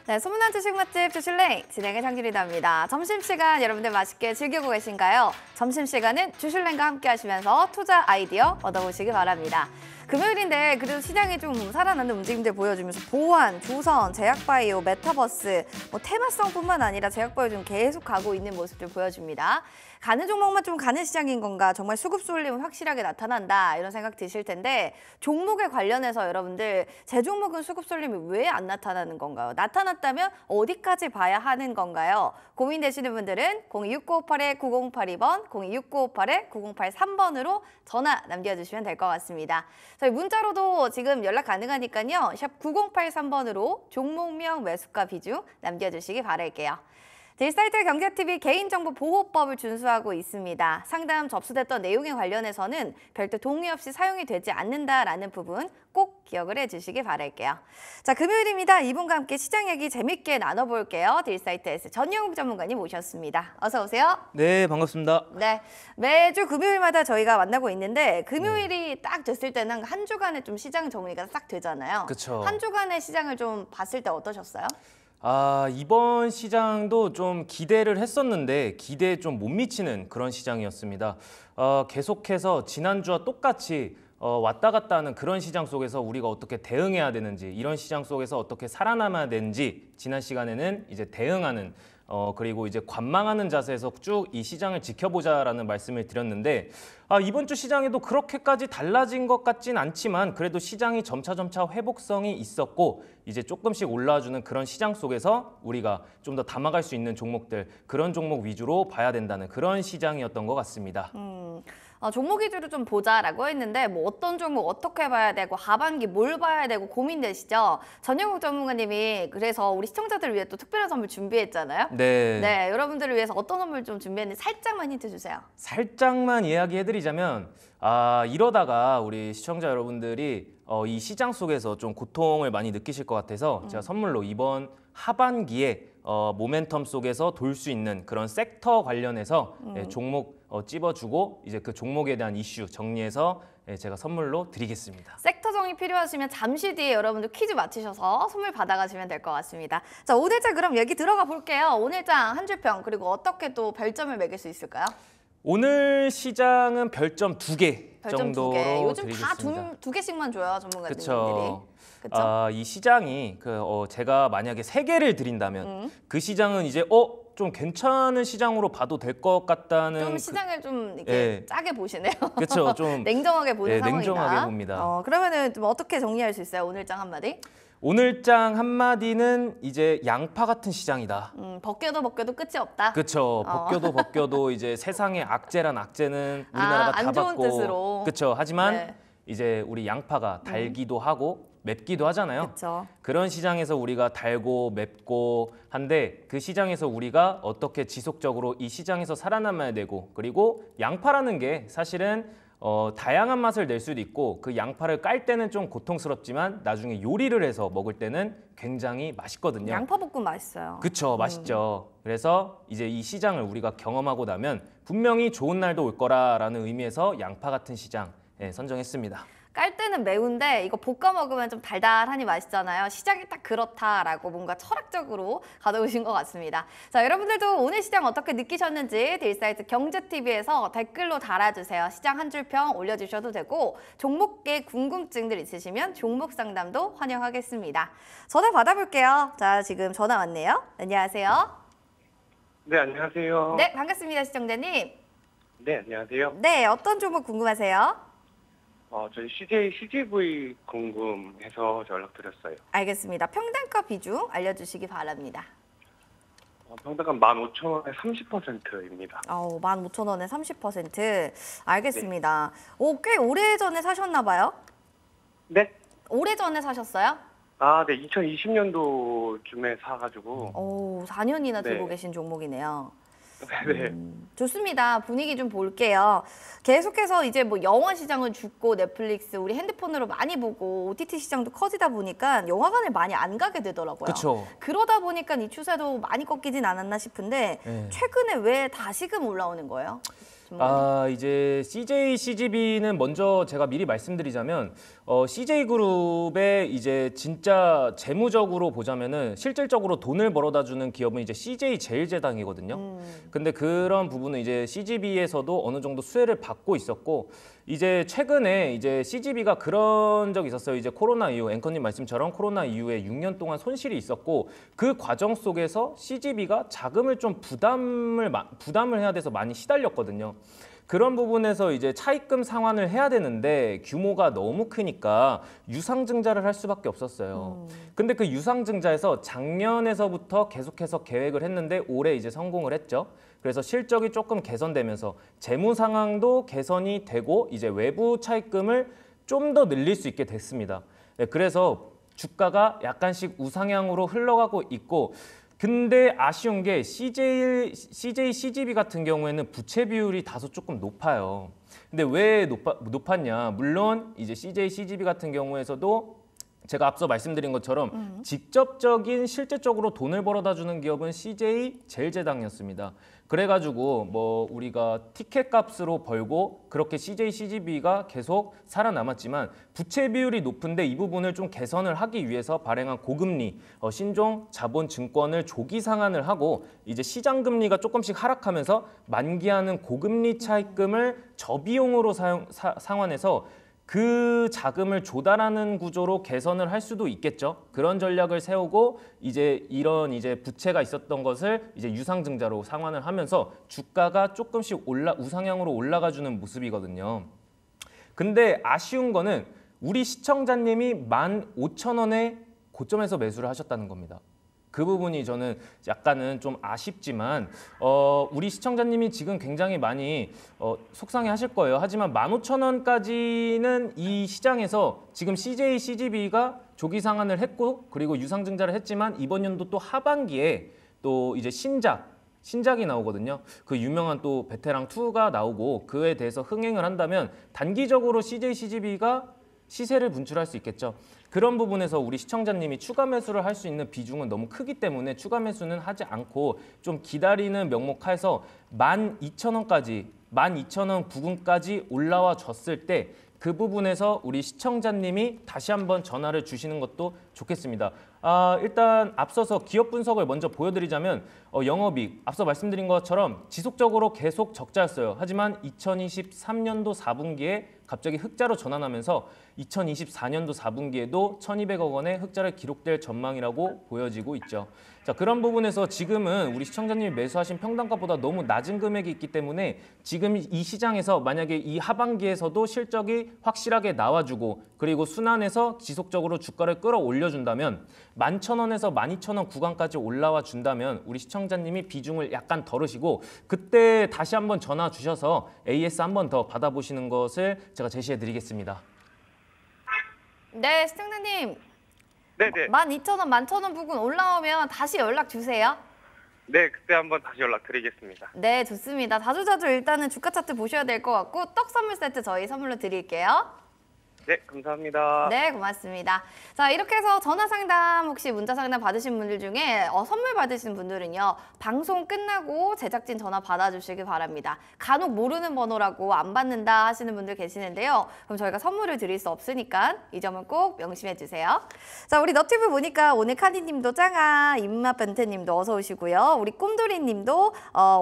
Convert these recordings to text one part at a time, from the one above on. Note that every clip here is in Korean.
네, 소문난 주식 맛집 주실랭 진행의 장준이다입니다. 점심시간 여러분들 맛있게 즐기고 계신가요? 점심시간은 주실랭과 함께 하시면서 투자 아이디어 얻어보시기 바랍니다. 금요일인데 그래도 시장이 좀 살아나는 움직임들 보여주면서 보안, 조선, 제약바이오, 메타버스, 테마성뿐만 아니라 제약바이오 좀 계속 가고 있는 모습들 보여줍니다. 가는 종목만 좀 가는 시장인 건가, 정말 수급 쏠림은 확실하게 나타난다 이런 생각 드실 텐데, 종목에 관련해서 여러분들 제 종목은 수급 쏠림이 왜 안 나타나는 건가요? 나타났다면 어디까지 봐야 하는 건가요? 고민되시는 분들은 026958-9082번, 026958-9083번으로 전화 남겨주시면 될 것 같습니다. 저희 문자로도 지금 연락 가능하니까요. 샵 9083번으로 종목명, 매수가, 비중 남겨주시기 바랄게요. 딜사이트 경제TV 개인정보보호법을 준수하고 있습니다. 상담 접수됐던 내용에 관련해서는 별도 동의 없이 사용이 되지 않는다라는 부분 꼭 기억을 해주시기 바랄게요. 자, 금요일입니다. 이분과 함께 시장 얘기 재밌게 나눠볼게요. 딜사이트에서 전영욱 전문가님 모셨습니다. 어서 오세요. 네, 반갑습니다. 네, 매주 금요일마다 저희가 만나고 있는데 금요일이 딱 됐을 때는 한 주간의 좀 시장 정리가 싹 되잖아요. 그쵸. 한 주간의 시장을 좀 봤을 때 어떠셨어요? 이번 시장도 좀 기대를 했었는데 기대에 좀 못 미치는 그런 시장이었습니다. 계속해서 지난주와 똑같이 왔다 갔다 하는 그런 시장 속에서 우리가 어떻게 대응해야 되는지, 이런 시장 속에서 어떻게 살아남아야 되는지 지난 시간에는 이제 대응하는 그리고 이제 관망하는 자세에서 쭉 이 시장을 지켜보자라는 말씀을 드렸는데, 이번 주 시장에도 그렇게까지 달라진 것 같진 않지만 그래도 시장이 점차 회복성이 있었고 이제 조금씩 올라와주는 그런 시장 속에서 우리가 좀 더 담아갈 수 있는 종목들, 그런 종목 위주로 봐야 된다는 그런 시장이었던 것 같습니다. 종목 위주로 좀 보자라고 했는데 뭐 어떤 종목 어떻게 봐야 되고 하반기 뭘 봐야 되고 고민되시죠? 전영욱 전문가님이 그래서 우리 시청자들을 위해 또 특별한 선물 준비했잖아요. 네, 여러분들을 위해서 어떤 선물 좀 준비했는지 살짝만 힌트 주세요. 살짝만 이야기해드리자면 이러다가 우리 시청자 여러분들이 이 시장 속에서 좀 고통을 많이 느끼실 것 같아서 제가 선물로 이번 하반기에 모멘텀 속에서 돌 수 있는 그런 섹터 관련해서 종목 찝어주고 이제 그 종목에 대한 이슈 정리해서 제가 선물로 드리겠습니다. 섹터 정리 필요하시면 잠시 뒤에 여러분들 퀴즈 맞히셔서 선물 받아가시면 될 것 같습니다. 자, 오늘자 그럼 얘기 들어가 볼게요. 오늘장 한 줄평, 그리고 어떻게 또 별점을 매길 수 있을까요? 오늘 시장은 별점 2개 별점 정도로 2개. 요즘 드리겠습니다. 다 두 개씩만 줘요, 전문가들이. 그렇죠. 그쵸? 이 시장이 제가 만약에 3개를 드린다면 그 시장은 이제 좀 괜찮은 시장으로 봐도 될 것 같다는 좀 시장을 좀 이렇게 짜게 보시네요. 그렇죠. 좀 냉정하게 보는 상황이다. 냉정하게 봅니다. 그러면은 좀 어떻게 정리할 수 있어요? 오늘장 한마디? 오늘장 한마디는 이제 양파 같은 시장이다. 벗겨도 끝이 없다. 그렇죠. 벗겨도 이제 세상의 악재란 악재는 우리나라가 다 안 좋은 받고. 뜻으로. 그렇죠. 하지만 네. 이제 우리 양파가 달기도 하고 맵기도 하잖아요. 그쵸. 그런 시장에서 우리가 달고 맵고 한데 그 시장에서 우리가 어떻게 지속적으로 이 시장에서 살아남아야 되고, 그리고 양파라는 게 사실은 다양한 맛을 낼 수도 있고 그 양파를 깔 때는 좀 고통스럽지만 나중에 요리를 해서 먹을 때는 굉장히 맛있거든요. 양파볶음 맛있어요. 그쵸, 맛있죠. 그래서 이제 이 시장을 우리가 경험하고 나면 분명히 좋은 날도 올 거라라는 의미에서 양파 같은 시장 선정했습니다. 깔 때는 매운데 이거 볶아 먹으면 좀 달달하니 맛있잖아요. 시작이 딱 그렇다라고 뭔가 철학적으로 가져오신 것 같습니다. 자, 여러분들도 오늘 시장 어떻게 느끼셨는지 딜사이트 경제TV에서 댓글로 달아주세요. 시장 한 줄 평 올려주셔도 되고, 종목계 궁금증들 있으시면 종목 상담도 환영하겠습니다. 전화 받아볼게요. 자, 지금 전화 왔네요. 안녕하세요. 네, 안녕하세요. 네, 반갑습니다, 시청자님. 네, 안녕하세요. 네, 어떤 종목 궁금하세요? 저희 CGV 궁금해서 연락드렸어요. 알겠습니다. 평단가 비중 알려주시기 바랍니다. 평당가 15,000원에 30%입니다. 15,000원에 30%. 알겠습니다. 꽤 오래전에 사셨나 봐요? 네? 오래전에 사셨어요? 네, 2020년도쯤에 사가지고. 4년이나 들고 네. 계신 종목이네요. 네. 좋습니다. 분위기 좀 볼게요. 계속해서 이제 뭐 영화 시장은 죽고 넷플릭스, 우리 핸드폰으로 많이 보고 OTT 시장도 커지다 보니까 영화관을 많이 안 가게 되더라고요. 그쵸. 그러다 보니까 이 추세도 많이 꺾이진 않았나 싶은데 네. 최근에 왜 다시금 올라오는 거예요? 전문가님? 이제 CJ CGV는 먼저 제가 미리 말씀드리자면 CJ그룹의 이제 진짜 재무적으로 보자면은 실질적으로 돈을 벌어다 주는 기업은 이제 CJ 제일제당이거든요. 근데 그런 부분은 이제 CGV에서도 어느 정도 수혜를 받고 있었고 이제 최근에 이제 CGV가 그런 적이 있었어요. 이제 코로나 이후 앵커님 말씀처럼 코로나 이후에 6년 동안 손실이 있었고 그 과정 속에서 CGV가 자금을 좀 부담을 해야 돼서 많이 시달렸거든요. 그런 부분에서 이제 차입금 상환을 해야 되는데 규모가 너무 크니까 유상증자를 할 수밖에 없었어요. 근데 그 유상증자에서 작년에서부터 계속해서 계획을 했는데 올해 이제 성공을 했죠. 그래서 실적이 조금 개선되면서 재무 상황도 개선이 되고 이제 외부 차입금을 좀 더 늘릴 수 있게 됐습니다. 네, 그래서 주가가 약간씩 우상향으로 흘러가고 있고 근데 아쉬운 게 CJ CGV 같은 경우에는 부채 비율이 다소 조금 높아요. 근데 왜 높았냐? 물론 이제 CJ CGV 같은 경우에서도 제가 앞서 말씀드린 것처럼 직접적인 실질적으로 돈을 벌어다 주는 기업은 CJ 제일제당이었습니다. 그래가지고 뭐 우리가 티켓 값으로 벌고 그렇게 CJ CGV가 계속 살아남았지만 부채 비율이 높은데 이 부분을 좀 개선을 하기 위해서 발행한 고금리 신종 자본증권을 조기 상환을 하고 이제 시장 금리가 조금씩 하락하면서 만기하는 고금리 차입금을 저비용으로 상환해서 그 자금을 조달하는 구조로 개선을 할 수도 있겠죠. 그런 전략을 세우고 이제 이런 이제 부채가 있었던 것을 이제 유상증자로 상환을 하면서 주가가 조금씩 우상향으로 올라가주는 모습이거든요. 근데 아쉬운 거는 우리 시청자님이 15,000원에 고점에서 매수를 하셨다는 겁니다. 그 부분이 저는 약간은 좀 아쉽지만 우리 시청자님이 지금 굉장히 많이 속상해 하실 거예요. 하지만 15,000원까지는 이 시장에서 지금 CJ CGV가 조기 상환을 했고 그리고 유상증자를 했지만 이번 연도 또 하반기에 또 이제 신작이 나오거든요. 그 유명한 또 베테랑 2가 나오고 그에 대해서 흥행을 한다면 단기적으로 CJ CGV가 시세를 분출할 수 있겠죠. 그런 부분에서 우리 시청자님이 추가 매수를 할 수 있는 비중은 너무 크기 때문에 추가 매수는 하지 않고 좀 기다리는 명목해서 12,000원까지 12,000원 부근까지 올라와 줬을 때 그 부분에서 우리 시청자님이 다시 한번 전화를 주시는 것도 좋겠습니다. 일단 앞서서 기업 분석을 먼저 보여드리자면 영업이익 앞서 말씀드린 것처럼 지속적으로 계속 적자였어요. 하지만 2023년도 4분기에 갑자기 흑자로 전환하면서 2024년도 4분기에도 1,200억 원의 흑자를 기록될 전망이라고 보여지고 있죠. 자, 그런 부분에서 지금은 우리 시청자님이 매수하신 평단가보다 너무 낮은 금액이 있기 때문에 지금 이 시장에서 만약에 이 하반기에서도 실적이 확실하게 나와주고 그리고 순환해서 지속적으로 주가를 끌어올려준다면 11,000원에서 12,000원 구간까지 올라와 준다면 우리 시청자님이 비중을 약간 덜으시고 그때 다시 한번 전화 주셔서 AS 한 번 더 받아보시는 것을 제가 제시해 드리겠습니다. 네, 시청자님. 네네. 12,000원, 11,000원 부근 올라오면 다시 연락 주세요. 네, 그때 한번 다시 연락드리겠습니다. 네, 좋습니다. 자주자주 일단은 주가 차트 보셔야 될 것 같고 떡 선물 세트 저희 선물로 드릴게요. 네, 감사합니다. 네, 고맙습니다. 자, 이렇게 해서 전화 상담 혹시 문자 상담 받으신 분들 중에 선물 받으신 분들은요. 방송 끝나고 제작진 전화 받아주시기 바랍니다. 간혹 모르는 번호라고 안 받는다 하시는 분들 계시는데요. 그럼 저희가 선물을 드릴 수 없으니까 이 점은 꼭 명심해 주세요. 자, 우리 너튜브 보니까 오늘 카디님도 짱아, 입맛 벤트님도 어서 오시고요. 우리 꿈돌이님도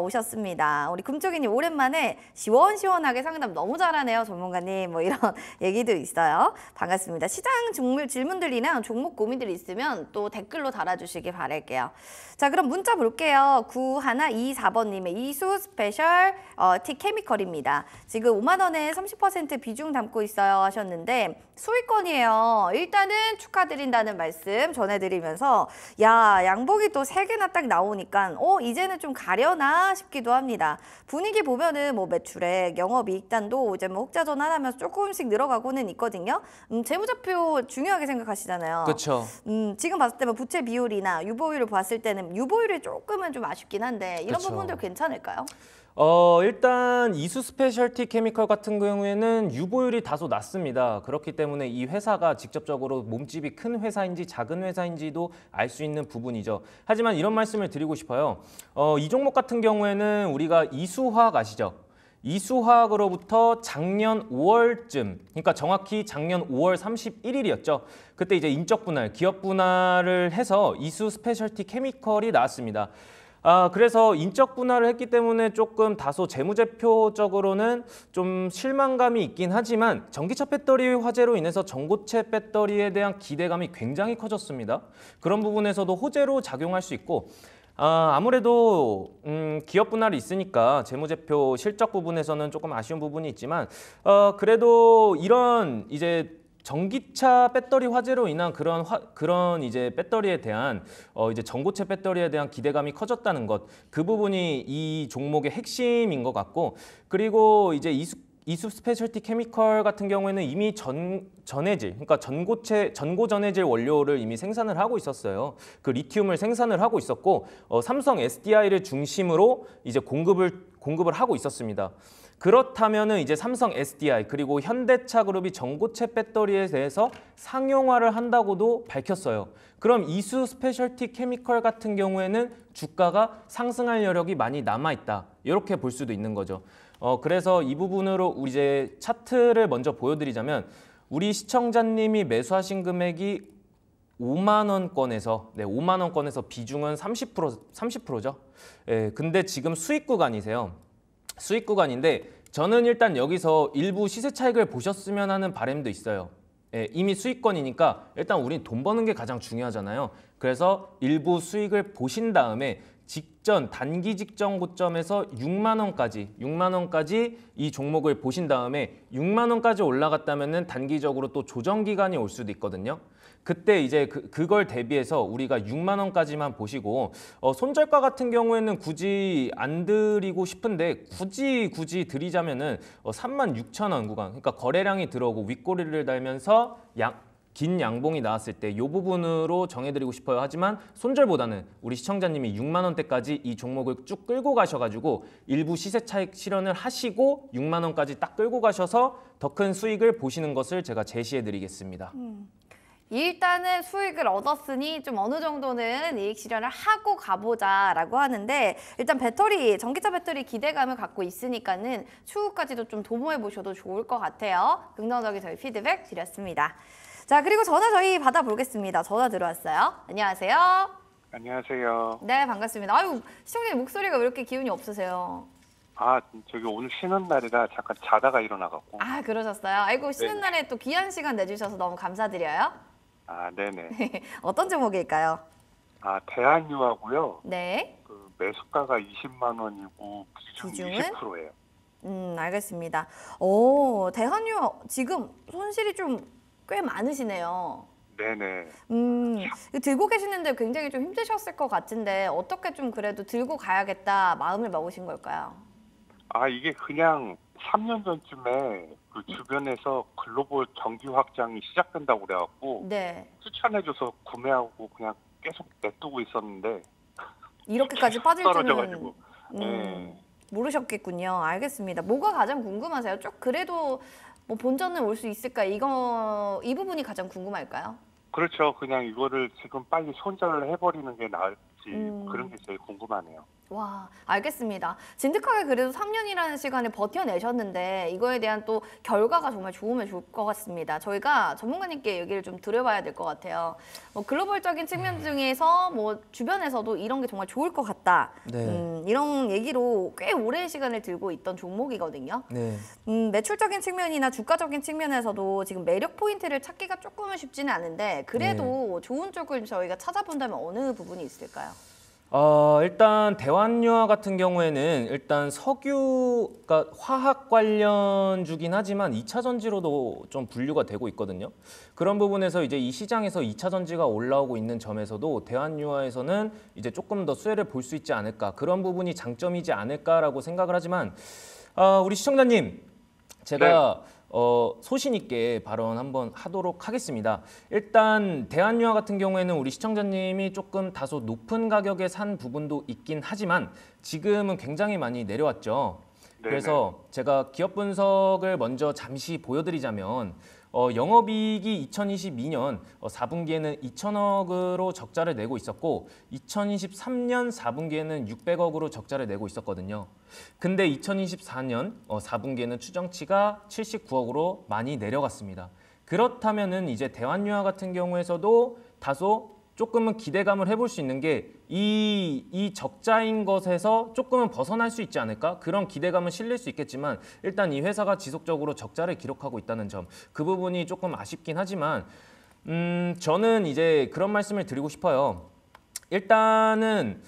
오셨습니다. 우리 금쪽이님 오랜만에 시원시원하게 상담 너무 잘하네요. 전문가님 뭐 이런 얘기도 있어요. 반갑습니다. 시장 질문들이나 종목 고민들 있으면 또 댓글로 달아주시기 바랄게요. 자, 그럼 문자 볼게요. 9124번님의 이수 스페셜 티 케미컬입니다. 지금 5만 원에 30% 비중 담고 있어요 하셨는데 수익권이에요. 일단은 축하드린다는 말씀 전해드리면서 야, 양복이 또 3개나 딱 나오니까 이제는 좀 가려나 싶기도 합니다. 분위기 보면은 뭐 매출액, 영업이익단도 이제 뭐 흑자 전환하면서 조금씩 늘어가고는 있거든요. 재무제표 중요하게 생각하시잖아요. 그렇죠. 지금 봤을 때는 부채 비율이나 유보율을 봤을 때는 유보율이 조금은 좀 아쉽긴 한데 이런 그쵸. 부분들 괜찮을까요? 일단 이수 스페셜티 케미컬 같은 경우에는 유보율이 다소 낮습니다. 그렇기 때문에 이 회사가 직접적으로 몸집이 큰 회사인지 작은 회사인지도 알 수 있는 부분이죠. 하지만 이런 말씀을 드리고 싶어요. 이 종목 같은 경우에는 우리가 이수화학 아시죠? 이수화학으로부터 작년 5월쯤, 그러니까 정확히 작년 5월 31일이었죠. 그때 이제 인적 분할, 기업 분할을 해서 이수 스페셜티 케미컬이 나왔습니다. 그래서 인적 분할을 했기 때문에 조금 다소 재무제표적으로는 좀 실망감이 있긴 하지만 전기차 배터리 화재로 인해서 전고체 배터리에 대한 기대감이 굉장히 커졌습니다. 그런 부분에서도 호재로 작용할 수 있고 아무래도 기업 분할이 있으니까 재무제표 실적 부분에서는 조금 아쉬운 부분이 있지만 그래도 이런 이제 전기차 배터리 화재로 인한 그런 이제 배터리에 대한 이제 전고체 배터리에 대한 기대감이 커졌다는 것, 그 부분이 이 종목의 핵심인 것 같고, 그리고 이제 이수 스페셜티 케미컬 같은 경우에는 이미 전해질, 그러니까 전고 전해질 원료를 이미 생산을 하고 있었어요. 그 리튬을 생산을 하고 있었고 삼성 SDI를 중심으로 이제 공급을 하고 있었습니다. 그렇다면은 이제 삼성 SDI 그리고 현대차 그룹이 전고체 배터리에 대해서 상용화를 한다고도 밝혔어요. 그럼 이수 스페셜티 케미컬 같은 경우에는 주가가 상승할 여력이 많이 남아 있다. 이렇게 볼 수도 있는 거죠. 그래서 이 부분으로 우리 이제 차트를 먼저 보여드리자면 우리 시청자님이 매수하신 금액이 5만 원권에서 5만 원권에서 비중은 30%죠. 예, 근데 지금 수익 구간이세요. 수익 구간인데 저는 일단 여기서 일부 시세 차익을 보셨으면 하는 바람도 있어요. 예, 이미 수익권이니까 일단 우린 돈 버는 게 가장 중요하잖아요. 그래서 일부 수익을 보신 다음에 단기 직전 고점에서 6만 원까지 이 종목을 보신 다음에 6만 원까지 올라갔다면은 단기적으로 또 조정 기간이 올 수도 있거든요. 그때 이제 그걸 대비해서 우리가 6만 원까지만 보시고 손절가 같은 경우에는 굳이 안 드리고 싶은데 굳이 드리자면은 36,000원 구간, 그러니까 거래량이 들어오고 윗꼬리를 달면서 긴 양봉이 나왔을 때 이 부분으로 정해드리고 싶어요. 하지만 손절보다는 우리 시청자님이 6만 원대까지 이 종목을 쭉 끌고 가셔가지고 일부 시세 차익 실현을 하시고 6만 원까지 딱 끌고 가셔서 더 큰 수익을 보시는 것을 제가 제시해드리겠습니다. 일단은 수익을 얻었으니 좀 어느 정도는 이익 실현을 하고 가보자라고 하는데 일단 전기차 배터리 기대감을 갖고 있으니까는 추후까지도 좀 도모해 보셔도 좋을 것 같아요. 긍정적인 저희 피드백 드렸습니다. 자, 그리고 전화 저희 받아보겠습니다. 전화 들어왔어요. 안녕하세요. 안녕하세요. 네, 반갑습니다. 아유, 시청자님 목소리가 왜 이렇게 기운이 없으세요? 저기 오늘 쉬는 날이라 잠깐 자다가 일어나갖고. 아, 그러셨어요? 아이고, 쉬는 날에 또 귀한 시간 내주셔서 너무 감사드려요. 네네. 어떤 종목일까요? 대한유하고요. 네. 그 매수가가 20만 원이고 비중이 비중은? 20%예요. 알겠습니다. 대한유 지금 손실이 좀 꽤 많으시네요. 네네. 들고 계시는데 굉장히 좀 힘드셨을 것 같은데 어떻게 좀 그래도 들고 가야겠다 마음을 먹으신 걸까요? 이게 그냥 3년 전쯤에 그 주변에서 글로벌 경기 확장이 시작된다고 그래갖고 네. 추천해줘서 구매하고 그냥 계속 냅두고 있었는데 이렇게까지 빠질 줄은 떨어져가지고. 네. 모르셨겠군요. 알겠습니다. 뭐가 가장 궁금하세요? 쭉 그래도 뭐 본전은 올 수 있을까? 이 부분이 가장 궁금할까요? 그렇죠. 그냥 이거를 지금 빨리 손절을 해버리는 게 나을지 그런 게 제일 궁금하네요. 와, 알겠습니다. 진득하게 그래도 3년이라는 시간을 버텨내셨는데 이거에 대한 또 결과가 정말 좋으면 좋을 것 같습니다. 저희가 전문가님께 얘기를 좀 드려봐야 될 것 같아요. 뭐 글로벌적인 측면 중에서 뭐 주변에서도 이런 게 정말 좋을 것 같다. 네. 이런 얘기로 꽤 오랜 시간을 들고 있던 종목이거든요. 네. 매출적인 측면이나 주가적인 측면에서도 지금 매력 포인트를 찾기가 조금은 쉽지는 않은데 그래도 좋은 쪽을 저희가 찾아본다면 어느 부분이 있을까요? 일단 대환유화 같은 경우에는 일단 석유가 화학 관련주긴 하지만 2차 전지로도 좀 분류가 되고 있거든요. 그런 부분에서 이제 이 시장에서 2차 전지가 올라오고 있는 점에서도 대환유화에서는 이제 조금 더 수혜를 볼 수 있지 않을까, 그런 부분이 장점이지 않을까라고 생각을 하지만 우리 시청자님, 제가 소신 있게 발언 한번 하도록 하겠습니다. 일단 대한유화 같은 경우에는 우리 시청자님이 조금 다소 높은 가격에 산 부분도 있긴 하지만 지금은 굉장히 많이 내려왔죠. 네네. 그래서 제가 기업 분석을 먼저 잠시 보여드리자면 영업이익이 2022년 4분기에는 2천억으로 적자를 내고 있었고 2023년 4분기에는 600억으로 적자를 내고 있었거든요. 근데 2024년 4분기에는 추정치가 79억으로 많이 내려갔습니다. 그렇다면은 이제 대환유화 같은 경우에서도 다소 조금은 기대감을 해볼 수 있는 게 이 적자인 것에서 조금은 벗어날 수 있지 않을까? 그런 기대감은 실릴 수 있겠지만 일단 이 회사가 지속적으로 적자를 기록하고 있다는 점, 그 부분이 조금 아쉽긴 하지만 저는 이제 그런 말씀을 드리고 싶어요. 일단은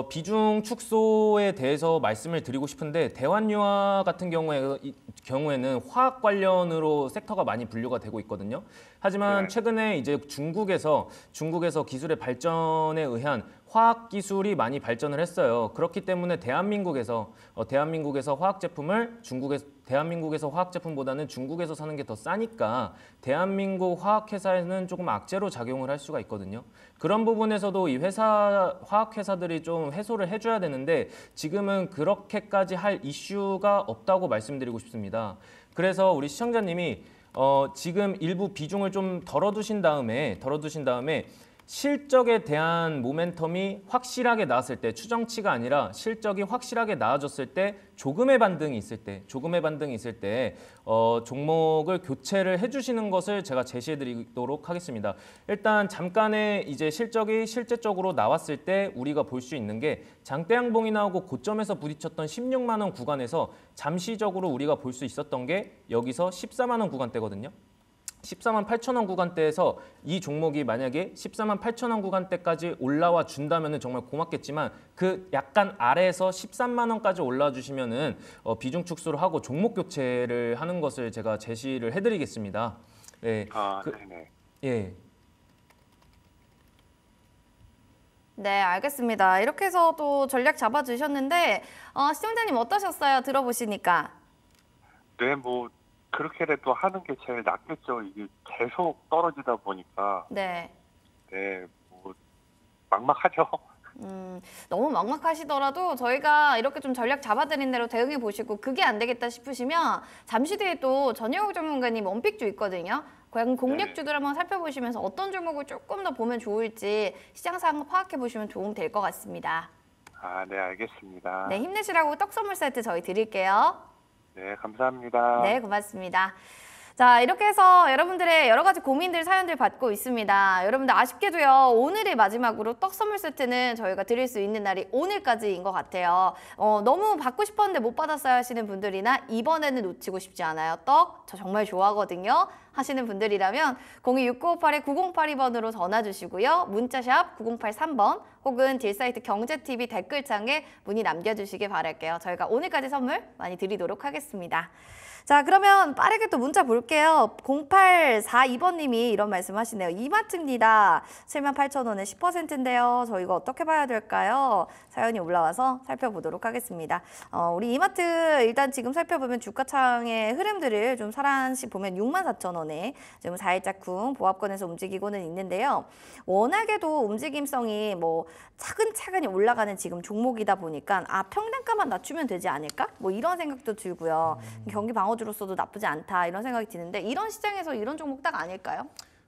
비중 축소에 대해서 말씀을 드리고 싶은데 대환유화 같은 경우에는 화학 관련으로 섹터가 많이 분류가 되고 있거든요. 하지만 네. 최근에 이제 중국에서 기술의 발전에 의한 화학 기술이 많이 발전을 했어요. 그렇기 때문에 대한민국에서 화학 제품을 대한민국에서 화학 제품보다는 중국에서 사는 게 더 싸니까 대한민국 화학 회사에는 조금 악재로 작용을 할 수가 있거든요. 그런 부분에서도 이 화학 회사들이 좀 해소를 해줘야 되는데 지금은 그렇게까지 할 이슈가 없다고 말씀드리고 싶습니다. 그래서 우리 시청자님이 지금 일부 비중을 좀 덜어두신 다음에 실적에 대한 모멘텀이 확실하게 나왔을 때, 추정치가 아니라 실적이 확실하게 나아졌을 때, 조금의 반등이 있을 때 종목을 교체를 해주시는 것을 제가 제시해드리도록 하겠습니다. 일단 잠깐의 이제 실적이 실제적으로 나왔을 때 우리가 볼 수 있는 게 장대양봉이 나오고 고점에서 부딪혔던 16만 원 구간에서 잠시적으로 우리가 볼 수 있었던 게 여기서 14만 원 구간대거든요. 14만 8천 원 구간대에서 이 종목이 만약에 14만 8천 원 구간대까지 올라와 준다면 정말 고맙겠지만 그 약간 아래에서 13만 원까지 올라와 주시면은 비중 축소를 하고 종목 교체를 하는 것을 제가 제시를 해드리겠습니다. 네. 네네. 예. 네, 알겠습니다. 이렇게 해서 또 전략 잡아주셨는데 시청자님 어떠셨어요? 들어보시니까. 네, 뭐 그렇게라도 하는 게 제일 낫겠죠. 이게 계속 떨어지다 보니까 네. 네, 뭐 막막하죠. 너무 막막하시더라도 저희가 이렇게 좀 전략 잡아드린 대로 대응해 보시고 그게 안 되겠다 싶으시면 잠시 뒤에 또 전영욱 전문가님 원픽주 있거든요. 그냥 공략주들 한번 살펴보시면서 어떤 종목을 조금 더 보면 좋을지 시장 상황 파악해 보시면 도움 될 것 같습니다. 네, 알겠습니다. 네, 힘내시라고 떡 선물 세트 저희 드릴게요. 네, 감사합니다. 네, 고맙습니다. 자, 이렇게 해서 여러분들의 여러 가지 고민들, 사연들 받고 있습니다. 여러분들 아쉽게도요, 오늘의 마지막으로 떡 선물 세트는 저희가 드릴 수 있는 날이 오늘까지인 것 같아요. 너무 받고 싶었는데 못 받았어요 하시는 분들이나 이번에는 놓치고 싶지 않아요. 떡, 저 정말 좋아하거든요. 하시는 분들이라면 026958-9082번으로 전화 주시고요. 문자샵 9083번 혹은 딜사이트 경제TV 댓글창에 문의 남겨주시길 바랄게요. 저희가 오늘까지 선물 많이 드리도록 하겠습니다. 자, 그러면 빠르게 또 문자 볼게요. 0842번님이 이런 말씀 하시네요. 이마트입니다. 78,000원에 10%인데요. 저 이거 어떻게 봐야 될까요? 사연이 올라와서 살펴보도록 하겠습니다. 우리 이마트 일단 지금 살펴보면 주가창의 흐름들을 좀 사란씩 보면 64,000원에 지금 4일짝쿵 보합권에서 움직이고는 있는데요. 워낙에도 움직임성이 뭐 차근차근히 올라가는 지금 종목이다 보니까 평단가만 낮추면 되지 않을까? 뭐 이런 생각도 들고요. 경기 방어주로서도 나쁘지 않다 이런 생각이 드는데 이런 시장에서 이런 종목 딱 아닐까요?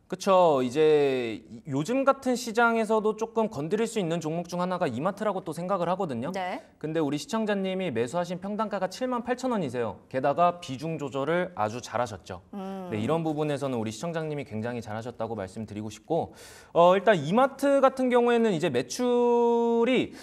그렇죠. 이제 요즘 같은 시장에서도 조금 건드릴 수 있는 종목 중 하나가 이마트라고 또 생각을 하거든요. 네. 근데 우리 시청자님이 매수하신 평단가가 78,000원이세요. 게다가 비중 조절을 아주 잘하셨죠. 네, 이런 부분에서는 우리 시청자님이 굉장히 잘하셨다고 말씀드리고 싶고 일단 이마트 같은 경우에는 이제 매출이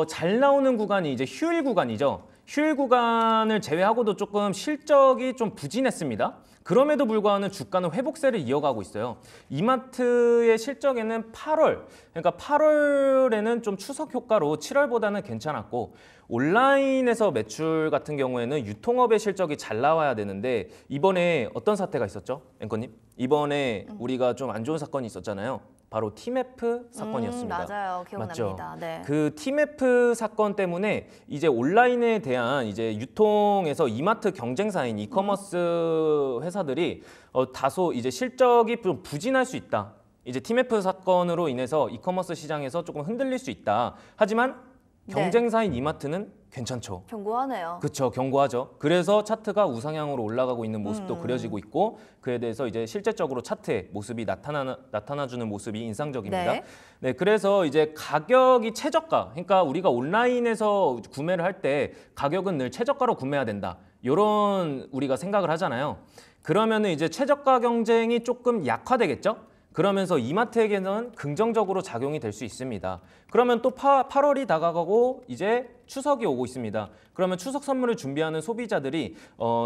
잘 나오는 구간이 이제 휴일 구간이죠. 휴일 구간을 제외하고도 조금 실적이 좀 부진했습니다. 그럼에도 불구하고 주가는 회복세를 이어가고 있어요. 이마트의 실적에는 8월, 그러니까 8월에는 좀 추석 효과로 7월보다는 괜찮았고 온라인에서 매출 같은 경우에는 유통업의 실적이 잘 나와야 되는데 이번에 어떤 사태가 있었죠? 앵커님? 이번에 우리가 좀 안 좋은 사건이 있었잖아요. 바로 티맵프 사건이었습니다. 맞아요. 기억납니다. 맞죠? 네. 그 티맵프 사건 때문에 이제 온라인에 대한 이제 유통에서 이마트 경쟁사인 이커머스 회사들이 다소 이제 실적이 좀 부진할 수 있다. 이제 티맵프 사건으로 인해서 이커머스 시장에서 조금 흔들릴 수 있다. 하지만 경쟁사인 이마트는 괜찮죠. 견고하네요. 그렇죠. 견고하죠. 그래서 차트가 우상향으로 올라가고 있는 모습도 음. 그려지고 있고 그에 대해서 이제 실제적으로 차트의 모습이 나타나주는 모습이 인상적입니다. 네. 네, 그래서 이제 가격이 최저가, 그러니까 우리가 온라인에서 구매를 할 때 가격은 늘 최저가로 구매해야 된다. 이런 우리가 생각을 하잖아요. 그러면은 이제 최저가 경쟁이 조금 약화되겠죠? 그러면서 이마트에게는 긍정적으로 작용이 될 수 있습니다. 그러면 또 8월이 다가가고 이제 추석이 오고 있습니다. 그러면 추석 선물을 준비하는 소비자들이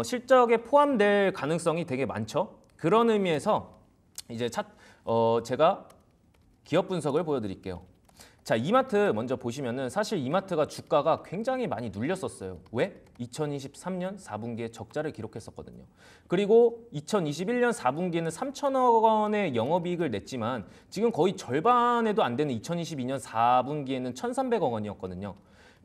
실적에 포함될 가능성이 되게 많죠. 그런 의미에서 이제 제가 기업 분석을 보여드릴게요. 자, 이마트 먼저 보시면은 사실 이마트가 주가가 굉장히 많이 눌렸었어요. 왜? 2023년 4분기에 적자를 기록했었거든요. 그리고 2021년 4분기에는 3천억 원의 영업이익을 냈지만 지금 거의 절반에도 안 되는 2022년 4분기에는 1,300억 원이었거든요.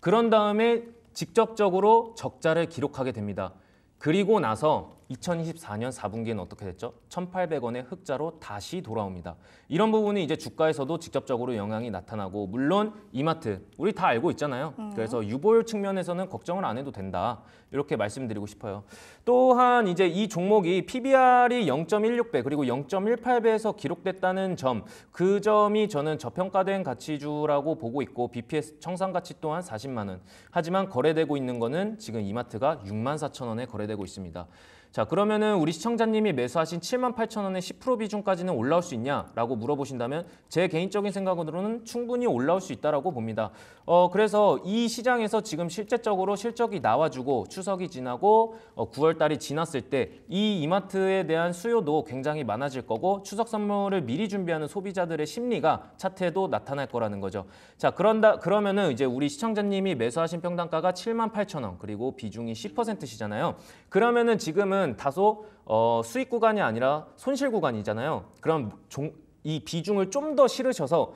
그런 다음에 직접적으로 적자를 기록하게 됩니다. 그리고 나서 2024년 4분기에는 어떻게 됐죠? 1,800원의 흑자로 다시 돌아옵니다. 이런 부분이 이제 주가에서도 직접적으로 영향이 나타나고 물론 이마트 우리 다 알고 있잖아요. 그래서 유보율 측면에서는 걱정을 안 해도 된다. 이렇게 말씀드리고 싶어요. 또한 이제 이 종목이 PBR이 0.16배 그리고 0.18배에서 기록됐다는 점, 그 점이 저는 저평가된 가치주라고 보고 있고 BPS 청산 가치 또한 40만 원. 하지만 거래되고 있는 거는 지금 이마트가 64,000원에 거래되고 있습니다. 자, 그러면은 우리 시청자님이 매수하신 78,000원의 10% 비중까지는 올라올 수 있냐라고 물어보신다면 제 개인적인 생각으로는 충분히 올라올 수 있다라고 봅니다. 그래서 이 시장에서 지금 실제적으로 실적이 나와주고 추석이 지나고 9월 달이 지났을 때 이 이마트에 대한 수요도 굉장히 많아질 거고 추석 선물을 미리 준비하는 소비자들의 심리가 차트에도 나타날 거라는 거죠. 자, 그러면은 이제 우리 시청자님이 매수하신 평단가가 78,000원 그리고 비중이 10%시잖아요. 그러면은 지금은 다소 수익 구간이 아니라 손실 구간이잖아요. 그럼 이 비중을 좀 더 실으셔서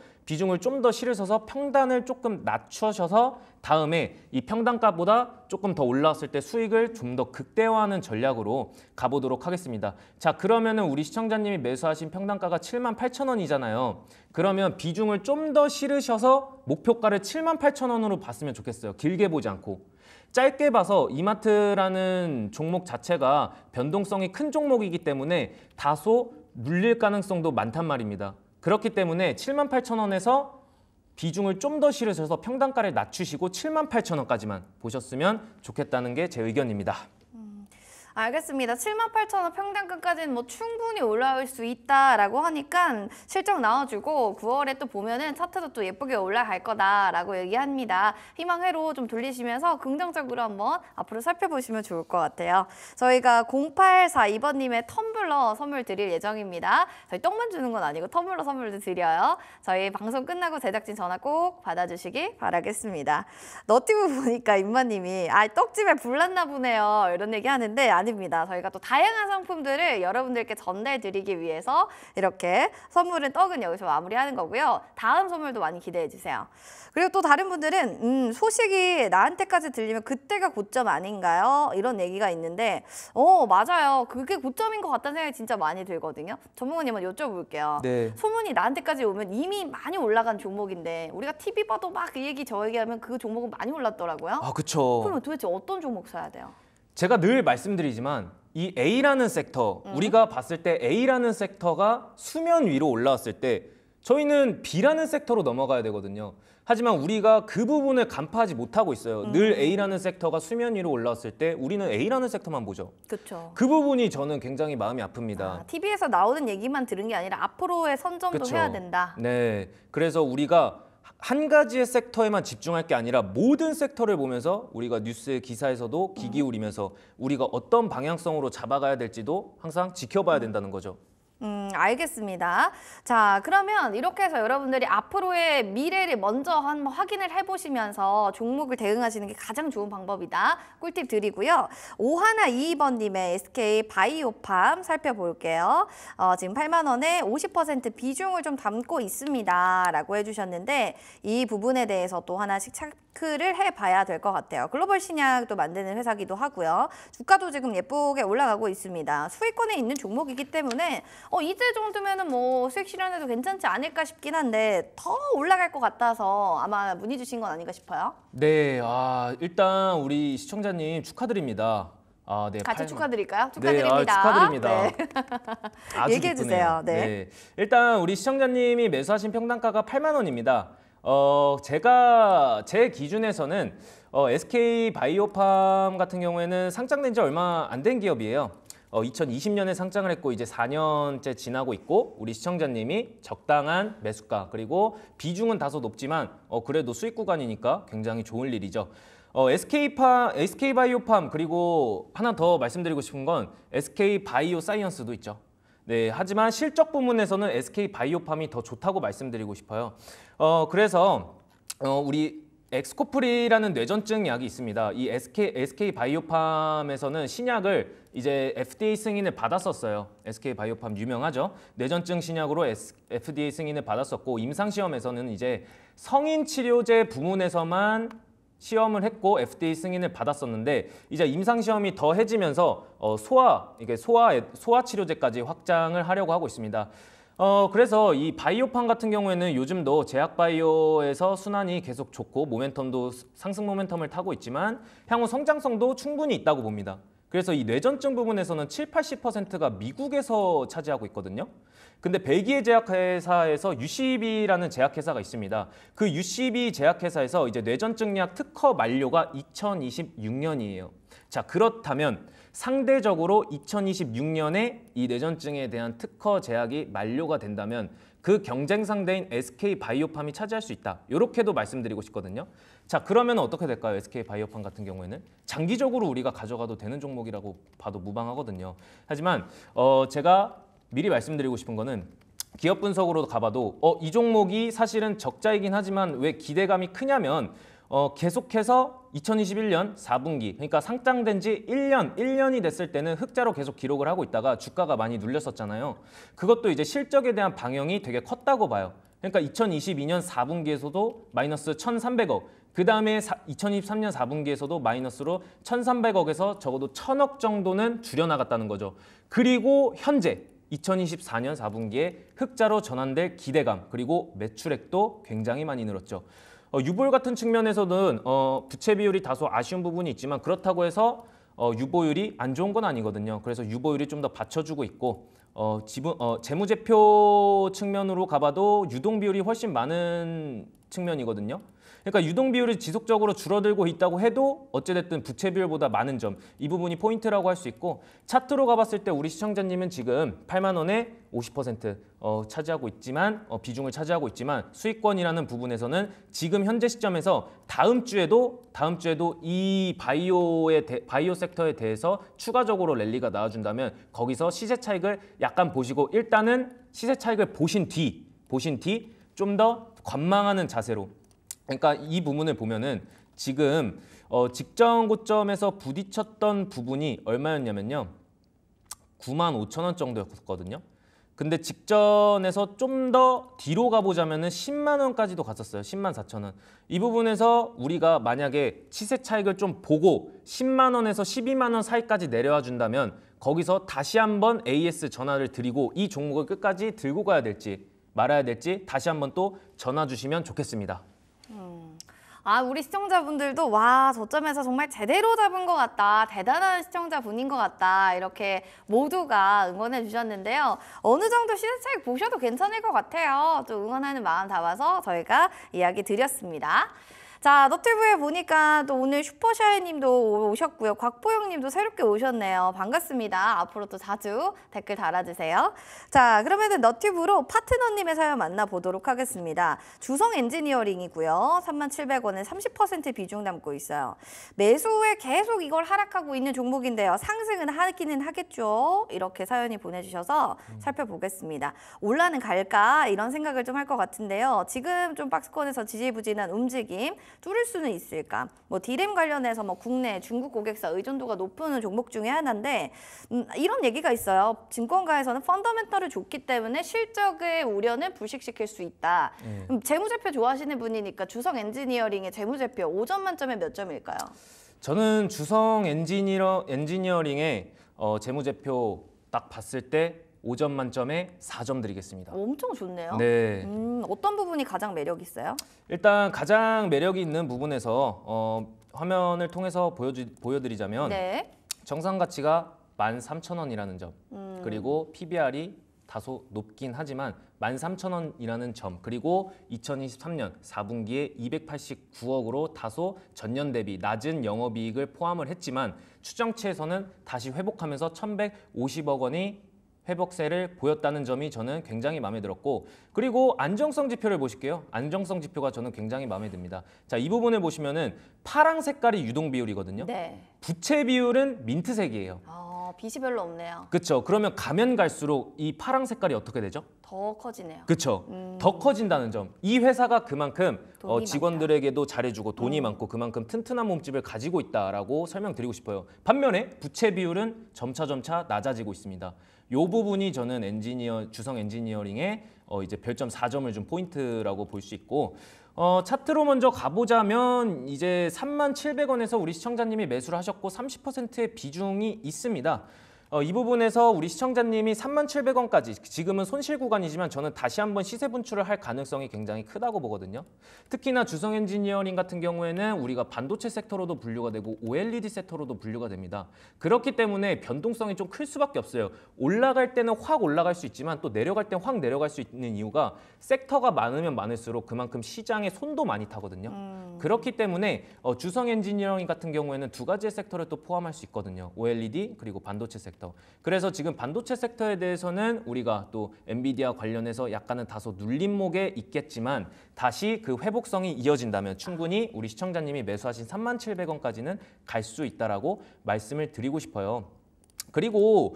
평단을 조금 낮추셔서 다음에 이 평단가보다 조금 더 올라왔을 때 수익을 좀 더 극대화하는 전략으로 가보도록 하겠습니다. 자, 그러면은 우리 시청자님이 매수하신 평단가가 78,000원이잖아요. 그러면 비중을 좀 더 실으셔서 목표가를 78,000원으로 봤으면 좋겠어요. 길게 보지 않고. 짧게 봐서 이마트라는 종목 자체가 변동성이 큰 종목이기 때문에 다소 눌릴 가능성도 많단 말입니다. 그렇기 때문에 78,000원에서 비중을 좀 더 실으셔서 평단가를 낮추시고 78,000원까지만 보셨으면 좋겠다는 게 제 의견입니다. 알겠습니다. 78,000원 평단가까지는 뭐 충분히 올라올 수 있다라고 하니까 실적 나와주고 9월에 또 보면은 차트도 또 예쁘게 올라갈 거다라고 얘기합니다. 희망회로 좀 돌리시면서 긍정적으로 한번 앞으로 살펴보시면 좋을 것 같아요. 저희가 0842번님의 텀블러 선물 드릴 예정입니다. 저희 떡만 주는 건 아니고 텀블러 선물도 드려요. 저희 방송 끝나고 제작진 전화 꼭 받아주시기 바라겠습니다. 너튜브 보니까 임마님이 떡집에 불났나 보네요. 이런 얘기 하는데 아닙니다. 저희가 또 다양한 상품들을 여러분들께 전달드리기 위해서 이렇게 떡은 여기서 마무리하는 거고요. 다음 선물도 많이 기대해 주세요. 그리고 또 다른 분들은 소식이 나한테까지 들리면 그때가 고점 아닌가요? 이런 얘기가 있는데 맞아요. 그게 고점인 것 같다는 생각이 진짜 많이 들거든요. 전문가님은 여쭤볼게요. 네. 소문이 나한테까지 오면 이미 많이 올라간 종목인데 우리가 TV 봐도 막 그 얘기 저 얘기하면 그 종목은 많이 올랐더라고요. 아, 그쵸. 그러면 도대체 어떤 종목 사야 돼요? 제가 늘 말씀드리지만 이 A라는 섹터, 우리가 봤을 때 A라는 섹터가 수면 위로 올라왔을 때 저희는 B라는 섹터로 넘어가야 되거든요. 하지만 우리가 그 부분을 간파하지 못하고 있어요. 늘 A라는 섹터가 수면 위로 올라왔을 때 우리는 A라는 섹터만 보죠. 그렇죠. 그 부분이 저는 굉장히 마음이 아픕니다. TV에서 나오는 얘기만 들은 게 아니라 앞으로의 선점도 그쵸. 해야 된다. 네, 그래서 우리가 한 가지의 섹터에만 집중할 게 아니라 모든 섹터를 보면서 우리가 뉴스 기사에서도 귀 기울이면서 우리가 어떤 방향성으로 잡아가야 될지도 항상 지켜봐야 된다는 거죠. 알겠습니다. 자, 그러면 이렇게 해서 여러분들이 앞으로의 미래를 먼저 한번 확인을 해보시면서 종목을 대응하시는 게 가장 좋은 방법이다. 꿀팁 드리고요. 5122번님의 SK 바이오팜 살펴볼게요. 지금 8만 원에 50% 비중을 좀 담고 있습니다. 라고 해주셨는데 이 부분에 대해서 또 하나씩 체크를 해봐야 될 것 같아요. 글로벌 신약도 만드는 회사기도 하고요. 주가도 지금 예쁘게 올라가고 있습니다. 수익권에 있는 종목이기 때문에 이때 정도면은 뭐 수익 실현해도 괜찮지 않을까 싶긴 한데 더 올라갈 것 같아서 아마 문의 주신 건 아닌가 싶어요. 네, 일단 우리 시청자님 축하드립니다. 네, 같이 8만. 축하드릴까요? 네, 축하드립니다. 축하드립니다. 네. 아주 얘기해 기쁘네요. 주세요. 네. 일단 우리 시청자님이 매수하신 평단가가 8만 원입니다. 제 기준에서는 SK 바이오팜 같은 경우에는 상장된 지 얼마 안 된 기업이에요. 2020년에 상장을 했고 이제 4년째 지나고 있고 우리 시청자님이 적당한 매수가 그리고 비중은 다소 높지만 그래도 수익 구간이니까 굉장히 좋은 일이죠. SK 바이오팜 그리고 하나 더 말씀드리고 싶은 건 SK 바이오 사이언스도 있죠. 네, 하지만 실적 부문에서는 SK 바이오팜이 더 좋다고 말씀드리고 싶어요. 그래서 우리 엑스코프리라는 뇌전증 약이 있습니다. 이 SK 바이오팜에서는 신약을 이제 FDA 승인을 받았었어요. SK 바이오팜 유명하죠. 뇌전증 신약으로 FDA 승인을 받았었고 임상 시험에서는 이제 성인 치료제 부문에서만 시험을 했고 FDA 승인을 받았었는데 이제 임상 시험이 더해지면서 소아 치료제까지 확장을 하려고 하고 있습니다. 그래서 이 바이오팜 같은 경우에는 요즘도 제약바이오에서 순환이 계속 좋고 모멘텀도 상승 모멘텀을 타고 있지만 향후 성장성도 충분히 있다고 봅니다. 그래서 이 뇌전증 부분에서는 70~80%가 미국에서 차지하고 있거든요. 근데 벨기에 제약회사에서 UCB라는 제약회사가 있습니다. 그 UCB 제약회사에서 이제 뇌전증약 특허 만료가 2026년이에요. 자, 그렇다면 상대적으로 2026년에 이 뇌전증에 대한 특허 제약이 만료가 된다면 그 경쟁 상대인 SK 바이오팜이 차지할 수 있다. 이렇게도 말씀드리고 싶거든요. 자, 그러면 어떻게 될까요? SK 바이오팜 같은 경우에는 장기적으로 우리가 가져가도 되는 종목이라고 봐도 무방하거든요. 하지만 제가 미리 말씀드리고 싶은 거는 기업 분석으로 가봐도 이 종목이 사실은 적자이긴 하지만 왜 기대감이 크냐면 계속해서 2021년 4분기 그러니까 상장된 지 1년이 됐을 때는 흑자로 계속 기록을 하고 있다가 주가가 많이 눌렸었잖아요. 그것도 이제 실적에 대한 방향이 되게 컸다고 봐요. 그러니까 2022년 4분기에서도 마이너스 1,300억 그 다음에 2023년 4분기에서도 마이너스로 1,300억에서 적어도 1,000억 정도는 줄여나갔다는 거죠. 그리고 현재 2024년 4분기에 흑자로 전환될 기대감 그리고 매출액도 굉장히 많이 늘었죠. 유보율 같은 측면에서는 부채 비율이 다소 아쉬운 부분이 있지만 그렇다고 해서 유보율이 안 좋은 건 아니거든요. 그래서 유보율이 좀 더 받쳐주고 있고 재무제표 측면으로 가봐도 유동 비율이 훨씬 많은 측면이거든요. 그러니까 유동 비율이 지속적으로 줄어들고 있다고 해도 어찌됐든 부채 비율보다 많은 점, 이 부분이 포인트라고 할 수 있고 차트로 가봤을 때 우리 시청자님은 지금 8만 원에 50% 차지하고 있지만 비중을 차지하고 있지만 수익권이라는 부분에서는 지금 현재 시점에서 다음 주에도 이 바이오 섹터에 대해서 추가적으로 랠리가 나와준다면 거기서 시세 차익을 약간 보시고 일단은 시세 차익을 보신 뒤 좀 더 관망하는 자세로 그러니까 이 부분을 보면은 지금 직전 고점에서 부딪혔던 부분이 얼마였냐면요. 95,000원 정도였거든요. 근데 직전에서 좀 더 뒤로 가보자면은 10만 원까지도 갔었어요. 104,000원. 이 부분에서 우리가 만약에 시세 차익을 좀 보고 10만 원에서 12만 원 사이까지 내려와 준다면 거기서 다시 한번 AS 전화를 드리고 이 종목을 끝까지 들고 가야 될지 말아야 될지 다시 한번 또 전화 주시면 좋겠습니다. 우리 시청자분들도 와, 저점에서 정말 제대로 잡은 것 같다. 대단한 시청자분인 것 같다. 이렇게 모두가 응원해 주셨는데요. 어느 정도 시세 차익 보셔도 괜찮을 것 같아요. 또 응원하는 마음 담아서 저희가 이야기 드렸습니다. 자, 너튜브에 보니까 또 오늘 슈퍼샤이 님도 오셨고요. 곽보영 님도 새롭게 오셨네요. 반갑습니다. 앞으로 또 자주 댓글 달아주세요. 자, 그러면은 너튜브로 파트너님의 사연 만나보도록 하겠습니다. 주성 엔지니어링이고요. 37,000원에 30% 비중 담고 있어요. 매수에 계속 이걸 하락하고 있는 종목인데요. 상승은 하기는 하겠죠. 이렇게 사연이 보내주셔서 살펴보겠습니다. 올라는 갈까? 이런 생각을 좀 할 것 같은데요. 지금 좀 박스권에서 지지부진한 움직임 뚫을 수는 있을까? 뭐 디램 관련해서 뭐 국내, 중국 고객사 의존도가 높은 종목 중에 하나인데 이런 얘기가 있어요. 증권가에서는 펀더멘털이 좋기 때문에 실적의 우려는 불식시킬 수 있다. 재무제표 좋아하시는 분이니까 주성 엔지니어링의 재무제표 5점 만점에 몇 점일까요? 저는 주성 엔지니어링의 재무제표 딱 봤을 때 5점 만점에 4점 드리겠습니다. 엄청 좋네요. 네. 어떤 부분이 가장 매력 있어요? 일단 가장 매력이 있는 부분에서 화면을 통해서 보여드리자면 네. 정상 가치가 13,000원이라는 점, 그리고 PBR이 다소 높긴 하지만 13,000원이라는 점, 그리고 2023년 4분기에 289억으로 다소 전년 대비 낮은 영업이익을 포함을 했지만 추정치에서는 다시 회복하면서 1,150억 원이 회복세를 보였다는 점이 저는 굉장히 마음에 들었고, 그리고 안정성 지표를 보실게요. 안정성 지표가 저는 굉장히 마음에 듭니다. 자, 이 부분을 보시면은 파랑 색깔이 유동 비율이거든요. 네. 부채 비율은 민트색이에요. 빛이 별로 없네요. 그렇죠. 그러면 가면 갈수록 이 파랑 색깔이 어떻게 되죠? 더 커지네요. 그렇죠. 더 커진다는 점. 이 회사가 그만큼 돈이 직원들에게도 잘해주고 돈이 많고 그만큼 튼튼한 몸집을 가지고 있다라고 설명드리고 싶어요. 반면에 부채 비율은 점차 낮아지고 있습니다. 이 부분이 저는 주성 엔지니어링의 이제 별점 4점을 준 포인트라고 볼 수 있고, 차트로 먼저 가보자면 이제 37,700원에서 우리 시청자님이 매수를 하셨고 30%의 비중이 있습니다. 이 부분에서 우리 시청자님이 37,700원까지, 지금은 손실 구간이지만 저는 다시 한번 시세 분출을 할 가능성이 굉장히 크다고 보거든요. 특히나 주성 엔지니어링 같은 경우에는 우리가 반도체 섹터로도 분류가 되고 OLED 섹터로도 분류가 됩니다. 그렇기 때문에 변동성이 좀 클 수밖에 없어요. 올라갈 때는 확 올라갈 수 있지만 또 내려갈 때는 확 내려갈 수 있는 이유가 섹터가 많으면 많을수록 그만큼 시장에 손도 많이 타거든요. 그렇기 때문에 주성 엔지니어링 같은 경우에는 두 가지의 섹터를 또 포함할 수 있거든요. OLED 그리고 반도체 섹터. 그래서 지금 반도체 섹터에 대해서는 우리가 또 엔비디아 관련해서 약간은 다소 눌림목에 있겠지만 다시 그 회복성이 이어진다면 충분히 우리 시청자님이 매수하신 37,700원까지는 갈 수 있다라고 말씀을 드리고 싶어요. 그리고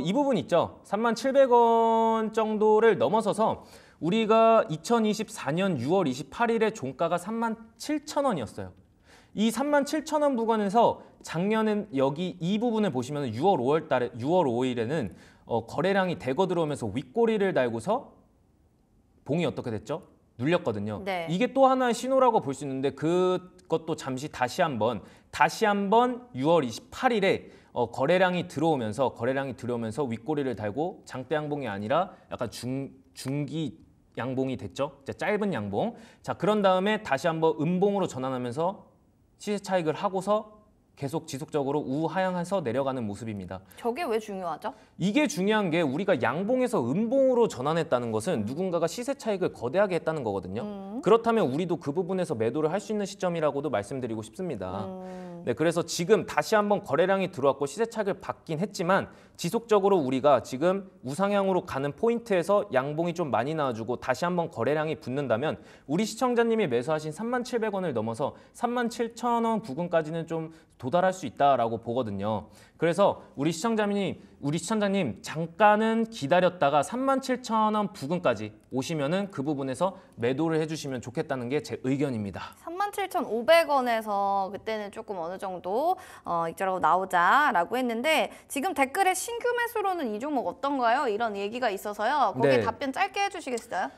이 부분 있죠. 37,700원 정도를 넘어서서 우리가 2024년 6월 28일에 종가가 37,000원이었어요. 이 37,000원 부근에서 작년엔 여기 이 부분을 보시면 6월 5일에는 거래량이 대거 들어오면서 윗꼬리를 달고서 봉이 어떻게 됐죠? 눌렸거든요. 네. 이게 또 하나의 신호라고 볼 수 있는데 그것도 잠시 다시 한번 6월 28일에 거래량이 들어오면서 윗꼬리를 달고 장대 양봉이 아니라 약간 중기 양봉이 됐죠. 짧은 양봉. 자, 그런 다음에 다시 한번 음봉으로 전환하면서 시세 차익을 하고서 계속 지속적으로 우하향해서 내려가는 모습입니다. 저게 왜 중요하죠? 이게 중요한 게 우리가 양봉에서 음봉으로 전환했다는 것은 누군가가 시세 차익을 거대하게 했다는 거거든요. 그렇다면 우리도 그 부분에서 매도를 할 수 있는 시점이라고도 말씀드리고 싶습니다. 네, 그래서 지금 다시 한번 거래량이 들어왔고 시세 차익을 받긴 했지만 지속적으로 우리가 지금 우상향으로 가는 포인트에서 양봉이 좀 많이 나와주고 다시 한번 거래량이 붙는다면 우리 시청자님이 매수하신 37,000원을 넘어서 37,000원 부근까지는 좀 도달할 수 있다라고 보거든요. 그래서 우리 시청자님 잠깐은 기다렸다가 37,000원 부근까지 오시면은 그 부분에서 매도를 해주시면 좋겠다는 게 제 의견입니다. 37,500원에서 그때는 조금 어느 정도 이쪽으로 나오자라고 했는데 지금 댓글에 신규 매수로는 이 종목 어떤가요? 이런 얘기가 있어서요. 거기에 네. 답변 짧게 해주시겠어요?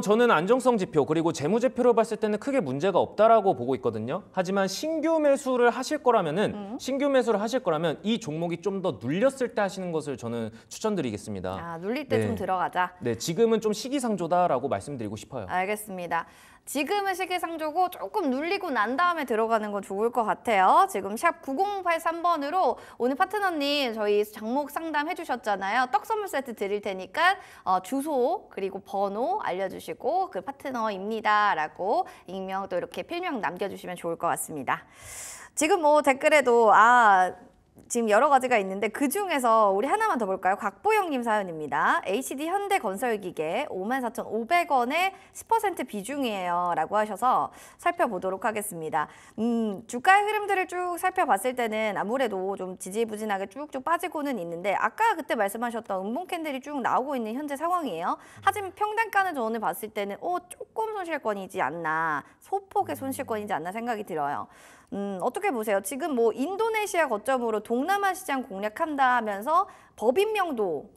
저는 안정성 지표 그리고 재무제표로 봤을 때는 크게 문제가 없다라고 보고 있거든요. 하지만 신규 매수를 하실 거라면 이 종목이 좀 더 눌렸을 때 하시는 것을 저는 추천드리겠습니다. 눌릴 때 좀 네. 들어가자. 네, 지금은 좀 시기상조다라고 말씀드리고 싶어요. 알겠습니다. 지금은 시기상조고 조금 눌리고 난 다음에 들어가는 건 좋을 것 같아요. 지금 샵 9083번으로 오늘 파트너님 저희 장목 상담 해주셨잖아요. 떡 선물 세트 드릴 테니까 주소 그리고 번호 알려주시고 그 파트너입니다 라고 익명 또 이렇게 필명 남겨주시면 좋을 것 같습니다. 지금 뭐 댓글에도 지금 여러 가지가 있는데 그중에서 우리 하나만 더 볼까요? 곽보영님 사연입니다. HD 현대건설기계 54,500원에 10% 비중이에요 라고 하셔서 살펴보도록 하겠습니다. 주가의 흐름들을 쭉 살펴봤을 때는 아무래도 좀 지지부진하게 쭉쭉 빠지고는 있는데 아까 그때 말씀하셨던 음봉 캔들이 쭉 나오고 있는 현재 상황이에요. 하지만 평단가는 저 오늘 봤을 때는 조금 손실권이지 않나, 소폭의 손실권이지 않나 생각이 들어요. 어떻게 보세요? 지금 뭐 인도네시아 거점으로 동남아 시장 공략한다 하면서 법인명도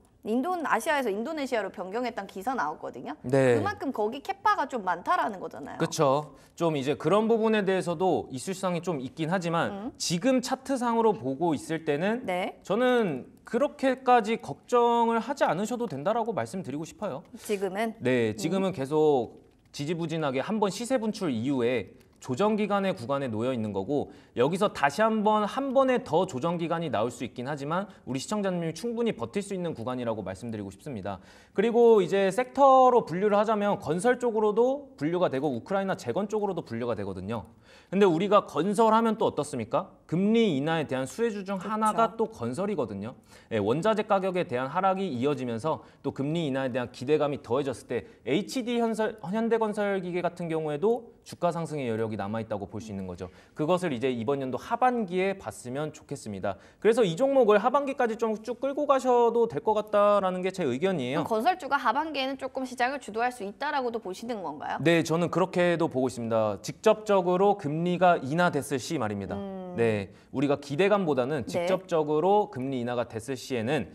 아시아에서 인도네시아로 변경했던 기사 나왔거든요. 네. 그만큼 거기 캐파가 좀 많다라는 거잖아요. 그렇죠. 좀 이제 그런 부분에 대해서도 이슈성이 좀 있긴 하지만 지금 차트상으로 보고 있을 때는 네. 저는 그렇게까지 걱정을 하지 않으셔도 된다라고 말씀드리고 싶어요. 지금은? 네, 지금은 계속 지지부진하게 한 번 시세 분출 이후에 조정 기간의 구간에 놓여 있는 거고, 여기서 다시 한 번에 더 조정 기간이 나올 수 있긴 하지만 우리 시청자님이 충분히 버틸 수 있는 구간이라고 말씀드리고 싶습니다. 그리고 이제 섹터로 분류를 하자면 건설 쪽으로도 분류가 되고 우크라이나 재건 쪽으로도 분류가 되거든요. 근데 우리가 건설하면 또 어떻습니까? 금리 인하에 대한 수혜주 중 하나가 또 건설이거든요. 예, 원자재 가격에 대한 하락이 이어지면서 또 금리 인하에 대한 기대감이 더해졌을 때 HD 현대건설기계 같은 경우에도 주가 상승의 여력이 남아있다고 볼 수 있는 거죠. 그것을 이제 이번 연도 하반기에 봤으면 좋겠습니다. 그래서 이 종목을 하반기까지 좀 쭉 끌고 가셔도 될 것 같다라는 게 제 의견이에요. 건설주가 하반기에는 조금 시장을 주도할 수 있다라고도 보시는 건가요? 네, 저는 그렇게도 보고 있습니다. 직접적으로 금리가 인하됐을 시 말입니다. 네, 우리가 기대감보다는 직접적으로 금리 인하가 됐을 시에는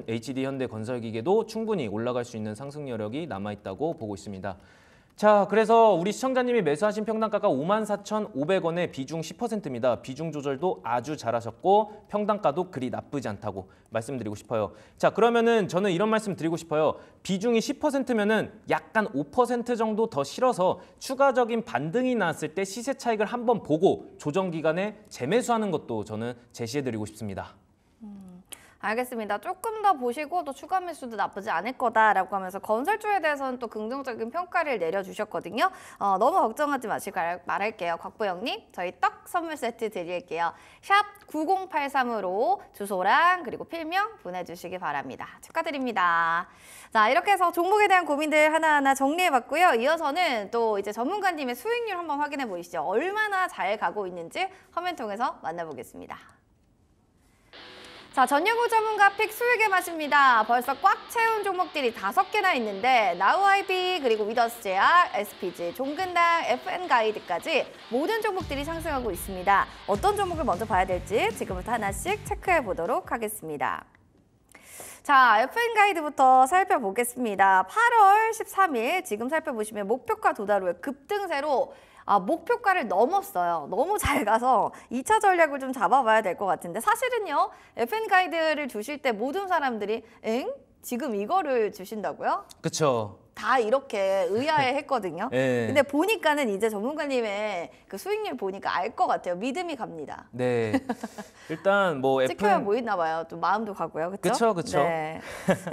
HD 현대건설기계도 충분히 올라갈 수 있는 상승 여력이 남아있다고 보고 있습니다. 자, 그래서 우리 시청자님이 매수하신 평단가가 54,500원에 비중 10%입니다. 비중 조절도 아주 잘하셨고 평단가도 그리 나쁘지 않다고 말씀드리고 싶어요. 자, 그러면은 저는 이런 말씀 드리고 싶어요. 비중이 10%면은 약간 5% 정도 더 실어서 추가적인 반등이 나왔을 때 시세 차익을 한번 보고 조정 기간에 재매수하는 것도 저는 제시해드리고 싶습니다. 알겠습니다. 조금 더 보시고 또 추가 매수도 나쁘지 않을 거다라고 하면서 건설주에 대해서는 또 긍정적인 평가를 내려주셨거든요. 너무 걱정하지 마시고 말할게요. 곽보영님, 저희 떡 선물 세트 드릴게요. 샵 9083으로 주소랑 그리고 필명 보내주시기 바랍니다. 축하드립니다. 자, 이렇게 해서 종목에 대한 고민들 하나하나 정리해봤고요. 이어서는 또 이제 전문가님의 수익률 한번 확인해 보시죠. 얼마나 잘 가고 있는지 화면 통해서 만나보겠습니다. 자, 전유구 전문가 픽 수익의 맛입니다. 벌써 꽉 채운 종목들이 5개나 있는데 나우아이비, 그리고 위더스제약, SPG, 종근당, FN가이드까지 모든 종목들이 상승하고 있습니다. 어떤 종목을 먼저 봐야 될지 지금부터 하나씩 체크해 보도록 하겠습니다. 자, FN가이드부터 살펴보겠습니다. 8월 13일 지금 살펴보시면 목표가 도달 후에 급등세로 목표가를 넘었어요. 너무 잘 가서 2차 전략을 좀 잡아봐야 될 것 같은데 사실은요. FN가이드를 주실 때 모든 사람들이 엥? 지금 이거를 주신다고요? 그렇죠. 다 이렇게 의아해했거든요. 네. 근데 보니까는 이제 전문가님의 그 수익률 보니까 알 것 같아요. 믿음이 갑니다. 네. 일단 뭐 찍혀야 보이나 봐요. 또 마음도 가고요. 그렇죠? 그렇죠. 네.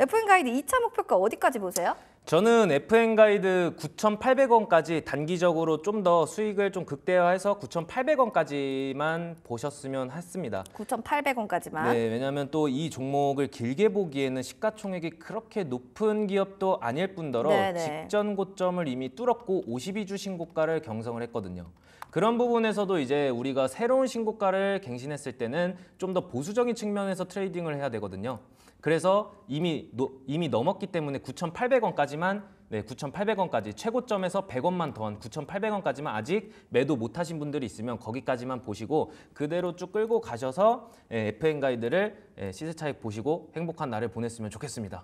FN가이드 2차 목표가 어디까지 보세요? 저는 FN가이드 9,800원까지 단기적으로 좀 더 수익을 좀 극대화해서 9,800원까지만 보셨으면 했습니다. 9,800원까지만. 네, 왜냐하면 또 이 종목을 길게 보기에는 시가총액이 그렇게 높은 기업도 아닐 뿐더러 직전 고점을 이미 뚫었고 52주 신고가를 경성을 했거든요. 그런 부분에서도 이제 우리가 새로운 신고가를 갱신했을 때는 좀 더 보수적인 측면에서 트레이딩을 해야 되거든요. 그래서 이미 넘었기 때문에 9,800원까지만 9,800원까지 최고점에서 100원만 더한 9,800원까지만 아직 매도 못하신 분들이 있으면 거기까지만 보시고 그대로 쭉 끌고 가셔서 FN가이드를 시세 차익 보시고 행복한 날을 보냈으면 좋겠습니다.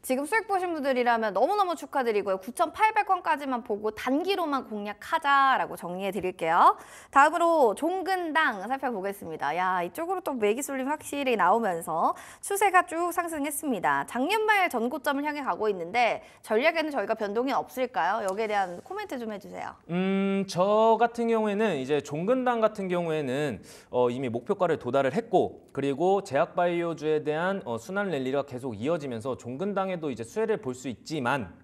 지금 수익 보신 분들이라면 너무너무 축하드리고요. 9,800원까지만 보고 단기로만 공략하자라고 정리해 드릴게요. 다음으로 종근당 살펴보겠습니다. 야, 이쪽으로 또 매기쏠림 확실히 나오면서 추세가 쭉 상승했습니다. 작년 말 전고점을 향해 가고 있는데 전략에는 저희가 변동이 없을까요? 여기에 대한 코멘트 좀 해주세요. 저 같은 경우에는 이제 종근당 같은 경우에는 이미 목표가를 도달을 했고 그리고 제약바이오주에 대한 순환 랠리가 계속 이어지면서 종근당에도 이제 수혜를 볼 수 있지만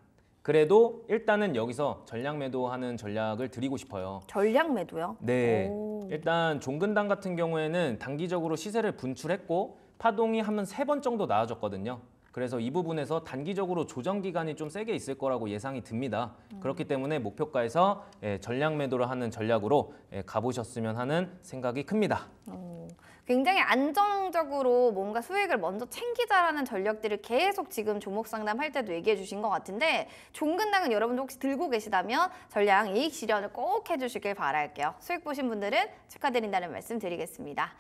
그래도 일단은 여기서 전략 매도하는 전략을 드리고 싶어요. 전략 매도요? 네. 일단 종근당 같은 경우에는 단기적으로 시세를 분출했고 파동이 한 3번 정도 나와줬거든요. 그래서 이 부분에서 단기적으로 조정 기간이 좀 세게 있을 거라고 예상이 듭니다. 그렇기 때문에 목표가에서 전략 매도를 하는 전략으로 가보셨으면 하는 생각이 큽니다. 굉장히 안정적으로 뭔가 수익을 먼저 챙기자라는 전략들을 계속 지금 종목 상담할 때도 얘기해 주신 것 같은데 종근당은 여러분도 혹시 들고 계시다면 전량 이익 실현을 꼭 해주시길 바랄게요. 수익 보신 분들은 축하드린다는 말씀 드리겠습니다.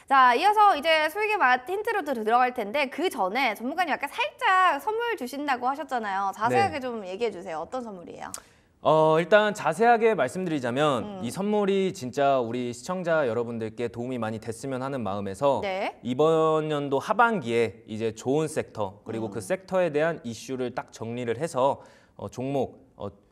자, 이어서 이제 수익의 맛 힌트로도 들어갈 텐데 그 전에 전문가님 아까 살짝 선물 주신다고 하셨잖아요. 자세하게 좀 얘기해 주세요. 어떤 선물이에요? 일단 자세하게 말씀드리자면 이 선물이 진짜 우리 시청자 여러분들께 도움이 많이 됐으면 하는 마음에서 네. 이번 연도 하반기에 이제 좋은 섹터 그리고 그 섹터에 대한 이슈를 딱 정리를 해서 종목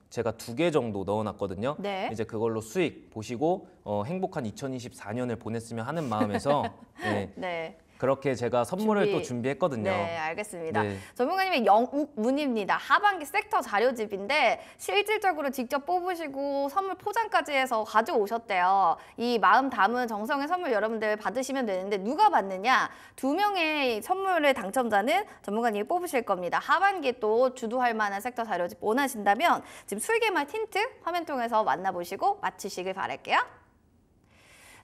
제가 2개 정도 넣어놨거든요. 네. 이제 그걸로 수익 보시고 행복한 2024년을 보냈으면 하는 마음에서 네, 네. 그렇게 제가 선물을 준비- 또 준비했거든요. 네, 알겠습니다. 네. 전문가님의 영욱문입니다. 하반기 섹터 자료집인데 실질적으로 직접 뽑으시고 선물 포장까지 해서 가져오셨대요. 이 마음 담은 정성의 선물 여러분들 받으시면 되는데 누가 받느냐? 2명의 선물의 당첨자는 전문가님이 뽑으실 겁니다. 하반기에 또 주도할 만한 섹터 자료집 원하신다면 지금 수익의 맛 힌트 화면 통해서 만나보시고 맞추시길 바랄게요.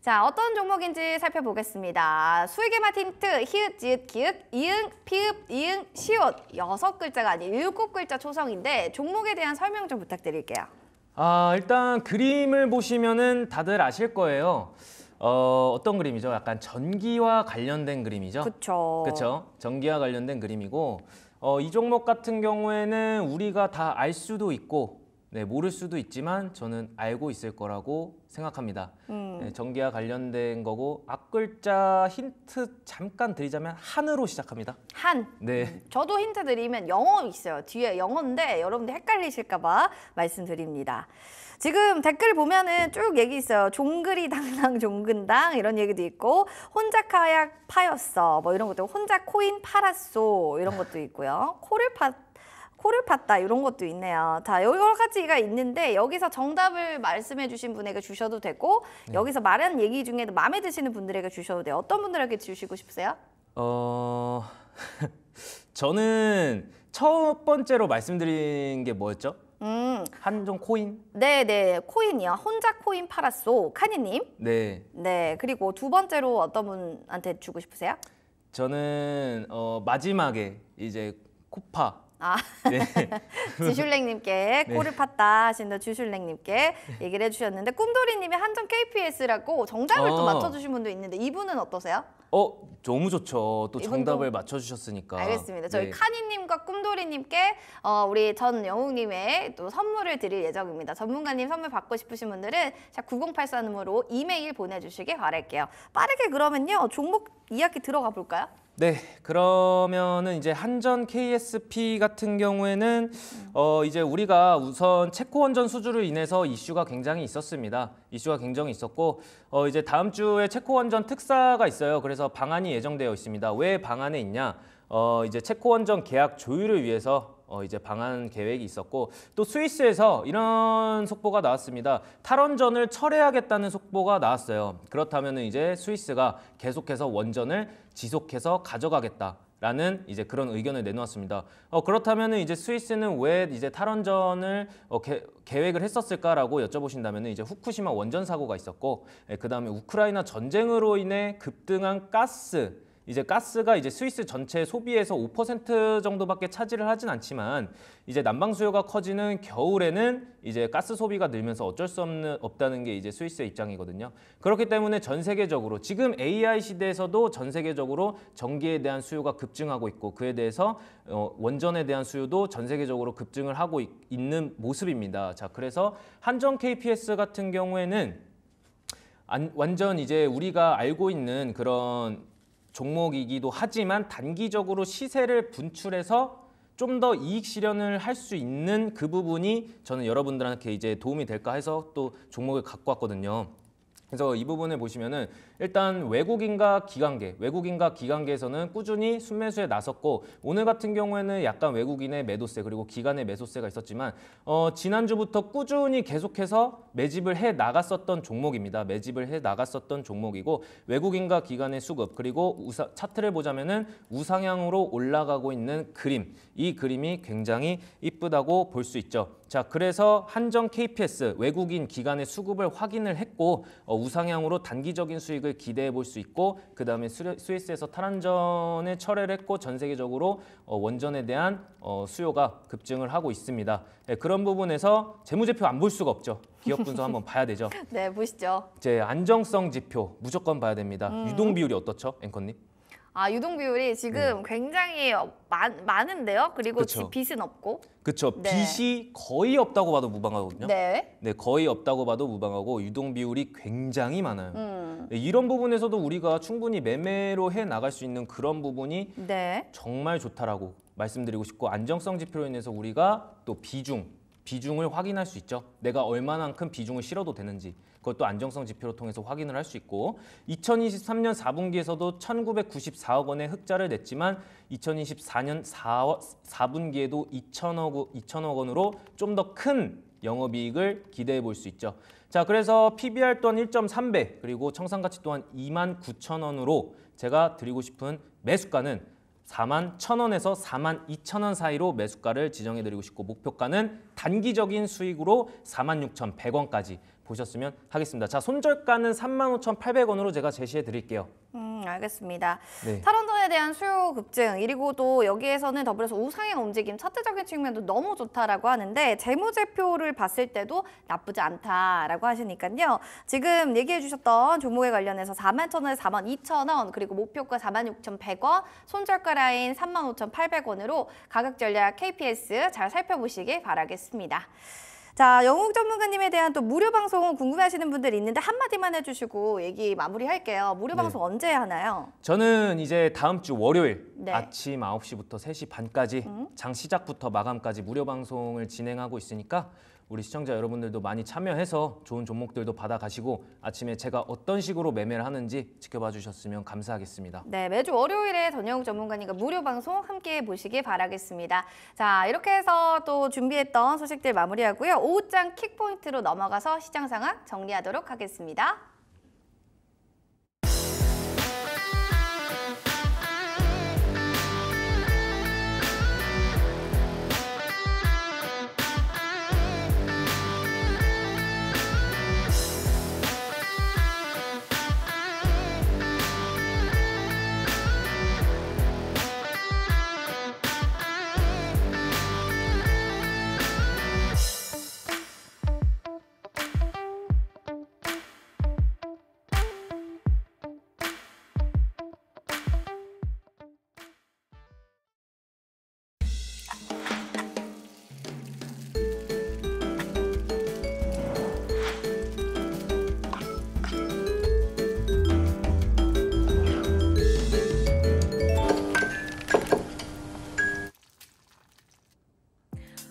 자, 어떤 종목인지 살펴보겠습니다. 수익의 맛 힌트, 히읗, 지읒, 기읒, 이응, 피읍, 이응, 시옷. 6글자가 아닌 7글자 초성인데 종목에 대한 설명 좀 부탁드릴게요. 일단 그림을 보시면은 다들 아실 거예요. 어떤 그림이죠? 약간 전기와 관련된 그림이죠? 그쵸. 그렇죠. 전기와 관련된 그림이고 이 종목 같은 경우에는 우리가 다 알 수도 있고 네, 모를 수도 있지만 저는 알고 있을 거라고 생각합니다. 네, 전기와 관련된 거고 앞글자 힌트 잠깐 드리자면 한으로 시작합니다. 한. 네. 저도 힌트 드리면 영어 있어요. 뒤에 영어인데 여러분들 헷갈리실까 봐 말씀드립니다. 지금 댓글 보면은 쭉 얘기 있어요. 종글이 당당 종근당 이런 얘기도 있고 혼자 카약 파였어 뭐 이런 것도 혼자 코인 팔았소 이런 것도 있고요. 코를 팠다 이런 것도 있네요. 자, 여러 가지가 있는데 여기서 정답을 말씀해 주신 분에게 주셔도 되고 여기서 말한 얘기 중에도 마음에 드시는 분들에게 주셔도 돼요. 어떤 분들에게 주시고 싶으세요? 저는 첫 번째로 말씀드린 게 뭐였죠? 한종 코인? 네네, 코인이요. 혼자 코인 팔았소. 카니님. 네. 네, 그리고 2번째로 어떤 분한테 주고 싶으세요? 저는 마지막에 이제 코파. 아, 네. 주슐랭님께 네. 코를 팠다 하신다 주슐랭님께 얘기를 해주셨는데 꿈돌이님이 한정 KPS라고 정답을 또 맞춰주신 분도 있는데 이분은 어떠세요? 너무 좋죠. 또 이분도- 정답을 맞춰주셨으니까. 알겠습니다. 저희 네. 카니님과 꿈돌이님께 우리 전영욱님의 또 선물을 드릴 예정입니다. 전문가님 선물 받고 싶으신 분들은 샵 9084님으로 이메일 보내주시길 바랄게요. 빠르게 그러면요 종목 이야기 들어가 볼까요? 네, 그러면은 이제 한전 KSP 같은 경우에는 이제 우리가 우선 체코 원전 수주로 인해서 이슈가 굉장히 있었습니다. 이슈가 굉장히 있었고 이제 다음 주에 체코 원전 특사가 있어요. 그래서 방안이 예정되어 있습니다. 왜 방안에 있냐? 이제 체코 원전 계약 조율을 위해서 이제 방한 계획이 있었고 또 스위스에서 이런 속보가 나왔습니다. 탈원전을 철회하겠다는 속보가 나왔어요. 그렇다면 이제 스위스가 계속해서 원전을 지속해서 가져가겠다라는 이제 그런 의견을 내놓았습니다. 그렇다면 이제 스위스는 왜 이제 탈원전을 계획을 했었을까라고 여쭤보신다면 이제 후쿠시마 원전 사고가 있었고 그다음에 우크라이나 전쟁으로 인해 급등한 가스 이제 가스가 이제 스위스 전체 소비에서 5% 정도밖에 차지를 하진 않지만 이제 난방 수요가 커지는 겨울에는 이제 가스 소비가 늘면서 어쩔 수 없다는 게 이제 스위스의 입장이거든요. 그렇기 때문에 전 세계적으로 지금 AI 시대에서도 전 세계적으로 전기에 대한 수요가 급증하고 있고 그에 대해서 원전에 대한 수요도 전 세계적으로 급증을 하고 있는 모습입니다. 자, 그래서 한전 KPS 같은 경우에는 완전 이제 우리가 알고 있는 그런 종목이기도 하지만 단기적으로 시세를 분출해서 좀 더 이익 실현을 할 수 있는 그 부분이 저는 여러분들한테 이제 도움이 될까 해서 또 종목을 갖고 왔거든요. 그래서 이 부분을 보시면은 일단 외국인과 기관계에서는 꾸준히 순매수에 나섰고 오늘 같은 경우에는 약간 외국인의 매도세 그리고 기관의 매수세가 있었지만 지난주부터 꾸준히 계속해서 매집을 해 나갔었던 종목입니다. 매집을 해 나갔었던 종목이고 외국인과 기관의 수급 그리고 차트를 보자면은 우상향으로 올라가고 있는 그림 이 그림이 굉장히 이쁘다고 볼 수 있죠. 자, 그래서 한전 KPS 외국인 기관의 수급을 확인을 했고 우상향으로 단기적인 수익을 기대해 볼 수 있고 그 다음에 스위스에서 탈원전을 철회를 했고 전 세계적으로 원전에 대한 수요가 급증을 하고 있습니다. 네, 그런 부분에서 재무제표 안 볼 수가 없죠. 기업 분석 한번 봐야 되죠. 네, 보시죠. 이제 안정성 지표 무조건 봐야 됩니다. 유동 비율이 어떻죠, 앵커님? 아, 유동 비율이 지금 굉장히 많은데요. 그리고 그쵸. 빚은 없고. 그렇죠. 네. 빚이 거의 없다고 봐도 무방하거든요. 네. 네, 거의 없다고 봐도 무방하고 유동 비율이 굉장히 많아요. 음. 네, 이런 부분에서도 우리가 충분히 매매로 해 나갈 수 있는 그런 부분이 네. 정말 좋다라고 말씀드리고 싶고 안정성 지표로 인해서 우리가 또 비중을 확인할 수 있죠. 내가 얼마만큼 비중을 실어도 되는지 그것도 안정성 지표를 통해서 확인을 할 수 있고 2023년 4분기에서도 1,994억 원의 흑자를 냈지만 2024년 4분기에도 2천억 원으로 좀 더 큰 영업이익을 기대해 볼 수 있죠. 자, 그래서 PBR 또한 1.3배 그리고 청산가치 또한 29,000원으로 제가 드리고 싶은 매수가는 41,000원에서 42,000원 사이로 매수가를 지정해드리고 싶고 목표가는 단기적인 수익으로 46,100원까지 보셨으면 하겠습니다. 자, 손절가는 35,800원으로 제가 제시해 드릴게요. 알겠습니다. 네. 탈원전에 대한 수요 급증, 그리고 또 여기에서는 더불어서 우상향 움직임, 차트적인 측면도 너무 좋다라고 하는데 재무제표를 봤을 때도 나쁘지 않다라고 하시니까요. 지금 얘기해 주셨던 종목에 관련해서 41,000원에서 42,000원, 그리고 목표가 46,100원, 손절가 라인 35,800원으로 가격 전략 KPS 잘 살펴보시길 바라겠습니다. 자, 영욱 전문가님에 대한 또 무료 방송 궁금해하시는 분들이 있는데 한마디만 해주시고 얘기 마무리할게요. 무료 방송 언제 하나요? 저는 이제 다음 주 월요일 네. 아침 9시부터 3시 반까지 장 시작부터 마감까지 무료 방송을 진행하고 있으니까 우리 시청자 여러분들도 많이 참여해서 좋은 종목들도 받아가시고 아침에 제가 어떤 식으로 매매를 하는지 지켜봐 주셨으면 감사하겠습니다. 네, 매주 월요일에 전영욱 전문가님과 무료 방송 함께 보시길 바라겠습니다. 자, 이렇게 해서 또 준비했던 소식들 마무리하고요. 오후장 킥포인트로 넘어가서 시장 상황 정리하도록 하겠습니다.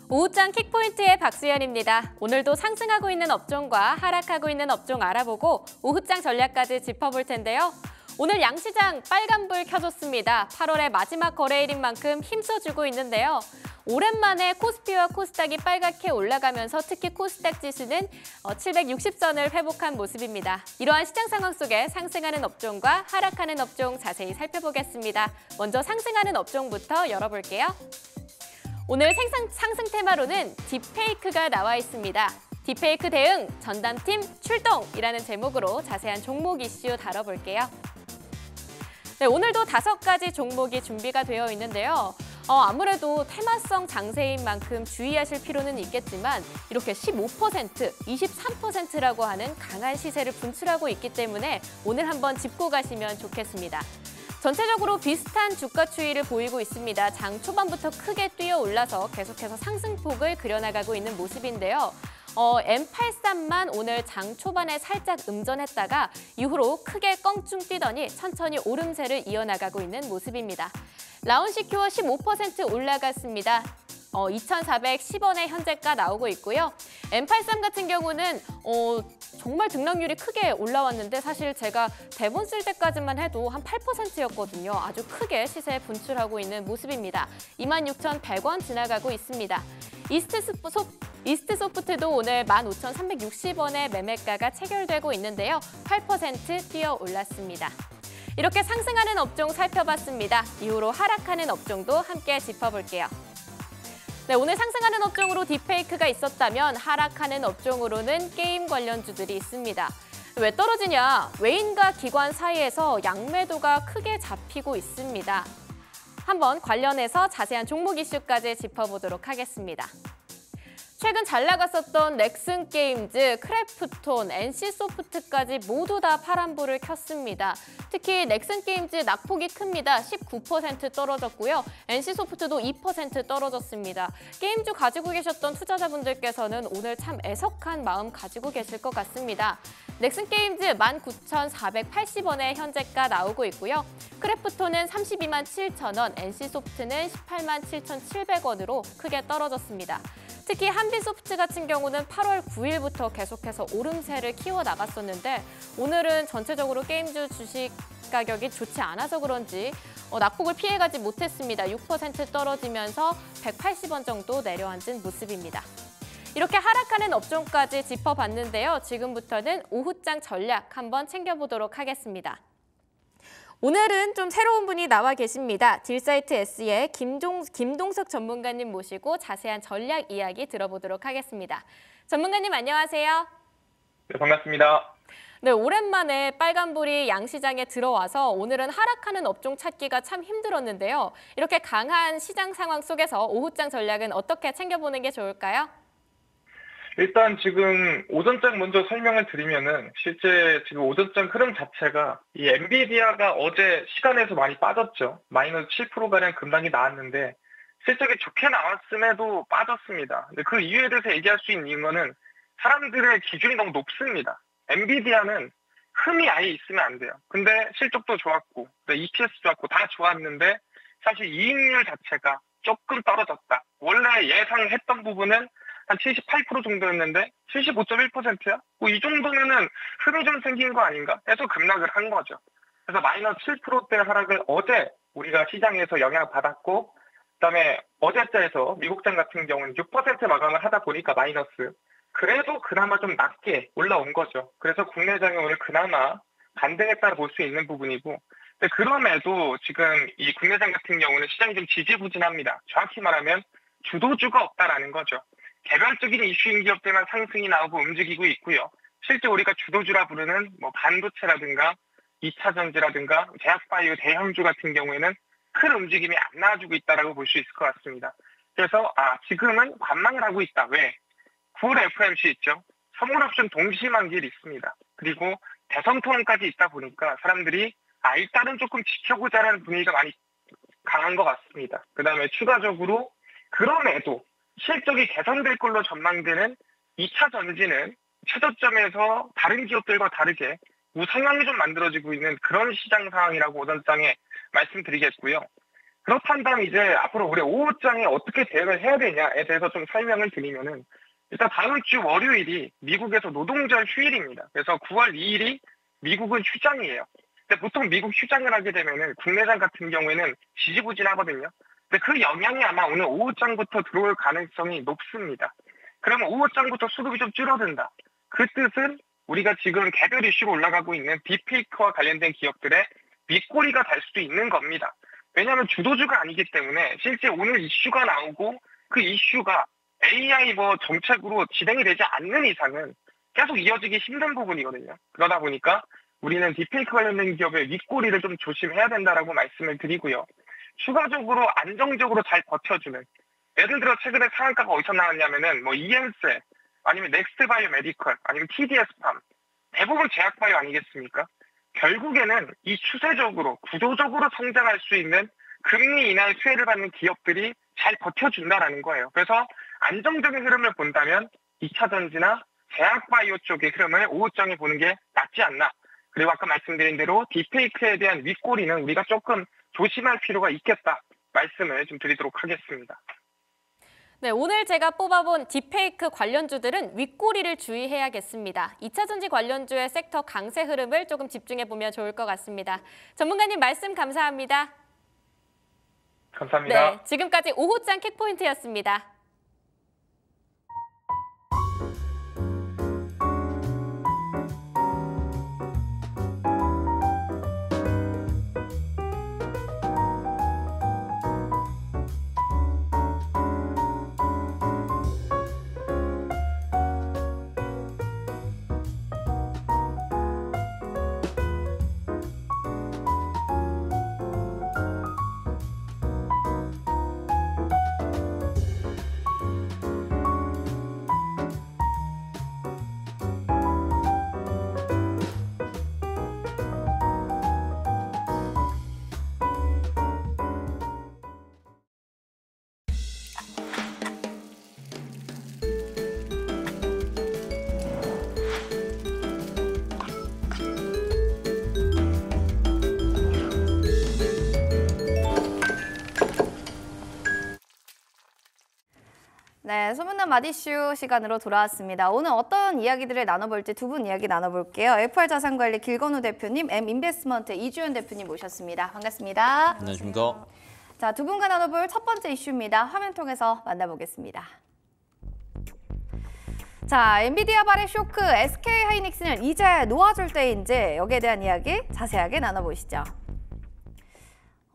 오후장 킥포인트의 박수연입니다. 오늘도 상승하고 있는 업종과 하락하고 있는 업종 알아보고 오후장 전략까지 짚어볼 텐데요. 오늘 양시장 빨간불 켜줬습니다. 8월의 마지막 거래일인 만큼 힘써주고 있는데요. 오랜만에 코스피와 코스닥이 빨갛게 올라가면서 특히 코스닥 지수는 760선을 회복한 모습입니다. 이러한 시장 상황 속에 상승하는 업종과 하락하는 업종 자세히 살펴보겠습니다. 먼저 상승하는 업종부터 열어볼게요. 오늘 상승 테마로는 딥페이크가 나와 있습니다. 딥페이크 대응 전담팀 출동이라는 제목으로 자세한 종목 이슈 다뤄볼게요. 네, 오늘도 5가지 종목이 준비가 되어 있는데요. 아무래도 테마성 장세인 만큼 주의하실 필요는 있겠지만 이렇게 15%, 23%라고 하는 강한 시세를 분출하고 있기 때문에 오늘 한번 짚고 가시면 좋겠습니다. 전체적으로 비슷한 주가 추이를 보이고 있습니다. 장 초반부터 크게 뛰어 올라서 계속해서 상승폭을 그려나가고 있는 모습인데요. M83만 오늘 장 초반에 살짝 음전했다가 이후로 크게 껑충 뛰더니 천천히 오름세를 이어나가고 있는 모습입니다. 라운시큐어 15% 올라갔습니다. 2,410원의 현재가 나오고 있고요. M83 같은 경우는 정말 등락률이 크게 올라왔는데 사실 제가 대본 쓸 때까지만 해도 한 8%였거든요. 아주 크게 시세 분출하고 있는 모습입니다. 26,100원 지나가고 있습니다. 이스트소프트도 오늘 15,360원의 매매가가 체결되고 있는데요. 8% 뛰어 올랐습니다. 이렇게 상승하는 업종 살펴봤습니다. 이후로 하락하는 업종도 함께 짚어볼게요. 네, 오늘 상승하는 업종으로 딥페이크가 있었다면 하락하는 업종으로는 게임 관련주들이 있습니다. 왜 떨어지냐? 외인과 기관 사이에서 양매도가 크게 잡히고 있습니다. 한번 관련해서 자세한 종목 이슈까지 짚어보도록 하겠습니다. 최근 잘 나갔었던 넥슨 게임즈, 크래프톤, NC소프트까지 모두 다 파란불을 켰습니다. 특히 넥슨 게임즈 낙폭이 큽니다. 19% 떨어졌고요. NC소프트도 2% 떨어졌습니다. 게임주 가지고 계셨던 투자자분들께서는 오늘 참 애석한 마음 가지고 계실 것 같습니다. 넥슨 게임즈 19,480원에 현재가 나오고 있고요. 크래프톤은 32만 7천원, NC소프트는 18만 7,700원으로 크게 떨어졌습니다. 특히 한빛소프트 같은 경우는 8월 9일부터 계속해서 오름세를 키워나갔었는데 오늘은 전체적으로 게임주 주식 가격이 좋지 않아서 그런지 낙폭을 피해가지 못했습니다. 6% 떨어지면서 180원 정도 내려앉은 모습입니다. 이렇게 하락하는 업종까지 짚어봤는데요. 지금부터는 오후장 전략 한번 챙겨보도록 하겠습니다. 오늘은 좀 새로운 분이 나와 계십니다. 딜사이트 S의 김동석 전문가님 모시고 자세한 전략 이야기 들어보도록 하겠습니다. 전문가님 안녕하세요. 네, 반갑습니다. 네, 오랜만에 빨간불이 양시장에 들어와서 오늘은 하락하는 업종 찾기가 참 힘들었는데요. 이렇게 강한 시장 상황 속에서 오후장 전략은 어떻게 챙겨보는 게 좋을까요? 일단 지금 오전장 먼저 설명을 드리면은 실제 지금 오전장 흐름 자체가 이 엔비디아가 어제 시간에서 많이 빠졌죠. 마이너스 7%가량 급락이 나왔는데 실적이 좋게 나왔음에도 빠졌습니다. 근데 그 이유에 대해서 얘기할 수 있는 이유는 사람들의 기준이 너무 높습니다. 엔비디아는 흠이 아예 있으면 안 돼요. 근데 실적도 좋았고, EPS 좋았고 다 좋았는데 사실 이익률 자체가 조금 떨어졌다. 원래 예상했던 부분은 한 78% 정도였는데 75.1%야? 뭐 이 정도면은 흠이 좀 생긴 거 아닌가 해서 급락을 한 거죠. 그래서 마이너스 7%대 하락을 어제 우리가 시장에서 영향을 받았고 그다음에 어제자에서 미국장 같은 경우는 6% 마감을 하다 보니까 마이너스. 그래도 그나마 좀 낮게 올라온 거죠. 그래서 국내장이 오늘 그나마 반등했다고 볼 수 있는 부분이고 근데 그럼에도 지금 이 국내장 같은 경우는 시장이 좀 지지부진합니다. 정확히 말하면 주도주가 없다라는 거죠. 개별적인 이슈인 기업들만 상승이 나오고 움직이고 있고요. 실제 우리가 주도주라 부르는 뭐 반도체라든가 2차 전지라든가 제약바이오 대형주 같은 경우에는 큰 움직임이 안 나와주고 있다라고 볼 수 있을 것 같습니다. 그래서 지금은 관망을 하고 있다. 왜? 9월 FOMC 있죠. 선물옵션 동시만기일이 있습니다. 그리고 대선 토론까지 있다 보니까 사람들이 일단은 조금 지켜보자라는 분위기가 많이 강한 것 같습니다. 그다음에 추가적으로 그럼에도 실적이 개선될 걸로 전망되는 2차 전지는 최저점에서 다른 기업들과 다르게 우상향이 좀 만들어지고 있는 그런 시장 상황이라고 오전장에 말씀드리겠고요. 그렇다면 이제 앞으로 우리 오후장에 어떻게 대응을 해야 되냐에 대해서 좀 설명을 드리면은 일단 다음 주 월요일이 미국에서 노동절 휴일입니다. 그래서 9월 2일이 미국은 휴장이에요. 근데 보통 미국 휴장을 하게 되면은 국내장 같은 경우에는 지지부진하거든요. 근데 그 영향이 아마 오늘 오후장부터 들어올 가능성이 높습니다. 그러면 오후장부터 수급이 좀 줄어든다. 그 뜻은 우리가 지금 개별 이슈로 올라가고 있는 딥페이크와 관련된 기업들의 윗꼬리가 될 수도 있는 겁니다. 왜냐하면 주도주가 아니기 때문에 실제 오늘 이슈가 나오고 그 이슈가 AI 정책으로 진행이 되지 않는 이상은 계속 이어지기 힘든 부분이거든요. 그러다 보니까 우리는 딥페이크 관련된 기업의 윗꼬리를 좀 조심해야 된다라고 말씀을 드리고요. 추가적으로 안정적으로 잘 버텨주는 예를 들어 최근에 상한가가 어디서 나왔냐면은 ENC 아니면 넥스트 바이오 메디컬 아니면 TDS팜 대부분 제약바이오 아니겠습니까? 결국에는 이 추세적으로 구조적으로 성장할 수 있는 금리 인하의 수혜를 받는 기업들이 잘 버텨준다라는 거예요. 그래서 안정적인 흐름을 본다면 2차 전지나 제약바이오 쪽의 흐름을 오후장에 보는 게 낫지 않나. 그리고 아까 말씀드린 대로 딥페이크에 대한 윗꼬리는 우리가 조금 조심할 필요가 있겠다 말씀을 좀 드리도록 하겠습니다. 네, 오늘 제가 뽑아본 딥페이크 관련주들은 윗꼬리를 주의해야겠습니다. 2차 전지 관련주의 섹터 강세 흐름을 조금 집중해보면 좋을 것 같습니다. 전문가님 말씀 감사합니다. 감사합니다. 네, 지금까지 오후장 킥포인트였습니다. 네, 소문난 맛이슈 시간으로 돌아왔습니다. 오늘 어떤 이야기들을 나눠볼지 두 분 이야기 나눠볼게요. FR자산관리 길건우 대표님, M인베스트먼트 이주연 대표님 모셨습니다. 반갑습니다. 안녕하십니까. 자, 두 분과 나눠볼 첫 번째 이슈입니다. 화면 통해서 만나보겠습니다. 자, 엔비디아 발의 쇼크, SK하이닉스는 이제 놓아줄 때인지 여기에 대한 이야기 자세하게 나눠보시죠.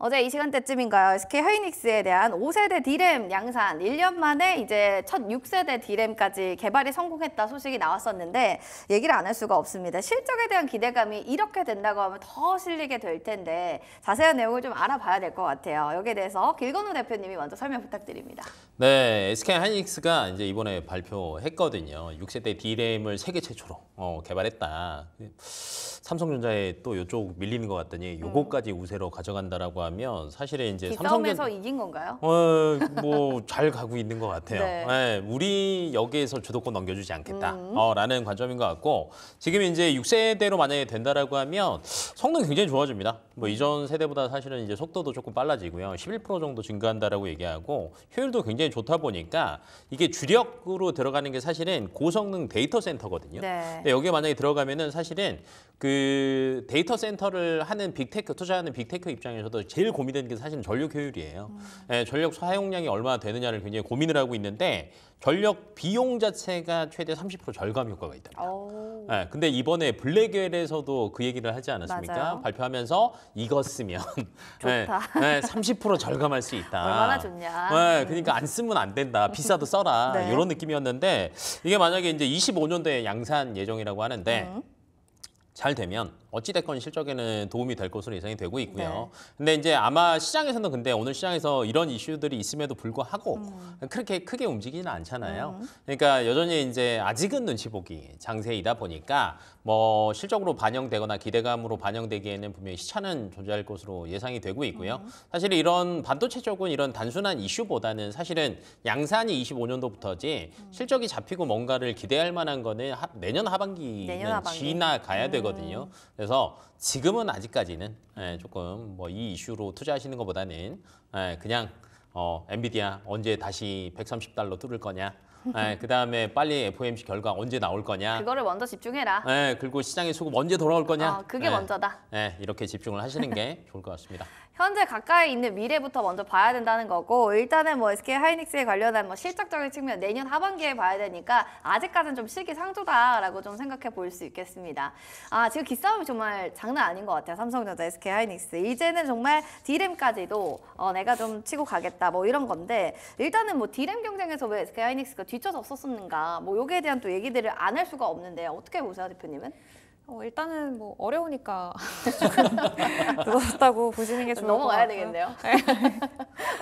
어제 이 시간대쯤인가요? SK하이닉스에 대한 5세대 D램 양산 1년 만에 이제 첫 6세대 D램까지 개발이 성공했다 소식이 나왔었는데 얘기를 안 할 수가 없습니다. 실적에 대한 기대감이 이렇게 된다고 하면 더 실리게 될 텐데 자세한 내용을 좀 알아봐야 될 것 같아요. 여기에 대해서 길건우 대표님이 먼저 설명 부탁드립니다. 네, SK하이닉스가 이제 이번에 발표했거든요. 6세대 D램을 세계 최초로 개발했다. 삼성전자에 또 이쪽 밀리는 것 같더니 요거까지 우세로 가져간다라고 하면 사실은 이제 싸움에서 이긴 건가요? 뭐 잘 가고 있는 것 같아요. 네. 네, 우리 여기에서 주도권 넘겨주지 않겠다라는 관점인 것 같고 지금 이제 6세대로 만약에 된다라고 하면 성능 굉장히 좋아집니다. 뭐 이전 세대보다 사실은 이제 속도도 조금 빨라지고요. 11% 정도 증가한다라고 얘기하고 효율도 굉장히 좋다 보니까 이게 주력으로 들어가는 게 사실은 고성능 데이터 센터거든요. 네. 근데 여기에 만약에 들어가면은 사실은 그 데이터 센터를 하는 빅테크 투자하는 빅테크 입장에서도 제일 고민되는 게 사실은 전력 효율이에요. 네, 전력 사용량이 얼마나 되느냐를 굉장히 고민을 하고 있는데 전력 비용 자체가 최대 30% 절감 효과가 있답니다. 네, 근데 이번에 블랙웰에서도 그 얘기를 하지 않았습니까? 맞아요. 발표하면서 이거 쓰면 좋다. 30% 절감할 수 있다. 얼마나 좋냐. 네, 그러니까 안 쓰면 안 된다. 비싸도 써라. 네. 이런 느낌이었는데 이게 만약에 이제 25년도에 양산 예정이라고 하는데 잘 되면 어찌됐건 실적에는 도움이 될 것으로 예상이 되고 있고요. 근데 이제 아마 시장에서는 근데 오늘 시장에서 이런 이슈들이 있음에도 불구하고 그렇게 크게 움직이지는 않잖아요. 그러니까 여전히 이제 아직은 눈치 보기 장세이다 보니까 뭐 실적으로 반영되거나 기대감으로 반영되기에는 분명히 시차는 존재할 것으로 예상이 되고 있고요. 사실 이런 반도체 쪽은 이런 단순한 이슈보다는 사실은 양산이 25년도부터지 실적이 잡히고 뭔가를 기대할 만한 거는 내년 하반기는 지나가야 되거든요. 그래서 지금은 아직까지는 조금 뭐 이 이슈로 투자하시는 것보다는 그냥 엔비디아 언제 다시 130달러 뚫을 거냐, 그다음에 빨리 FOMC 결과 언제 나올 거냐, 그거를 먼저 집중해라. 그리고 시장의 수급 언제 돌아올 거냐, 그게 먼저다. 이렇게 집중을 하시는 게 좋을 것 같습니다. 현재 가까이 있는 미래부터 먼저 봐야 된다는 거고 일단은 뭐 SK하이닉스에 관련한 뭐 실적적인 측면 내년 하반기에 봐야 되니까 아직까지는 좀 시기상조다라고 좀 생각해 볼 수 있겠습니다. 지금 기싸움이 정말 장난 아닌 것 같아요. 삼성전자, SK하이닉스. 이제는 정말 D램까지도 내가 좀 치고 가겠다 뭐 이런 건데 일단은 뭐 D램 경쟁에서 왜 SK하이닉스가 뒤쳐졌었는가 뭐 여기에 대한 또 얘기들을 안 할 수가 없는데 어떻게 보세요, 대표님은? 일단은 뭐 어려우니까 늦었다고 보시는 게 좋을 것 넘어가야 같고요. 되겠네요.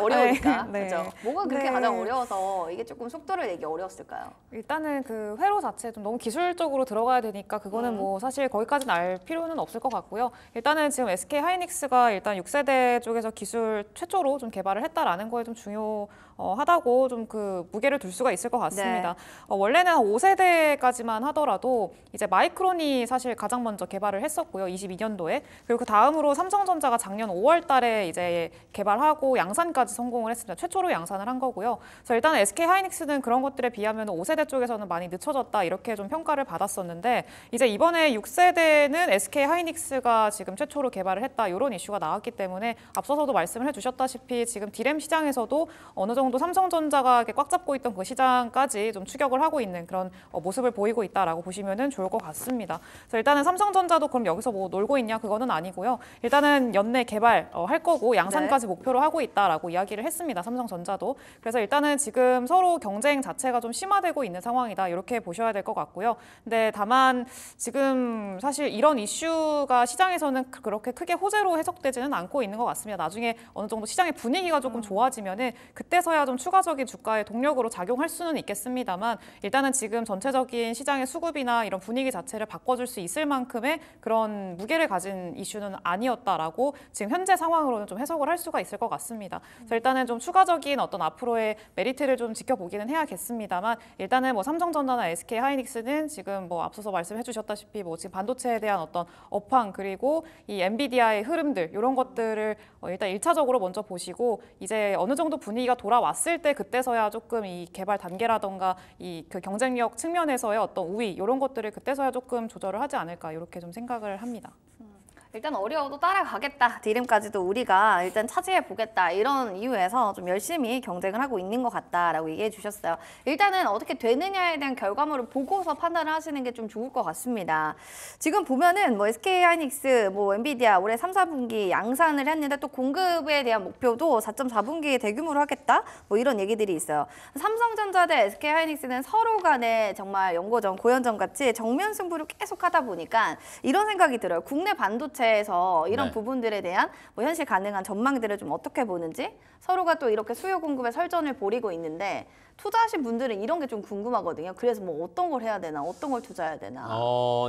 어려우니까. 네. 그렇죠. 뭐가 그렇게 네. 가장 어려워서 이게 조금 속도를 내기 어려웠을까요? 일단은 그 회로 자체 좀 너무 기술적으로 들어가야 되니까 그거는 뭐 사실 거기까지는 알 필요는 없을 것 같고요. 일단은 지금 SK하이닉스가 일단 6세대 쪽에서 기술 최초로 좀 개발을 했다라는 거에 좀 중요하다고 좀 그 무게를 둘 수가 있을 것 같습니다. 원래는 5세대까지만 하더라도 이제 마이크론이 사실 가장 먼저 개발을 했었고요. 22년도에. 그리고 그 다음으로 삼성전자가 작년 5월 달에 이제 개발하고 양산까지 성공을 했습니다. 최초로 양산을 한 거고요. 그래서 일단 SK하이닉스는 그런 것들에 비하면 5세대 쪽에서는 많이 늦춰졌다 이렇게 좀 평가를 받았었는데 이제 이번에 6세대는 SK하이닉스가 지금 최초로 개발을 했다 이런 이슈가 나왔기 때문에 앞서서도 말씀을 해주셨다시피 지금 D램 시장에서도 어느 정도 삼성전자가 이렇게 꽉 잡고 있던 그 시장까지 좀 추격을 하고 있는 그런 모습을 보이고 있다라고 보시면 좋을 것 같습니다. 그래서 일단은 삼성전자도 그럼 여기서 뭐 놀고 있냐 그거는 아니고요. 일단은 연내 개발 할 거고 양산까지 목표로 하고 있다라고 이야기를 했습니다. 삼성전자도. 그래서 일단은 지금 서로 경쟁 자체가 좀 심화되고 있는 상황이다. 이렇게 보셔야 될 것 같고요. 근데 다만 지금 사실 이런 이슈가 시장에서는 그렇게 크게 호재로 해석되지는 않고 있는 것 같습니다. 나중에 어느 정도 시장의 분위기가 조금 좋아지면은 그때서야 좀 추가적인 주가의 동력으로 작용할 수는 있겠습니다만 일단은 지금 전체적인 시장의 수급이나 이런 분위기 자체를 바꿔줄 수 있을 만큼의 그런 무게를 가진 이슈는 아니었다라고 지금 현재 상황으로는 좀 해석을 할 수가 있을 것 같습니다. 그래서 일단은 좀 추가적인 어떤 앞으로의 메리트를 좀 지켜보기는 해야겠습니다만 일단은 뭐 삼성전자나 SK 하이닉스는 지금 뭐 앞서서 말씀해 주셨다시피 뭐 지금 반도체에 대한 어떤 업황 그리고 이 엔비디아의 흐름들 이런 것들을 일단 1차적으로 먼저 보시고 이제 어느 정도 분위기가 돌아왔을 때 그때서야 조금 이 개발 단계라던가 이 그 경쟁력 측면에서의 어떤 우위 이런 것들을 그때서야 조금 조절을 하지 않을까 이렇게 좀 생각을 합니다. 일단 어려워도 따라가겠다. 디램까지도 우리가 일단 차지해 보겠다. 이런 이유에서 좀 열심히 경쟁을 하고 있는 것 같다라고 얘기해 주셨어요. 일단은 어떻게 되느냐에 대한 결과물을 보고서 판단을 하시는 게 좀 좋을 것 같습니다. 지금 보면은 뭐 SK 하이닉스, 뭐 엔비디아 올해 3, 4분기 양산을 했는데 또 공급에 대한 목표도 4.4분기에 대규모로 하겠다. 뭐 이런 얘기들이 있어요. 삼성전자 대 SK 하이닉스는 서로 간에 정말 연고전, 고연전 같이 정면 승부를 계속 하다 보니까 이런 생각이 들어요. 국내 반도체 에서 이런 네. 부분들에 대한 뭐 현실 가능한 전망들을 좀 어떻게 보는지 서로가 또 이렇게 수요 공급의 설전을 벌이고 있는데 투자하신 분들은 이런 게 좀 궁금하거든요. 그래서 뭐 어떤 걸 해야 되나, 어떤 걸 투자해야 되나.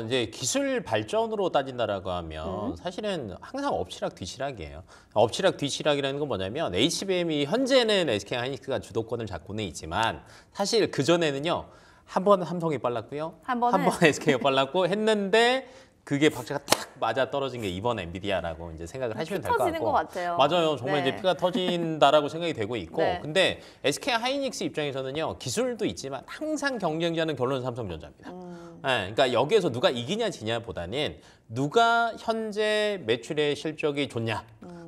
이제 기술 발전으로 따진다라고 하면 사실은 항상 엎치락 뒤치락이에요. 엎치락 뒤치락이라는 건 뭐냐면 HBM이 현재는 SK 하이닉스가 주도권을 잡고는 있지만 사실 그 전에는요 한 번 삼성이 빨랐고요, 한 번 SK가 빨랐고 했는데. 그게 박자가 딱 맞아 떨어진 게 이번 엔비디아라고 이제 생각을 하시면 될 것 터지는 것 같고. 같아요. 맞아요. 정말 네. 이제 피가 터진다라고 생각이 되고 있고. 네. 근데 SK 하이닉스 입장에서는요. 기술도 있지만 항상 경쟁자는 결론은 삼성전자입니다. 네, 그러니까 여기에서 누가 이기냐 지냐보다는 누가 현재 매출의 실적이 좋냐.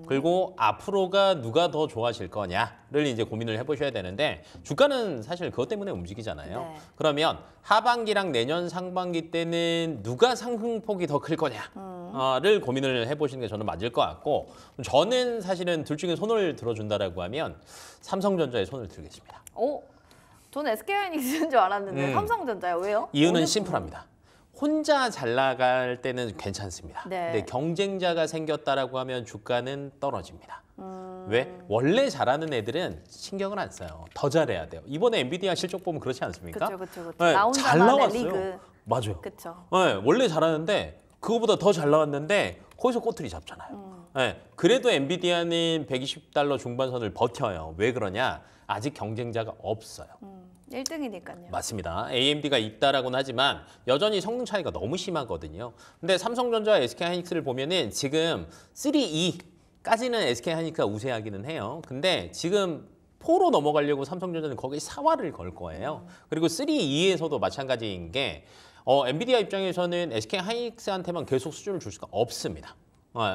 그리고 앞으로가 누가 더 좋아질 거냐를 이제 고민을 해보셔야 되는데 주가는 사실 그것 때문에 움직이잖아요. 네. 그러면 하반기랑 내년 상반기 때는 누가 상승폭이 더 클 거냐를 고민을 해보시는 게 저는 맞을 것 같고 저는 사실은 둘 중에 손을 들어준다라고 하면 삼성전자에 손을 들겠습니다. 저는 SK 하이닉스인 줄 알았는데 삼성전자요. 왜요? 이유는 어느 심플합니다. 혼자 잘 나갈 때는 괜찮습니다. 네. 근데 경쟁자가 생겼다라고 하면 주가는 떨어집니다. 왜? 원래 잘하는 애들은 신경을 안 써요. 더 잘해야 돼요. 이번에 엔비디아 실적 보면 그렇지 않습니까? 그렇죠. 네, 나온 잘 자만의 나왔어요. 리그. 맞아요. 그렇죠. 네, 원래 잘하는데 그거보다 더 잘 나왔는데 거기서 꼬투리 잡잖아요. 네, 그래도 엔비디아는 120달러 중반선을 버텨요. 왜 그러냐? 아직 경쟁자가 없어요. 1등이니까요. 맞습니다. AMD가 있다라고는 하지만 여전히 성능 차이가 너무 심하거든요. 근데 삼성전자, SK 하이닉스를 보면은 지금 3E까지는 SK 하이닉스가 우세하기는 해요. 근데 지금 4로 넘어가려고 삼성전자는 거기에 사활을 걸 거예요. 그리고 3E에서도 마찬가지인 게 엔비디아 입장에서는 SK 하이닉스한테만 계속 수주를 줄 수가 없습니다.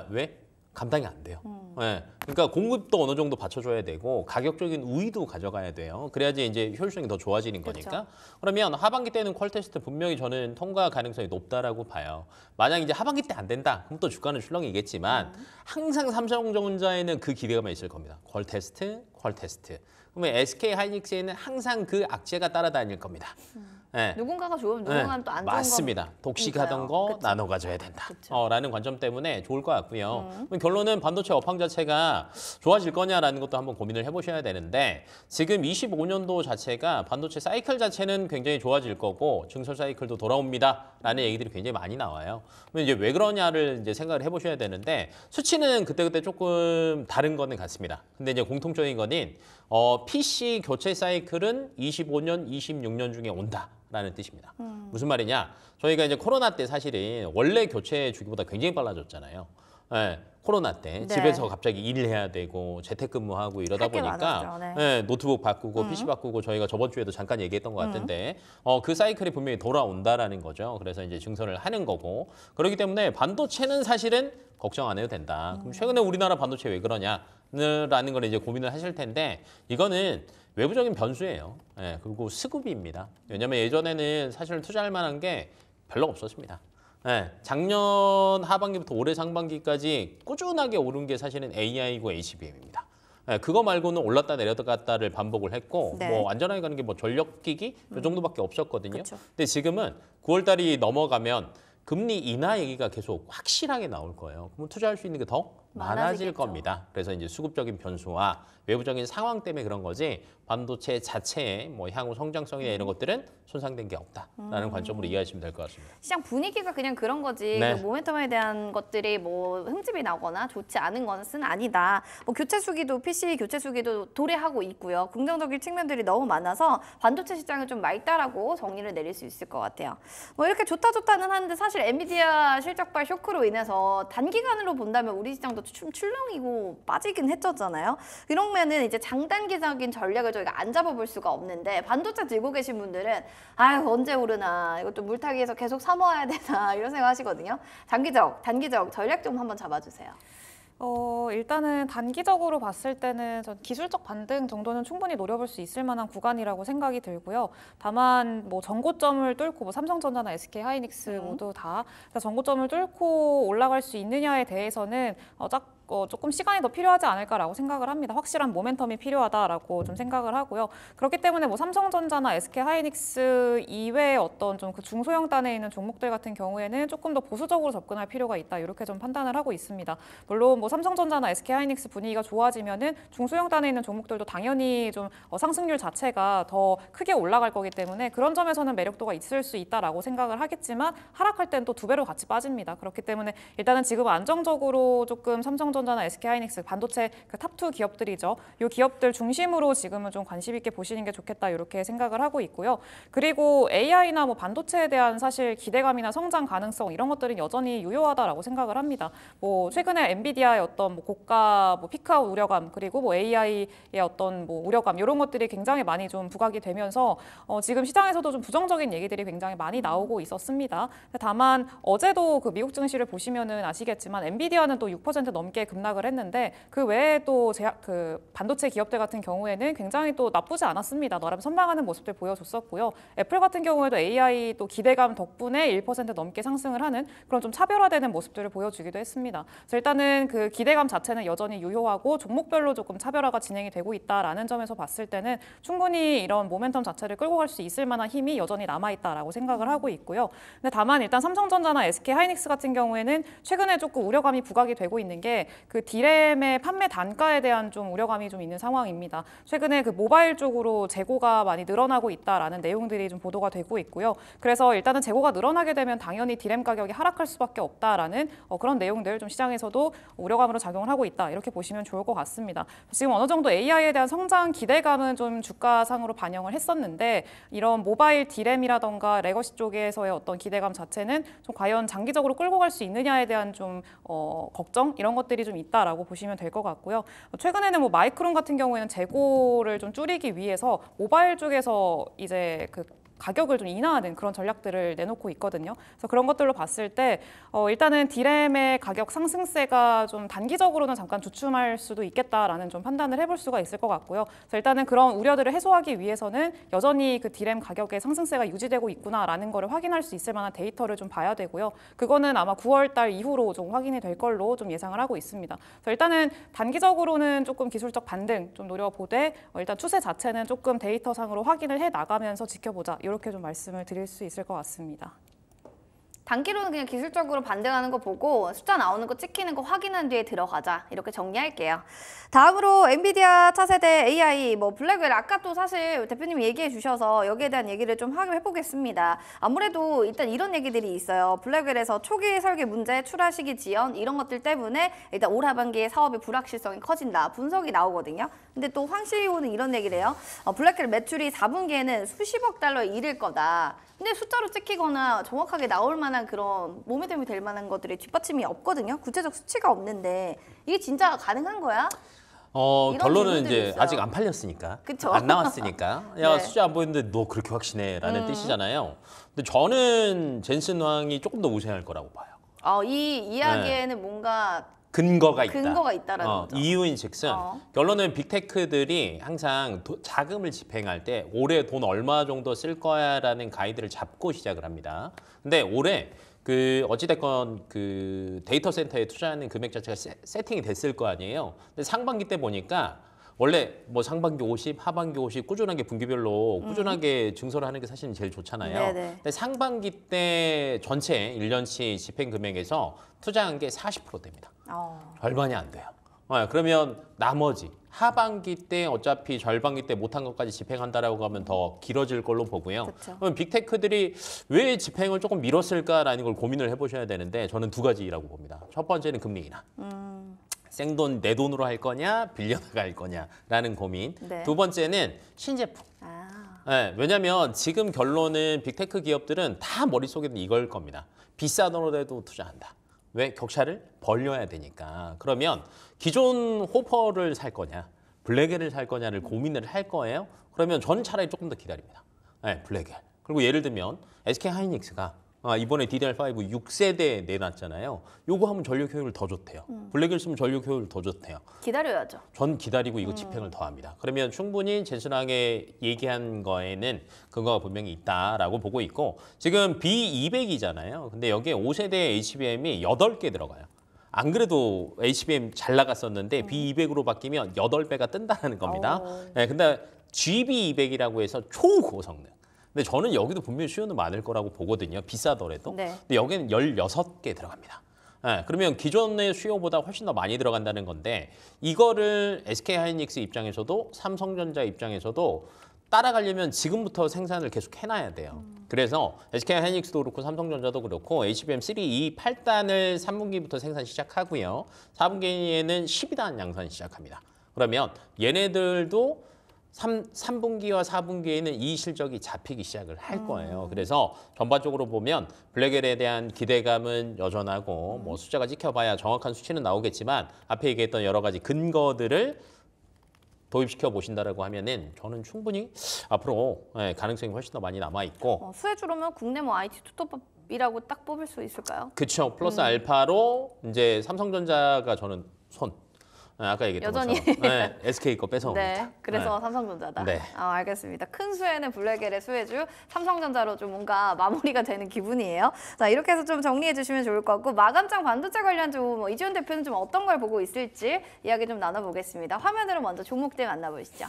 왜? 감당이 안 돼요. 네. 그러니까 공급도 어느 정도 받쳐줘야 되고 가격적인 우위도 가져가야 돼요. 그래야지 이제 효율성이 더 좋아지는 거니까. 그렇죠. 그러면 하반기 때는 퀄 테스트 분명히 저는 통과 가능성이 높다라고 봐요. 만약 이제 하반기 때 안 된다, 그럼 또 주가는 출렁이겠지만 항상 삼성전자에는 그 기대감이 있을 겁니다. 퀄 테스트. 그러면 SK 하이닉스에는 항상 그 악재가 따라다닐 겁니다. 네. 누군가가 좋으면 누군가는 또 안 좋은 거 맞습니다. 독식하던 거 그쵸. 나눠 가져야 된다. 그쵸. 라는 관점 때문에 좋을 것 같고요. 그럼 결론은 반도체 업황 자체가 좋아질 거냐라는 것도 한번 고민을 해보셔야 되는데 지금 25년도 자체가 반도체 사이클 자체는 굉장히 좋아질 거고 증설 사이클도 돌아옵니다라는 얘기들이 굉장히 많이 나와요. 그럼 이제 왜 그러냐를 이제 생각을 해보셔야 되는데 수치는 그때그때 조금 다른 거는 같습니다. 근데 이제 공통적인 거는 PC 교체 사이클은 25년, 26년 중에 온다라는 뜻입니다. 무슨 말이냐? 저희가 이제 코로나 때 사실은 원래 교체 주기보다 굉장히 빨라졌잖아요. 네, 코로나 때 네. 집에서 갑자기 일을 해야 되고 재택근무하고 이러다 할게 보니까 많았죠. 네. 네, 노트북 바꾸고 PC 바꾸고 저희가 저번 주에도 잠깐 얘기했던 것 같은데 그 사이클이 분명히 돌아온다라는 거죠. 그래서 이제 증설을 하는 거고 그렇기 때문에 반도체는 사실은 걱정 안 해도 된다. 그럼 최근에 우리나라 반도체 왜 그러냐라는 걸 이제 고민을 하실 텐데 이거는 외부적인 변수예요. 네, 그리고 수급입니다. 왜냐하면 예전에는 사실 투자할 만한 게 별로 없었습니다. 네, 작년 하반기부터 올해 상반기까지 꾸준하게 오른 게 사실은 AI고 HBM입니다. 네, 그거 말고는 올랐다 내려갔다를 반복을 했고 네. 뭐 안전하게 가는 게 뭐 전력기기 이 정도밖에 없었거든요. 그쵸. 근데 지금은 9월 달이 넘어가면 금리 인하 얘기가 계속 확실하게 나올 거예요. 그럼 투자할 수 있는 게 더 많아질 많아지겠죠. 겁니다. 그래서 이제 수급적인 변수와 외부적인 상황 때문에 그런 거지 반도체 자체의 뭐 향후 성장성이나 이런 것들은 손상된 게 없다라는 관점으로 이해하시면 될 것 같습니다. 시장 분위기가 그냥 그런 거지 네. 그 모멘텀에 대한 것들이 뭐 흠집이 나거나 좋지 않은 것은 아니다. 뭐 교체 수기도 PC 교체 수기도 도래하고 있고요. 긍정적인 측면들이 너무 많아서 반도체 시장은 좀 맑다라고 정리를 내릴 수 있을 것 같아요. 뭐 이렇게 좋다는 하는데 사실 엔비디아 실적발 쇼크로 인해서 단기간으로 본다면 우리 시장도 출렁이고 빠지긴 했었잖아요. 이러면은 이제 장단기적인 전략을 저희가 안 잡아볼 수가 없는데 반도체 들고 계신 분들은 아유 언제 오르나 이것도 물타기에서 계속 사 모아야 되나 이런 생각 하시거든요. 단기적 전략 좀 한번 잡아주세요. 일단은 단기적으로 봤을 때는 전 기술적 반등 정도는 충분히 노려볼 수 있을 만한 구간이라고 생각이 들고요. 다만 뭐 전고점을 뚫고 뭐 삼성전자나 SK 하이닉스 모두 다 전고점을 뚫고 올라갈 수 있느냐에 대해서는 조금 시간이 더 필요하지 않을까라고 생각을 합니다. 확실한 모멘텀이 필요하다라고 좀 생각을 하고요. 그렇기 때문에 뭐 삼성전자나 SK 하이닉스 이외의 어떤 좀 그 중소형 단에 있는 종목들 같은 경우에는 조금 더 보수적으로 접근할 필요가 있다. 이렇게 좀 판단을 하고 있습니다. 물론 뭐 삼성전자나 SK 하이닉스 분위기가 좋아지면은 중소형 단에 있는 종목들도 당연히 좀 상승률 자체가 더 크게 올라갈 거기 때문에 그런 점에서는 매력도가 있을 수 있다라고 생각을 하겠지만 하락할 땐 또 두 배로 같이 빠집니다. 그렇기 때문에 일단은 지금 안정적으로 조금 삼성전자나 SK 하이닉스 반도체 그 탑2 기업들이죠. 이 기업들 중심으로 지금은 좀 관심 있게 보시는 게 좋겠다 이렇게 생각을 하고 있고요. 그리고 AI나 뭐 반도체에 대한 사실 기대감이나 성장 가능성 이런 것들은 여전히 유효하다라고 생각을 합니다. 뭐 최근에 엔비디아의 어떤 뭐 고가 뭐 피크아웃 우려감 그리고 뭐 AI의 어떤 뭐 우려감 이런 것들이 굉장히 많이 좀 부각이 되면서 지금 시장에서도 좀 부정적인 얘기들이 굉장히 많이 나오고 있었습니다. 다만 어제도 그 미국 증시를 보시면은 아시겠지만 엔비디아는 또 6% 넘게 급락을 했는데 그 외에 또 그 반도체 기업들 같은 경우에는 굉장히 또 나쁘지 않았습니다. 나름 선방하는 모습들 보여줬었고요. 애플 같은 경우에도 AI 또 기대감 덕분에 1% 넘게 상승을 하는 그런 좀 차별화되는 모습들을 보여주기도 했습니다. 그래서 일단은 그 기대감 자체는 여전히 유효하고 종목별로 조금 차별화가 진행이 되고 있다라는 점에서 봤을 때는 충분히 이런 모멘텀 자체를 끌고 갈 수 있을 만한 힘이 여전히 남아있다라고 생각을 하고 있고요. 근데 다만 일단 삼성전자나 SK 하이닉스 같은 경우에는 최근에 조금 우려감이 부각이 되고 있는 게 그 D램의 판매 단가에 대한 좀 우려감이 좀 있는 상황입니다. 최근에 그 모바일 쪽으로 재고가 많이 늘어나고 있다라는 내용들이 좀 보도가 되고 있고요. 그래서 일단은 재고가 늘어나게 되면 당연히 D램 가격이 하락할 수밖에 없다라는 그런 내용들 좀 시장에서도 우려감으로 작용을 하고 있다 이렇게 보시면 좋을 것 같습니다. 지금 어느 정도 AI에 대한 성장 기대감은 좀 주가상으로 반영을 했었는데 이런 모바일 D램이라던가 레거시 쪽에서의 어떤 기대감 자체는 좀 과연 장기적으로 끌고 갈 수 있느냐에 대한 좀 걱정 이런 것들이 좀 있다라고 보시면 될 것 같고요. 최근에는 뭐 마이크론 같은 경우에는 재고를 좀 줄이기 위해서 모바일 쪽에서 이제 그 가격을 좀 인하하는 그런 전략들을 내놓고 있거든요. 그래서 그런 것들로 봤을 때 일단은 D램의 가격 상승세가 좀 단기적으로는 잠깐 주춤할 수도 있겠다라는 좀 판단을 해볼 수가 있을 것 같고요. 그래서 일단은 그런 우려들을 해소하기 위해서는 여전히 그 D램 가격의 상승세가 유지되고 있구나라는 거를 확인할 수 있을 만한 데이터를 좀 봐야 되고요. 그거는 아마 9월 달 이후로 좀 확인이 될 걸로 좀 예상을 하고 있습니다. 그래서 일단은 단기적으로는 조금 기술적 반등 좀 노려보되 일단 추세 자체는 조금 데이터상으로 확인을 해 나가면서 지켜보자. 이렇게 좀 말씀을 드릴 수 있을 것 같습니다. 단기로는 그냥 기술적으로 반등하는 거 보고 숫자 나오는 거 찍히는 거 확인한 뒤에 들어가자 이렇게 정리할게요. 다음으로 엔비디아 차세대 AI 뭐 블랙웰 아까 또 사실 대표님이 얘기해 주셔서 여기에 대한 얘기를 좀 해보겠습니다. 아무래도 일단 이런 얘기들이 있어요. 블랙웰에서 초기 설계 문제, 출하 시기 지연 이런 것들 때문에 일단 올 하반기에 사업의 불확실성이 커진다 분석이 나오거든요. 근데 또 황 CEO는 이런 얘기를 해요. 블랙웰 매출이 4분기에는 수십억 달러에 이를 거다. 근데 숫자로 찍히거나 정확하게 나올 만한 그런 모멘텀이 될 만한 것들이 뒷받침이 없거든요. 구체적 수치가 없는데 이게 진짜 가능한 거야? 결론은 질문들이 이제 있어요. 아직 안 팔렸으니까. 그쵸? 안 나왔으니까. 야, 네. 숫자 안 보이는데 너 그렇게 확신해? 라는 뜻이잖아요. 근데 저는 젠슨 왕이 조금 더 우세할 거라고 봐요. 이 이야기에는 뭔가 근거가 있다. 근거가 있다라는 거죠. 이유인 즉슨 결론은 빅테크들이 항상 자금을 집행할 때 올해 돈 얼마 정도 쓸 거야라는 가이드를 잡고 시작을 합니다. 근데 올해 그 어찌됐건 그 데이터 센터에 투자하는 금액 자체가 세팅이 됐을 거 아니에요. 근데 상반기 때 보니까 원래 뭐 상반기 50, 하반기 50 꾸준하게 분기별로 꾸준하게 증설을 하는 게 사실은 제일 좋잖아요. 네네. 근데 상반기 때 전체 1년치 집행 금액에서 투자한 게 40%대입니다. 절반이 안 돼요. 그러면 나머지 하반기 때 어차피 절반기 때 못한 것까지 집행한다라고 하면 더 길어질 걸로 보고요. 그쵸. 그럼 빅테크들이 왜 집행을 조금 미뤘을까라는 걸 고민을 해보셔야 되는데 저는 두 가지라고 봅니다. 첫 번째는 금리 인하. 생돈 내 돈으로 할 거냐 빌려다가 할 거냐라는 고민. 네. 두 번째는 신제품. 네, 왜냐하면 지금 결론은 빅테크 기업들은 다 머릿속에는 이걸 겁니다. 비싸더라도 투자한다. 왜? 격차를 벌려야 되니까. 그러면 기존 호퍼를 살 거냐, 블랙엘을 살 거냐를 고민을 할 거예요. 그러면 저는 차라리 조금 더 기다립니다. 네, 블랙엘. 그리고 예를 들면 SK하이닉스가 이번에 DDR5 6세대 내놨잖아요. 요거 하면 전력 효율 더 좋대요. 블랙엘 쓰면 전력 효율 더 좋대요. 기다려야죠. 전 기다리고 이거 집행을 더 합니다. 그러면 충분히 제순하게 얘기한 거에는 근거가 분명히 있다라고 보고 있고 지금 B200이잖아요. 근데 여기에 5세대 HBM이 8개 들어가요. 안 그래도 HBM 잘 나갔었는데 B200으로 바뀌면 8배가 뜬다는 겁니다. 네, 근데 GB200이라고 해서 초고성능. 근데 저는 여기도 분명히 수요는 많을 거라고 보거든요. 비싸더라도. 네. 근데 여기는 16개 들어갑니다. 네, 그러면 기존의 수요보다 훨씬 더 많이 들어간다는 건데 이거를 SK하이닉스 입장에서도 삼성전자 입장에서도 따라가려면 지금부터 생산을 계속 해놔야 돼요. 그래서 SK하이닉스도 그렇고 삼성전자도 그렇고 HBM3 이 8단을 3분기부터 생산 시작하고요. 4분기에는 12단 양산 시작합니다. 그러면 얘네들도 3분기와 4분기에는 이 실적이 잡히기 시작을 할 거예요. 그래서 전반적으로 보면 블랙엘에 대한 기대감은 여전하고 뭐 숫자가 찍혀봐야 정확한 수치는 나오겠지만 앞에 얘기했던 여러 가지 근거들을 도입시켜 보신다라고 하면은 저는 충분히 앞으로 가능성이 훨씬 더 많이 남아 있고. 수혜주로면 국내 뭐 IT 투톱이라고 딱 뽑을 수 있을까요? 그렇죠. 플러스 알파로 이제 삼성전자가 저는 아까 얘기했던 여전히. 것처럼 SK 거 뺏어옵니다. 네, 그래서 삼성전자다. 네. 알겠습니다. 큰 수혜는 블랙엘의 수혜주, 삼성전자로 좀 뭔가 마무리가 되는 기분이에요. 자, 이렇게 해서 좀 정리해 주시면 좋을 것 같고 마감장 반도체 관련 좀 이지훈 대표는 좀 어떤 걸 보고 있을지 이야기 좀 나눠보겠습니다. 화면으로 먼저 종목들 만나보시죠.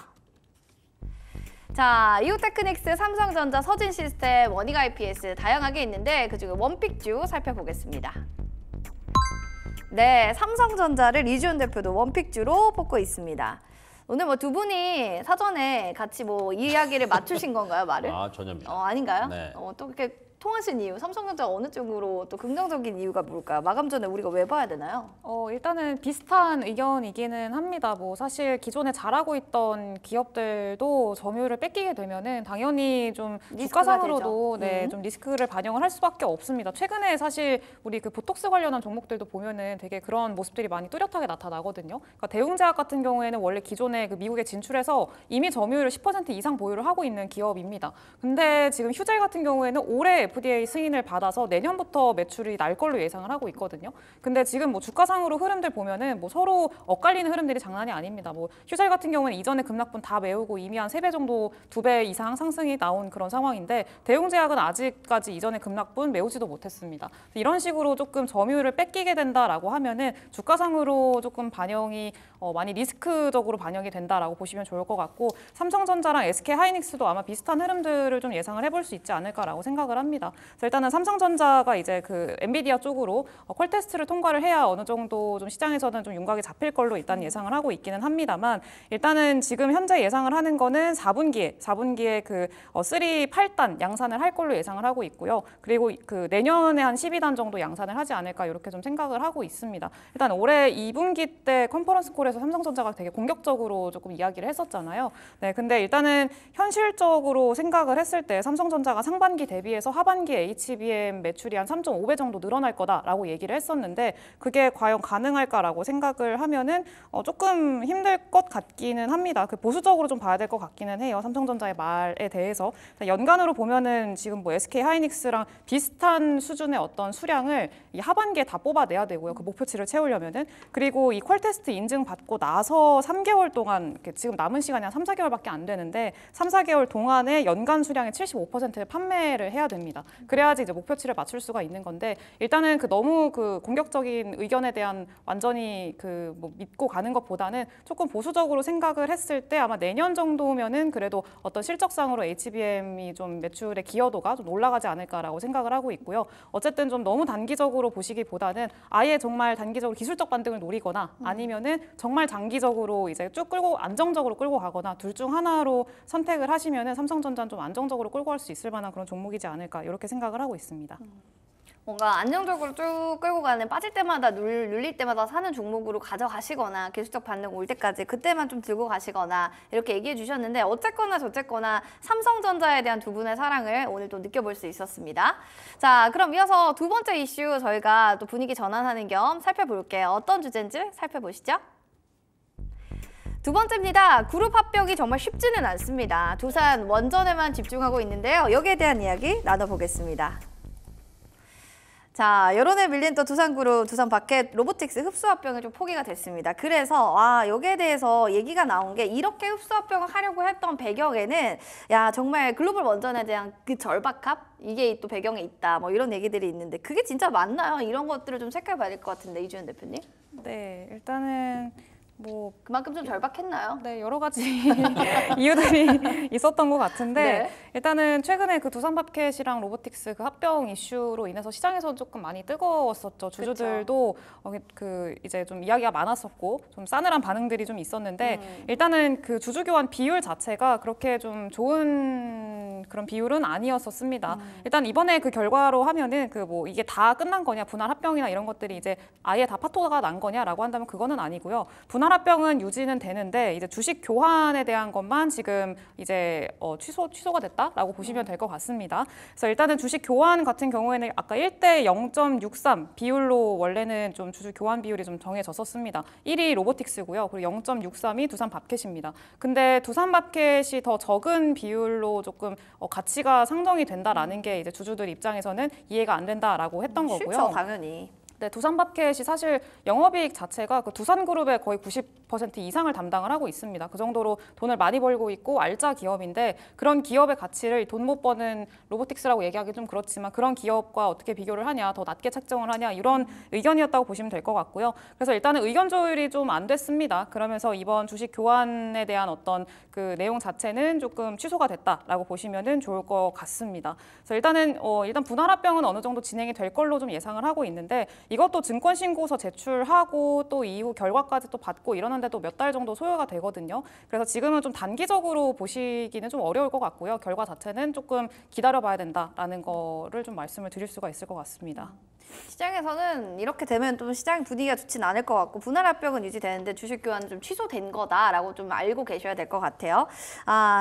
자, 이오테크닉스, 삼성전자, 서진시스템, 원익IPS 다양하게 있는데 그중에 원픽주 살펴보겠습니다. 네, 삼성전자를 이지훈 대표도 원픽주로 뽑고 있습니다. 오늘 뭐 두 분이 사전에 같이 뭐 이야기를 맞추신 건가요, 말을? 전혀입니다. 아닌가요? 네. 또 이렇게 통하신 이유, 삼성전자가 어느 쪽으로 또 긍정적인 이유가 뭘까요? 마감 전에 우리가 왜 봐야 되나요? 일단은 비슷한 의견이기는 합니다. 뭐 사실 기존에 잘하고 있던 기업들도 점유율을 뺏기게 되면은 당연히 좀 주가상으로도 좀 리스크를 반영을 할 수밖에 없습니다. 최근에 사실 우리 그 보톡스 관련한 종목들도 보면은 되게 그런 모습들이 많이 뚜렷하게 나타나거든요. 그러니까 대웅제약 같은 경우에는 원래 기존에 그 미국에 진출해서 이미 점유율을 10% 이상 보유를 하고 있는 기업입니다. 근데 지금 휴젤 같은 경우에는 올해 FDA 승인을 받아서 내년부터 매출이 날 걸로 예상을 하고 있거든요. 근데 지금 뭐 주가상으로 흐름들 보면은 뭐 서로 엇갈리는 흐름들이 장난이 아닙니다. 뭐 휴젤 같은 경우는 이전에 급락분 다 메우고 이미 한 3배 정도 2배 이상 상승이 나온 그런 상황인데 대웅제약은 아직까지 이전에 급락분 메우지도 못했습니다. 이런 식으로 조금 점유율을 뺏기게 된다라고 하면은 주가상으로 조금 반영이 많이 리스크적으로 반영이 된다라고 보시면 좋을 것 같고 삼성전자랑 SK하이닉스도 아마 비슷한 흐름들을 좀 예상을 해볼 수 있지 않을까라고 생각을 합니다. 그래서 일단은 삼성전자가 이제 그 엔비디아 쪽으로 퀄 테스트를 통과를 해야 어느 정도 좀 시장에서는 좀 윤곽이 잡힐 걸로 일단 예상을 하고 있기는 합니다만 일단은 지금 현재 예상을 하는 거는 4분기에 그 3, 8단 양산을 할 걸로 예상을 하고 있고요. 그리고 그 내년에 한 12단 정도 양산을 하지 않을까 이렇게 좀 생각을 하고 있습니다. 일단 올해 2분기 때 컨퍼런스 콜에서 삼성전자가 되게 공격적으로 조금 이야기를 했었잖아요. 네, 근데 일단은 현실적으로 생각을 했을 때 삼성전자가 상반기 대비해서 하반기 HBM 매출이 한 3.5배 정도 늘어날 거다라고 얘기를 했었는데 그게 과연 가능할까라고 생각을 하면은 조금 힘들 것 같기는 합니다. 그 보수적으로 좀 봐야 될 것 같기는 해요. 삼성전자의 말에 대해서 연간으로 보면은 지금 뭐 SK하이닉스랑 비슷한 수준의 어떤 수량을 이 하반기에 다 뽑아내야 되고요. 그 목표치를 채우려면은 그리고 이 퀄 테스트 인증 받고 나서 3개월 동안 지금 남은 시간이 한 3, 4개월밖에 안 되는데 3, 4개월 동안에 연간 수량의 75%를 판매를 해야 됩니다. 있습니다. 그래야지 이제 목표치를 맞출 수가 있는 건데 일단은 그 너무 그 공격적인 의견에 대한 완전히 그 뭐 믿고 가는 것보다는 조금 보수적으로 생각을 했을 때 아마 내년 정도면은 그래도 어떤 실적상으로 HBM이 좀 매출의 기여도가 좀 올라가지 않을까라고 생각을 하고 있고요. 어쨌든 좀 너무 단기적으로 보시기보다는 아예 정말 단기적으로 기술적 반등을 노리거나 아니면은 정말 장기적으로 이제 쭉 끌고 안정적으로 끌고 가거나 둘 중 하나로 선택을 하시면은 삼성전자는 좀 안정적으로 끌고 갈 수 있을 만한 그런 종목이지 않을까 이렇게 생각을 하고 있습니다. 뭔가 안정적으로 쭉 끌고 가는 빠질 때마다 눌릴 때마다 사는 종목으로 가져가시거나 기술적 반등 올 때까지 그때만 좀 들고 가시거나 이렇게 얘기해 주셨는데 어쨌거나 저쨌거나 삼성전자에 대한 두 분의 사랑을 오늘 또 느껴볼 수 있었습니다. 자, 그럼 이어서 두 번째 이슈 저희가 또 분위기 전환하는 겸 살펴볼게요. 어떤 주제인지 살펴보시죠. 두 번째입니다. 그룹 합병이 정말 쉽지는 않습니다. 두산 원전에만 집중하고 있는데요. 여기에 대한 이야기 나눠보겠습니다. 자, 여론에 밀린 또 두산그룹, 두산바켓 로보틱스 흡수합병이 좀 포기가 됐습니다. 그래서 여기에 대해서 얘기가 나온 게 이렇게 흡수합병을 하려고 했던 배경에는 정말 글로벌 원전에 대한 그 절박함? 이게 또 배경에 있다. 뭐 이런 얘기들이 있는데 그게 진짜 맞나요? 이런 것들을 좀 체크해봐야 될 것 같은데 이주연 대표님? 네, 일단은 뭐 그만큼 좀 절박했나요? 네, 여러 가지 이유들이 있었던 것 같은데 네. 일단은 최근에 그 두산바켓이랑 로보틱스 그 합병 이슈로 인해서 시장에서 조금 많이 뜨거웠었죠. 주주들도 그 이제 좀 이야기가 많았었고 좀 싸늘한 반응들이 좀 있었는데 일단은 그 주주 교환 비율 자체가 그렇게 좀 좋은 그런 비율은 아니었었습니다. 일단 이번에 그 결과로 하면은 그 뭐 이게 다 끝난 거냐 분할 합병이나 이런 것들이 이제 아예 다 파토가 난 거냐라고 한다면 그거는 아니고요. 분할 합병은 유지는 되는데 이제 주식 교환에 대한 것만 지금 이제 취소가 됐다라고 보시면 될 것 같습니다. 그래서 일단은 주식 교환 같은 경우에는 아까 1대 0.63 비율로 원래는 좀 주식 교환 비율이 좀 정해졌었습니다. 1위 로보틱스고요. 그리고 0.63이 두산바켓입니다. 근데 두산바켓이 더 적은 비율로 조금 가치가 상정이 된다라는 게 이제 주주들 입장에서는 이해가 안 된다라고 했던 거고요. 싫죠, 당연히. 네, 두산바켓이 사실 영업이익 자체가 그 두산그룹의 거의 90% 이상을 담당을 하고 있습니다. 그 정도로 돈을 많이 벌고 있고 알짜 기업인데 그런 기업의 가치를 돈 못 버는 로보틱스라고 얘기하기 좀 그렇지만 그런 기업과 어떻게 비교를 하냐, 더 낮게 책정을 하냐 이런 의견이었다고 보시면 될 것 같고요. 그래서 일단은 의견 조율이 좀 안 됐습니다. 그러면서 이번 주식 교환에 대한 어떤 그 내용 자체는 조금 취소가 됐다라고 보시면은 좋을 것 같습니다. 그래서 일단은 일단 분할 합병은 어느 정도 진행이 될 걸로 좀 예상을 하고 있는데 이것도 증권 신고서 제출하고 또 이후 결과까지 또 받고 이러는데도 몇 달 정도 소요가 되거든요. 그래서 지금은 좀 단기적으로 보시기는 좀 어려울 것 같고요. 결과 자체는 조금 기다려봐야 된다라는 거를 좀 말씀을 드릴 수가 있을 것 같습니다. 시장에서는 이렇게 되면 좀 시장 분위기가 좋진 않을 것 같고 분할 합병은 유지되는데 주식 교환은 좀 취소된 거다라고 좀 알고 계셔야 될 것 같아요.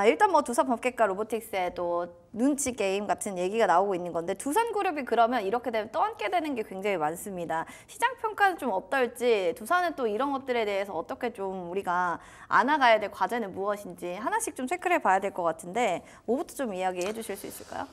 일단 뭐 두산바켓과 로보틱스의 또 눈치 게임 같은 얘기가 나오고 있는 건데 두산그룹이 그러면 이렇게 되면 떠안게 되는 게 굉장히 많습니다. 시장 평가는 좀 어떨지 두산은 또 이런 것들에 대해서 어떻게 좀 우리가 안아가야 될 과제는 무엇인지 하나씩 좀 체크를 해봐야 될 것 같은데 뭐부터 좀 이야기해 주실 수 있을까요?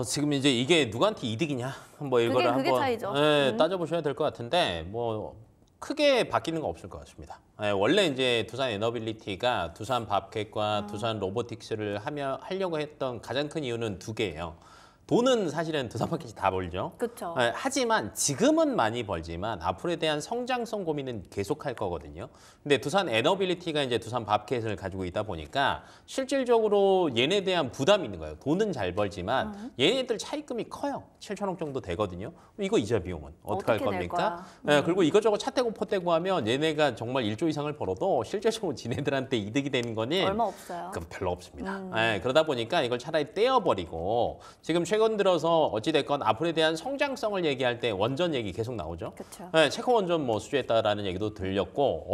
지금 이제 이게 누구한테 이득이냐 뭐 이거를 그게 한번 차이죠. 따져보셔야 될 것 같은데 뭐 크게 바뀌는 거 없을 것 같습니다. 원래 이제 두산 에너빌리티가 두산 바켓과 두산 로보틱스를 하려고 했던 가장 큰 이유는 두 개예요. 돈은 사실은 두산바켓이 다 벌죠. 그렇죠. 하지만 지금은 많이 벌지만 앞으로에 대한 성장성 고민은 계속할 거거든요. 근데 두산 에너빌리티가 이제 두산 바켓을 가지고 있다 보니까 실질적으로 얘네에 대한 부담이 있는 거예요. 돈은 잘 벌지만 얘네들 차입금이 커요. 7천억 정도 되거든요. 이거 이자 비용은 어떻게 할 겁니까? 그리고 이것저것 차 떼고 포 떼고 하면 얘네가 정말 1조 이상을 벌어도 실질적으로 지네들한테 이득이 되는 거는 얼마 없어요. 그럼 별로 없습니다. 그러다 보니까 이걸 차라리 떼어버리고 지금 최근 들어서 어찌됐건 앞으로에 대한 성장성을 얘기할 때 원전 얘기 계속 나오죠. 그렇죠. 체코 원전 뭐 수주했다라는 얘기도 들렸고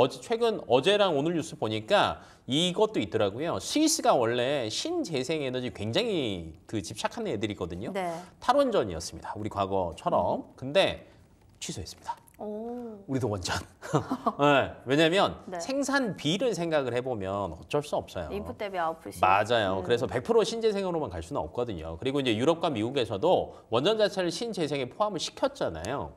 어제랑 오늘 뉴스 보니까 이것도 있더라고요. 스위스가 원래 신재생 에너지 굉장히 그 집착하는 애들이거든요. 네. 탈원전이었습니다. 우리 과거처럼. 근데 취소했습니다. 우리도 원전. 왜냐하면 네. 생산비를 생각을 해보면 어쩔 수 없어요. 인풋 대비 아웃풋이. 맞아요. 그래서 100% 신재생으로만 갈 수는 없거든요. 그리고 이제 유럽과 미국에서도 원전 자체를 신재생에 포함을 시켰잖아요.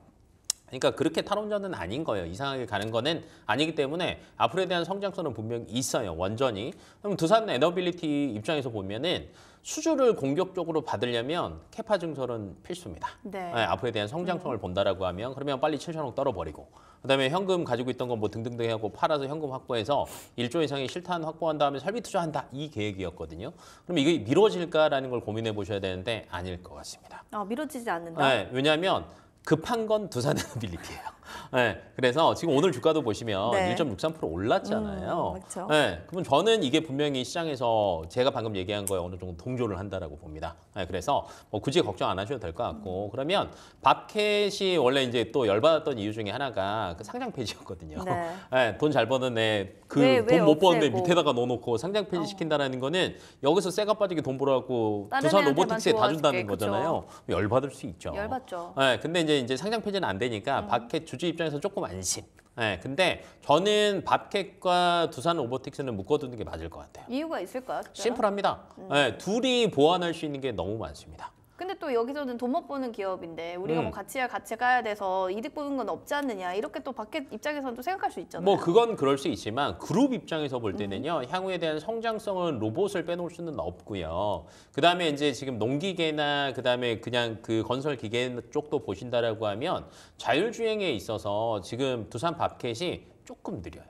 그러니까 그렇게 탈원전은 아닌 거예요. 이상하게 가는 거는 아니기 때문에 앞으로에 대한 성장성은 분명히 있어요. 원전이. 그럼 두산 에너빌리티 입장에서 보면은 수주를 공격적으로 받으려면 캐파 증설은 필수입니다. 네. 앞으로에 대한 성장성을 본다라고 하면 그러면 빨리 7천억 떨어버리고 그다음에 현금 가지고 있던 건 뭐 등등등 하고 팔아서 현금 확보해서 1조 이상의 실탄 확보한 다음에 설비 투자한다 이 계획이었거든요. 그럼 이게 미뤄질까라는 걸 고민해 보셔야 되는데 아닐 것 같습니다. 미뤄지지 않는다. 네, 왜냐하면 급한 건 두산 에너빌리티예요. 네, 그래서 지금 오늘 주가도 보시면 네. 1.63% 올랐잖아요. 그렇죠. 네, 그러면 저는 이게 분명히 시장에서 제가 방금 얘기한 거에 어느 정도 동조를 한다라고 봅니다. 네, 그래서 뭐 굳이 걱정 안 하셔도 될 것 같고 그러면 밥캣이 원래 이제 또 열받았던 이유 중에 하나가 그 상장 폐지였거든요. 네. 네, 돈 잘 버는 애 그 왜 돈 못 버는데 없애고. 밑에다가 넣어놓고 상장 폐지 시킨다라는 거는 여기서 쇠가 빠지게 돈 벌어갖고 다른 두산 애한테만 로보틱스에 다 준다는 좋아질게, 그쵸. 거잖아요. 열받을 수 있죠. 열받죠. 네, 근데 이제 상장 폐지는 안 되니까 밥캣 주주 입장에서 조금 안심. 네, 근데 저는 밥캣과 두산 로보틱스는 묶어두는 게 맞을 것 같아요. 이유가 있을까요? 특별한? 심플합니다. 네, 둘이 보완할 수 있는 게 너무 많습니다. 근데 또 여기서는 돈 못 버는 기업인데 우리가 뭐 같이 가야 돼서 이득 보는 건 없지 않느냐 이렇게 또 밖에 입장에서는 또 생각할 수 있잖아요. 뭐 그건 그럴 수 있지만 그룹 입장에서 볼 때는요. 향후에 대한 성장성은 로봇을 빼놓을 수는 없고요. 그다음에 이제 지금 농기계나 그다음에 그냥 그 건설 기계 쪽도 보신다라고 하면 자율주행에 있어서 지금 두산 밥캣이 조금 느려요.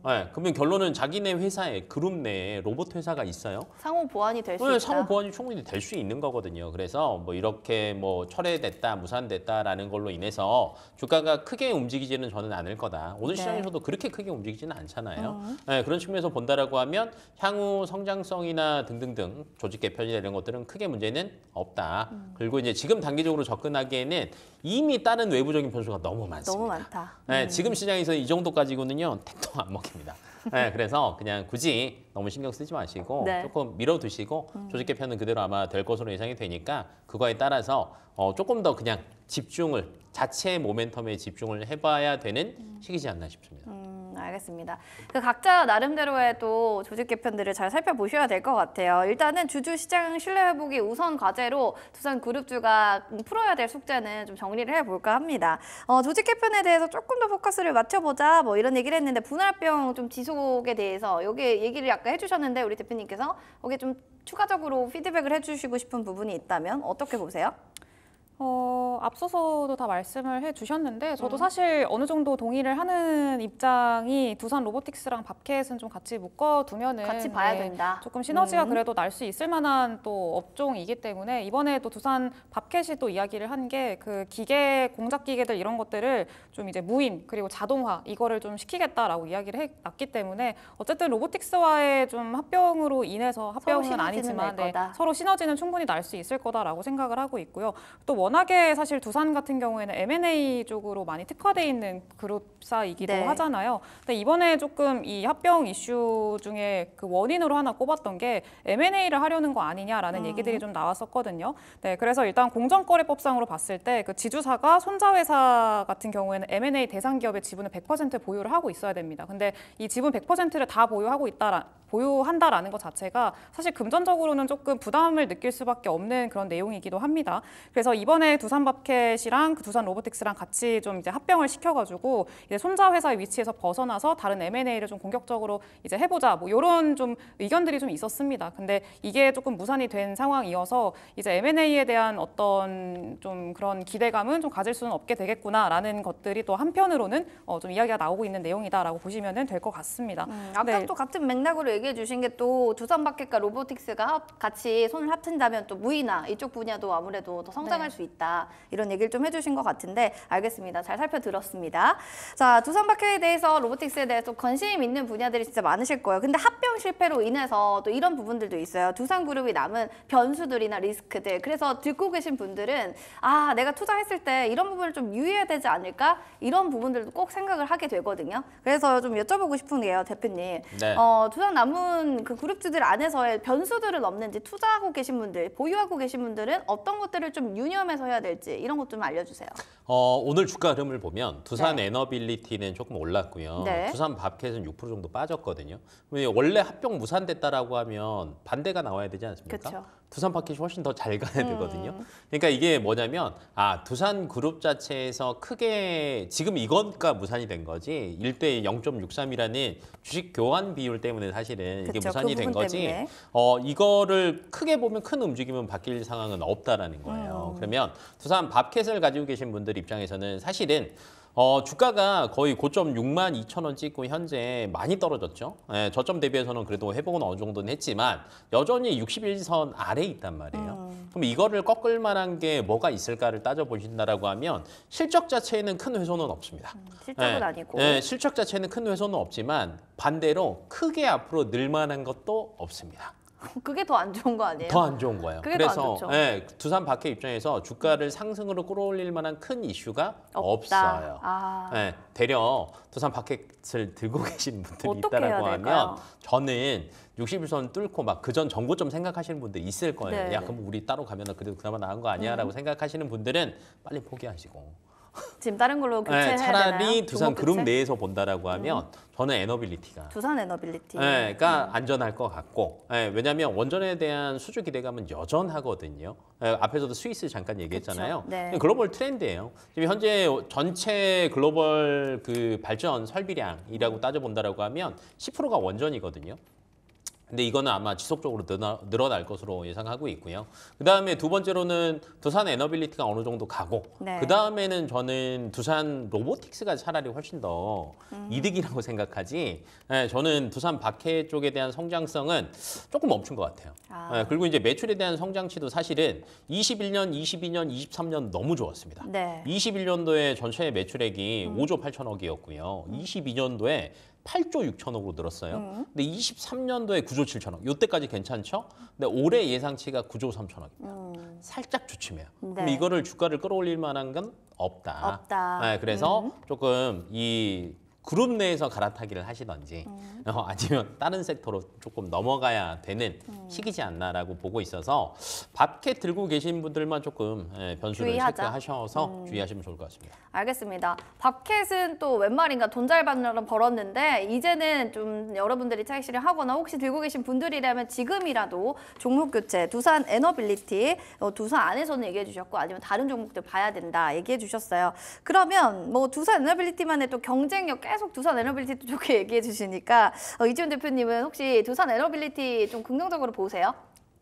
네, 그러면 결론은 자기네 회사에 그룹 내에 로봇 회사가 있어요. 상호 보완이 될 수 네, 있다. 상호 보완이 충분히 될 수 있는 거거든요. 그래서 뭐 이렇게 뭐 철회됐다, 무산됐다라는 걸로 인해서 주가가 크게 움직이지는 저는 않을 거다. 오늘 네. 시장에서도 그렇게 크게 움직이지는 않잖아요. 네, 그런 측면에서 본다라고 하면 향후 성장성이나 등등등 조직 개편이나 이런 것들은 크게 문제는 없다. 그리고 이제 지금 단기적으로 접근하기에는 이미 다른 외부적인 변수가 너무 많습니다. 너무 많다. 네, 지금 시장에서 이 정도 가지고는요 택도 안 먹힙니다. 네, 그래서 그냥 굳이 너무 신경 쓰지 마시고 네. 조금 밀어두시고 조직 개편은 그대로 아마 될 것으로 예상이 되니까 그거에 따라서 조금 더 그냥 집중을 자체 모멘텀에 집중을 해봐야 되는 시기지 않나 싶습니다. 알겠습니다. 그 각자 나름대로의 또 조직 개편들을 잘 살펴보셔야 될 것 같아요. 일단은 주주 시장 신뢰 회복이 우선 과제로 두산 그룹주가 풀어야 될 숙제는 좀 정리를 해볼까 합니다. 조직 개편에 대해서 조금 더 포커스를 맞춰보자 뭐 이런 얘기를 했는데 분할병 좀 지속에 대해서 여기 얘기를 약간 해주셨는데 우리 대표님께서 여기 좀 추가적으로 피드백을 해주시고 싶은 부분이 있다면 어떻게 보세요? 앞서서도 다 말씀을 해주셨는데 저도 사실 어느 정도 동의를 하는 입장이 두산 로보틱스랑 밥캣은 좀 같이 묶어두면은 같이 봐야 된다. 조금 시너지가 그래도 날 수 있을 만한 또 업종이기 때문에 이번에 또 두산 밥캣이 또 이야기를 한 게 그 기계 공작 기계들 이런 것들을 좀 이제 무인 그리고 자동화 이거를 좀 시키겠다라고 이야기를 해놨기 때문에 어쨌든 로보틱스와의 좀 합병으로 인해서 합병은 시너지는 아니지만 낼 거다. 서로 시너지는 충분히 날 수 있을 거다라고 생각을 하고 있고요. 또 워낙에 사실 두산 같은 경우에는 M&A 쪽으로 많이 특화돼 있는 그룹사이기도 네. 하잖아요. 근데 이번에 조금 이 합병 이슈 중에 그 원인으로 하나 꼽았던 게 M&A를 하려는 거 아니냐라는 얘기들이 좀 나왔었거든요. 네, 그래서 일단 공정거래법상으로 봤을 때 그 지주사가 손자회사 같은 경우에는 M&A 대상 기업의 지분을 100% 보유를 하고 있어야 됩니다. 근데 이 지분 100%를 다 보유한다라는 것 자체가 사실 금전적으로는 조금 부담을 느낄 수밖에 없는 그런 내용이기도 합니다. 그래서 이번에 두산 밥캣이랑 그 두산 로보틱스랑 같이 좀 이제 합병을 시켜가지고 이제 손자 회사의 위치에서 벗어나서 다른 M&A를 좀 공격적으로 이제 해보자 뭐 이런 좀 의견들이 좀 있었습니다. 근데 이게 조금 무산이 된 상황이어서 이제 M&A에 대한 어떤 좀 그런 기대감은 좀 가질 수는 없게 되겠구나라는 것들이 또 한편으로는 좀 이야기가 나오고 있는 내용이다라고 보시면 될 것 같습니다. 아까 네. 또 같은 맥락으로 얘기해 주신 게 또 두산 밥캣과 로보틱스가 같이 손을 합친다면 또 무이나 이쪽 분야도 아무래도 더 성장할 수 있다. 이런 얘기를 좀 해주신 것 같은데 알겠습니다. 잘 살펴들었습니다. 자, 두산 밥캣에 대해서 로보틱스에 대해서 관심 있는 분야들이 진짜 많으실 거예요. 근데 합병 실패로 인해서 또 이런 부분들도 있어요. 두산그룹이 남은 변수들이나 리스크들. 그래서 듣고 계신 분들은 아, 내가 투자했을 때 이런 부분을 좀 유의해야 되지 않을까? 이런 부분들도 꼭 생각을 하게 되거든요. 그래서 좀 여쭤보고 싶은 게요, 대표님. 네. 두산 남은 그 그룹주들 안에서의 변수들은 없는지 투자하고 계신 분들, 보유하고 계신 분들은 어떤 것들을 좀 유념해서 해야 될지 이런 것 좀 알려주세요. 오늘 주가 흐름을 보면 두산 네. 에너빌리티는 조금 올랐고요. 네. 두산 밥캣은 6% 정도 빠졌거든요. 원래 합병 무산됐다라고 하면 반대가 나와야 되지 않습니까? 그쵸. 두산 파켓이 훨씬 더 잘 가야 되거든요. 그러니까 이게 뭐냐면 두산 그룹 자체에서 크게 지금 이거가 무산이 된 거지 1대 0.63이라는 주식 교환 비율 때문에 사실은 이게 그쵸, 무산이 그 된 부분 거지. 때문에. 이거를 크게 보면 큰 움직임은 바뀔 상황은 없다라는 거예요. 그러면 두산 밥켓을 가지고 계신 분들 입장에서는 사실은 주가가 거의 고점 62,000원 찍고 현재 많이 떨어졌죠. 예, 저점 대비해서는 그래도 회복은 어느 정도는 했지만 여전히 61선 아래에 있단 말이에요. 그럼 이거를 꺾을 만한 게 뭐가 있을까를 따져보신다라고 하면 실적 자체에는 큰 훼손은 없습니다. 실적은 아니고. 예, 실적 자체는 큰 훼손은 없지만 반대로 크게 앞으로 늘 만한 것도 없습니다. 그게 더 안 좋은 거 아니에요? 더 안 좋은 거예요. 그게 더 안 그래서 좋죠. 예, 두산 바켓 입장에서 주가를 상승으로 끌어올릴 만한 큰 이슈가 없다. 없어요. 아. 예, 되려 두산 바켓을 들고 계신 분들이 어떻게 해야 있다라고 될까요? 하면 저는 61선 뚫고 막 그전 전고점 생각하시는 분들 있을 거예요. 네, 야, 네. 그럼 우리 따로 가면 그래도 그나마 나은 거 아니야라고 생각하시는 분들은 빨리 포기하시고 지금 다른 걸로 교체해야 예, 되나요? 차라리 두산 종목 그룹 교체? 내에서 본다라고 하면 저는 에너빌리티가 두산 에너빌리티. 그러니까 안전할 것 같고 왜냐하면 원전에 대한 수주 기대감은 여전하거든요. 앞에서도 스위스 잠깐 얘기했잖아요. 그쵸. 네. 글로벌 트렌드예요. 지금 현재 전체 글로벌 그 발전 설비량이라고 따져본다라고 하면 10%가 원전이거든요. 근데 이거는 아마 지속적으로 늘어날 것으로 예상하고 있고요. 그다음에 두 번째로는 두산 에너빌리티가 어느 정도 가고 네. 그다음에는 저는 두산 로보틱스가 차라리 훨씬 더 이득이라고 생각하지. 저는 두산 바켓 쪽에 대한 성장성은 조금 멈춘 것 같아요. 그리고 이제 매출에 대한 성장치도 사실은 21년, 22년, 23년 너무 좋았습니다. 네. 21년도에 전체 매출액이 5조 8천억이었고요. 22년도에 8조 6천억으로 늘었어요. 근데 23년도에 9조 7천억. 이때까지 괜찮죠? 근데 올해 예상치가 9조 3천억입니다. 살짝 주춤해요. 그럼 네. 이거를 주가를 끌어올릴 만한 건 없다. 없다. 그래서 조금 이 그룹 내에서 갈아타기를 하시던지 아니면 다른 섹터로 조금 넘어가야 되는 시기지 않나라고 보고 있어서 밥켓 들고 계신 분들만 조금 변수를 주의하자. 체크하셔서 주의하시면 좋을 것 같습니다. 알겠습니다. 밥켓은 또 웬 말인가 돈 잘 벌었는데 이제는 좀 여러분들이 차익 실현하거나 혹시 들고 계신 분들이라면 지금이라도 종목 교체, 두산 에너빌리티, 두산 안에서는 얘기해 주셨고 아니면 다른 종목들 봐야 된다 얘기해 주셨어요. 그러면 뭐 두산 에너빌리티만의 또 경쟁력 계속 두산 에너빌리티 좋게 얘기해 주시니까 이지훈 대표님은 혹시 두산 에너빌리티 좀 긍정적으로 보세요?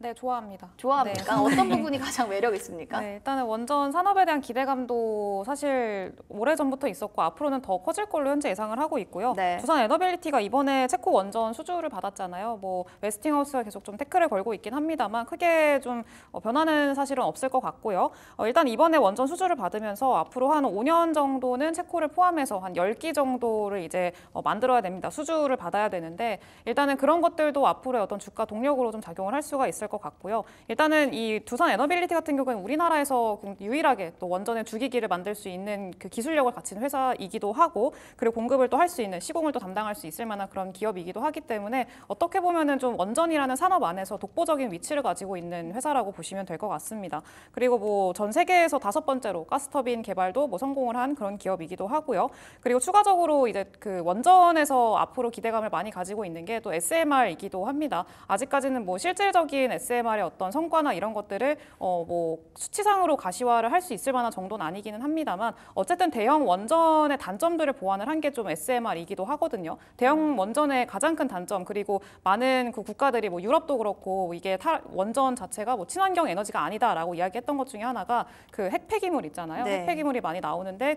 네, 좋아합니다. 좋아합니까? 네. 어떤 부분이 가장 매력 있습니까? 네, 일단은 원전 산업에 대한 기대감도 사실 오래전부터 있었고 앞으로는 더 커질 걸로 현재 예상을 하고 있고요. 네. 두산 에너빌리티가 이번에 체코 원전 수주를 받았잖아요. 뭐 웨스팅하우스가 계속 좀 태클을 걸고 있긴 합니다만 크게 좀 변화는 사실은 없을 것 같고요. 일단 이번에 원전 수주를 받으면서 앞으로 한 5년 정도는 체코를 포함해서 한 10기 정도를 이제 만들어야 됩니다. 수주를 받아야 되는데 일단은 그런 것들도 앞으로의 어떤 주가 동력으로 좀 작용을 할 수가 있을 것 같고요. 일단은 이 두산 에너빌리티 같은 경우에는 우리나라에서 유일하게 또 원전의 주기기를 만들 수 있는 그 기술력을 갖춘 회사이기도 하고 그리고 공급을 또 할 수 있는 시공을 또 담당할 수 있을 만한 그런 기업이기도 하기 때문에 어떻게 보면은 좀 원전이라는 산업 안에서 독보적인 위치를 가지고 있는 회사라고 보시면 될 것 같습니다. 그리고 뭐 전 세계에서 5번째로 가스터빈 개발도 뭐 성공을 한 그런 기업이기도 하고요. 그리고 추가적으로 이제 그 원전에서 앞으로 기대감을 많이 가지고 있는 게 또 SMR이기도 합니다. 아직까지는 뭐 실질적인 SMR의 어떤 성과나 이런 것들을 뭐 수치상으로 가시화를 할 수 있을 만한 정도는 아니기는 합니다만 어쨌든 대형 원전의 단점들을 보완을 한 게 좀 SMR이기도 하거든요. 대형 원전의 가장 큰 단점 그리고 많은 그 국가들이 뭐 유럽도 그렇고 이게 원전 자체가 뭐 친환경 에너지가 아니다라고 이야기했던 것 중에 하나가 그 핵 폐기물 있잖아요. 네. 핵 폐기물이 많이 나오는데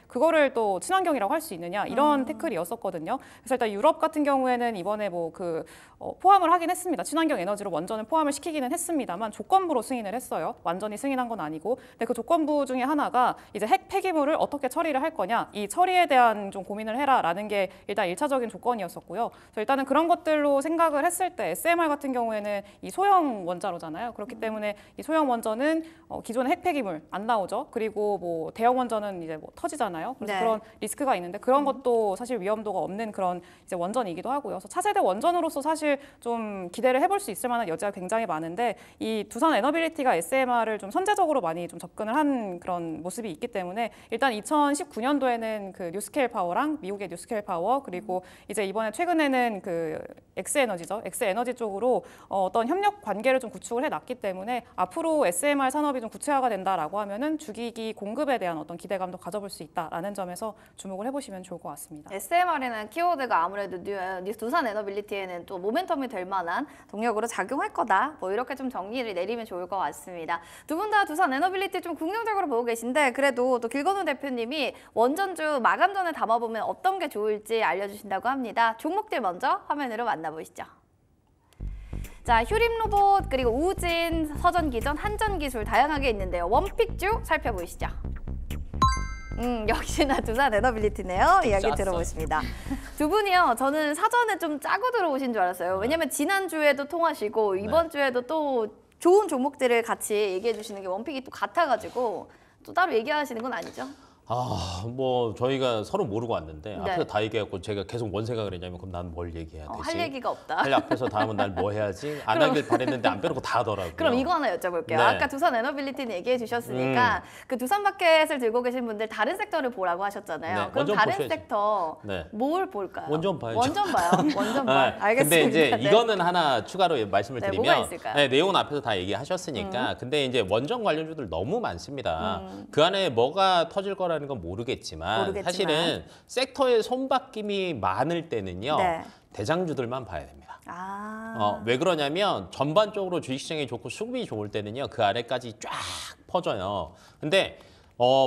그거를 또 친환경이라고 할 수 있느냐 이런 태클이었었거든요. 그래서 일단 유럽 같은 경우에는 이번에 뭐 그 포함을 하긴 했습니다. 친환경 에너지로 원전을 포함을 시키기는 했습니다만 조건부로 승인을 했어요. 완전히 승인한 건 아니고. 근데 그 조건부 중에 하나가 이제 핵 폐기물을 어떻게 처리를 할 거냐. 이 처리에 대한 좀 고민을 해라라는 게 일단 1차적인 조건이었었고요. 그래서 일단은 그런 것들로 생각을 했을 때 SMR 같은 경우에는 이 소형 원자로잖아요. 그렇기 때문에 이 소형 원전은 기존의 핵 폐기물 안 나오죠. 그리고 뭐 대형 원전은 이제 뭐 터지잖아요. 그래서 네. 그런 리스크가 있는데 그런 것도 사실 위험도가 없는 그런 이제 원전이기도 하고요. 그래서 차세대 원전으로서 사실 좀 기대를 해볼 수 있을 만한 여지가 굉장히 굉장히 많은데 이 두산 에너빌리티가 SMR을 좀 선제적으로 많이 좀 접근을 한 그런 모습이 있기 때문에 일단 2019년도에는 그 뉴스케일 파워랑 미국의 뉴스케일 파워 그리고 이제 이번에 최근에는 그 엑스에너지죠. 엑스에너지 쪽으로 어떤 협력 관계를 좀 구축을 해놨기 때문에 앞으로 SMR 산업이 좀 구체화가 된다라고 하면은 주기기 공급에 대한 어떤 기대감도 가져볼 수 있다라는 점에서 주목을 해보시면 좋을 것 같습니다. SMR이라는 키워드가 아무래도 두산 에너빌리티에는 또 모멘텀이 될 만한 동력으로 작용할 거다. 뭐 이렇게 좀 정리를 내리면 좋을 것 같습니다. 두 분 다 두산 에너빌리티 좀 긍정적으로 보고 계신데 그래도 또 길건우 대표님이 원전주 마감 전에 담아보면 어떤 게 좋을지 알려주신다고 합니다. 종목들 먼저 화면으로 만나보시죠. 자, 휴림 로봇 그리고 우진, 서전기전, 한전기술 다양하게 있는데요. 원픽주 살펴보시죠. 역시나 두산 에너빌리티네요. 이야기 짰어요. 들어보십니다. 두 분이요. 저는 사전에 좀 짜고 들어오신 줄 알았어요. 왜냐면 지난주에도 통하시고 이번 주에도 또 좋은 종목들을 같이 얘기해 주시는 게 원픽이 또 같아가지고 또 따로 얘기하시는 건 아니죠? 뭐 저희가 서로 모르고 왔는데 네. 앞에서 다 얘기했고 제가 계속 뭔 생각을 했냐면 그럼 난 뭘 얘기해야 되지? 할 얘기가 없다. 할 앞에서 다음은 날 뭐 해야지? 안 하길 바랬는데 안 빼놓고 다 하더라고요. 그럼 이거 하나 여쭤볼게요. 네. 아까 두산 에너빌리티는 얘기해 주셨으니까 그 두산 마켓을 들고 계신 분들 다른 섹터를 보라고 하셨잖아요. 네, 그럼 원전 다른 보셔야죠. 섹터 네. 뭘 볼까요? 원전 봐야죠. 원전 봐요. 원전 봐요. 네. 알겠습니다. 근데 이제 네. 이거는 하나 추가로 말씀을 네, 뭐가 드리면 있을까요? 내용은 앞에서 다 얘기하셨으니까 근데 이제 원전 관련주들 너무 많습니다. 그 안에 뭐가 터질 거라는 건 모르겠지만 사실은 섹터의 손바뀜이 많을 때는요. 네. 대장주들만 봐야 됩니다. 아. 왜 그러냐면 전반적으로 주식시장이 좋고 수급이 좋을 때는요. 그 아래까지 쫙 퍼져요. 근데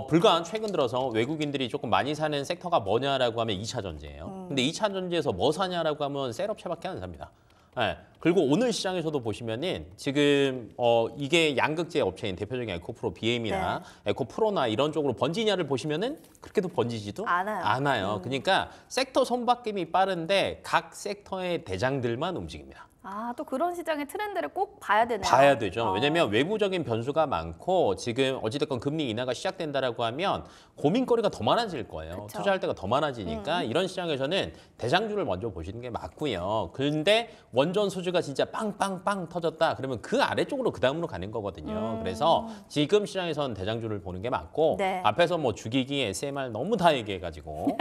불과 최근 들어서 외국인들이 조금 많이 사는 섹터가 뭐냐라고 하면 2차 전지예요. 근데 2차 전지에서 뭐 사냐라고 하면 셀업체밖에 안 삽니다. 네. 그리고 오늘 시장에서도 보시면은 지금 이게 양극재 업체인 대표적인 에코프로 BM이나 에코프로나 이런 쪽으로 번지냐를 보시면은 그렇게도 번지지도 않아요. 그러니까 섹터 손바뀜이 빠른데 각 섹터의 대장들만 움직입니다. 아, 또 그런 시장의 트렌드를 꼭 봐야 되네요. 봐야 되죠. 왜냐하면 외부적인 변수가 많고 지금 어찌됐건 금리 인하가 시작된다라고 하면 고민거리가 더 많아질 거예요. 그쵸. 투자할 때가 더 많아지니까 이런 시장에서는 대장주를 먼저 보시는 게 맞고요. 그런데 원전 수주가 진짜 빵빵빵 터졌다. 그러면 그 아래쪽으로 그 다음으로 가는 거거든요. 그래서 지금 시장에서는 대장주를 보는 게 맞고 네. 앞에서 뭐 주기기, SMR 너무 다 얘기해가지고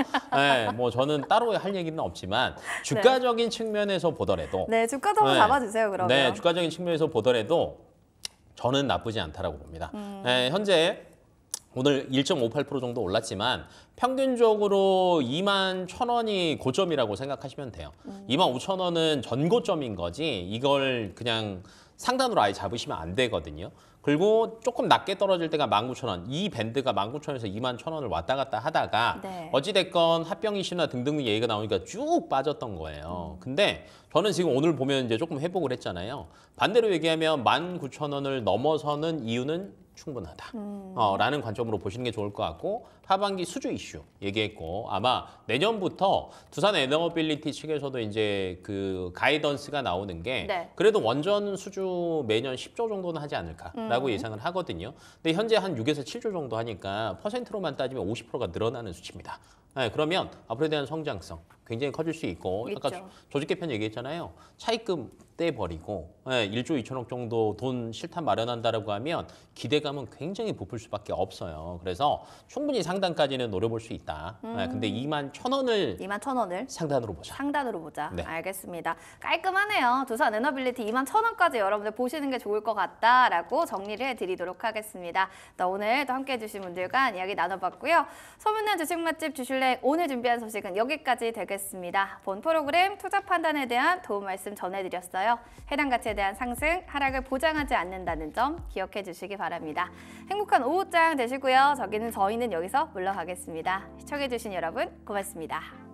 뭐 저는 따로 할 얘기는 없지만 주가적인 측면에서 보더라도 네, 주가도 한번 잡아주세요, 그러면. 네, 주가적인 측면에서 보더라도 저는 나쁘지 않다라고 봅니다. 현재 오늘 1.58% 정도 올랐지만 평균적으로 21,000원이 고점이라고 생각하시면 돼요. 25,000원은 전고점인 거지 이걸 그냥 상단으로 아예 잡으시면 안 되거든요. 그리고 조금 낮게 떨어질 때가 19,000원, 이 밴드가 19,000원에서 21,000원을 왔다 갔다 하다가 어찌됐건 합병 이슈나 등등 얘기가 나오니까 쭉 빠졌던 거예요. 근데 저는 지금 오늘 보면 이제 조금 회복을 했잖아요. 반대로 얘기하면 19,000원을 넘어서는 이유는 충분하다. 라는 관점으로 보시는 게 좋을 것 같고 하반기 수주 이슈 얘기했고 아마 내년부터 두산 에너빌리티 측에서도 이제 그 가이던스가 나오는 게 그래도 원전 수주 매년 10조 정도는 하지 않을까라고 예상을 하거든요. 근데 현재 한 6에서 7조 정도 하니까 퍼센트로만 따지면 50%가 늘어나는 수치입니다. 네, 그러면 앞으로에 대한 성장성 굉장히 커질 수 있고 아까 조직 개편 얘기했잖아요. 차입금 떼버리고 1조 2천억 정도 돈 실탄 마련한다라고 하면 기대감은 굉장히 부풀 수밖에 없어요. 그래서 충분히 상단까지는 노려볼 수 있다. 근데 21,000원을 상단으로 보자. 상단으로 보자. 네. 알겠습니다. 깔끔하네요. 두산 에너빌리티 21,000원까지 여러분들 보시는 게 좋을 것 같다라고 정리를 해드리도록 하겠습니다. 오늘 또 함께해 주신 분들과 이야기 나눠봤고요. 소문난 주식 맛집 주슐랭 오늘 준비한 소식은 여기까지 되겠습니다. 본 프로그램 투자 판단에 대한 도움 말씀 전해드렸어요. 해당 가치에 대한 상승, 하락을 보장하지 않는다는 점 기억해 주시기 바랍니다. 행복한 오후장 되시고요. 저희는 여기서 물러가겠습니다. 시청해 주신 여러분 고맙습니다.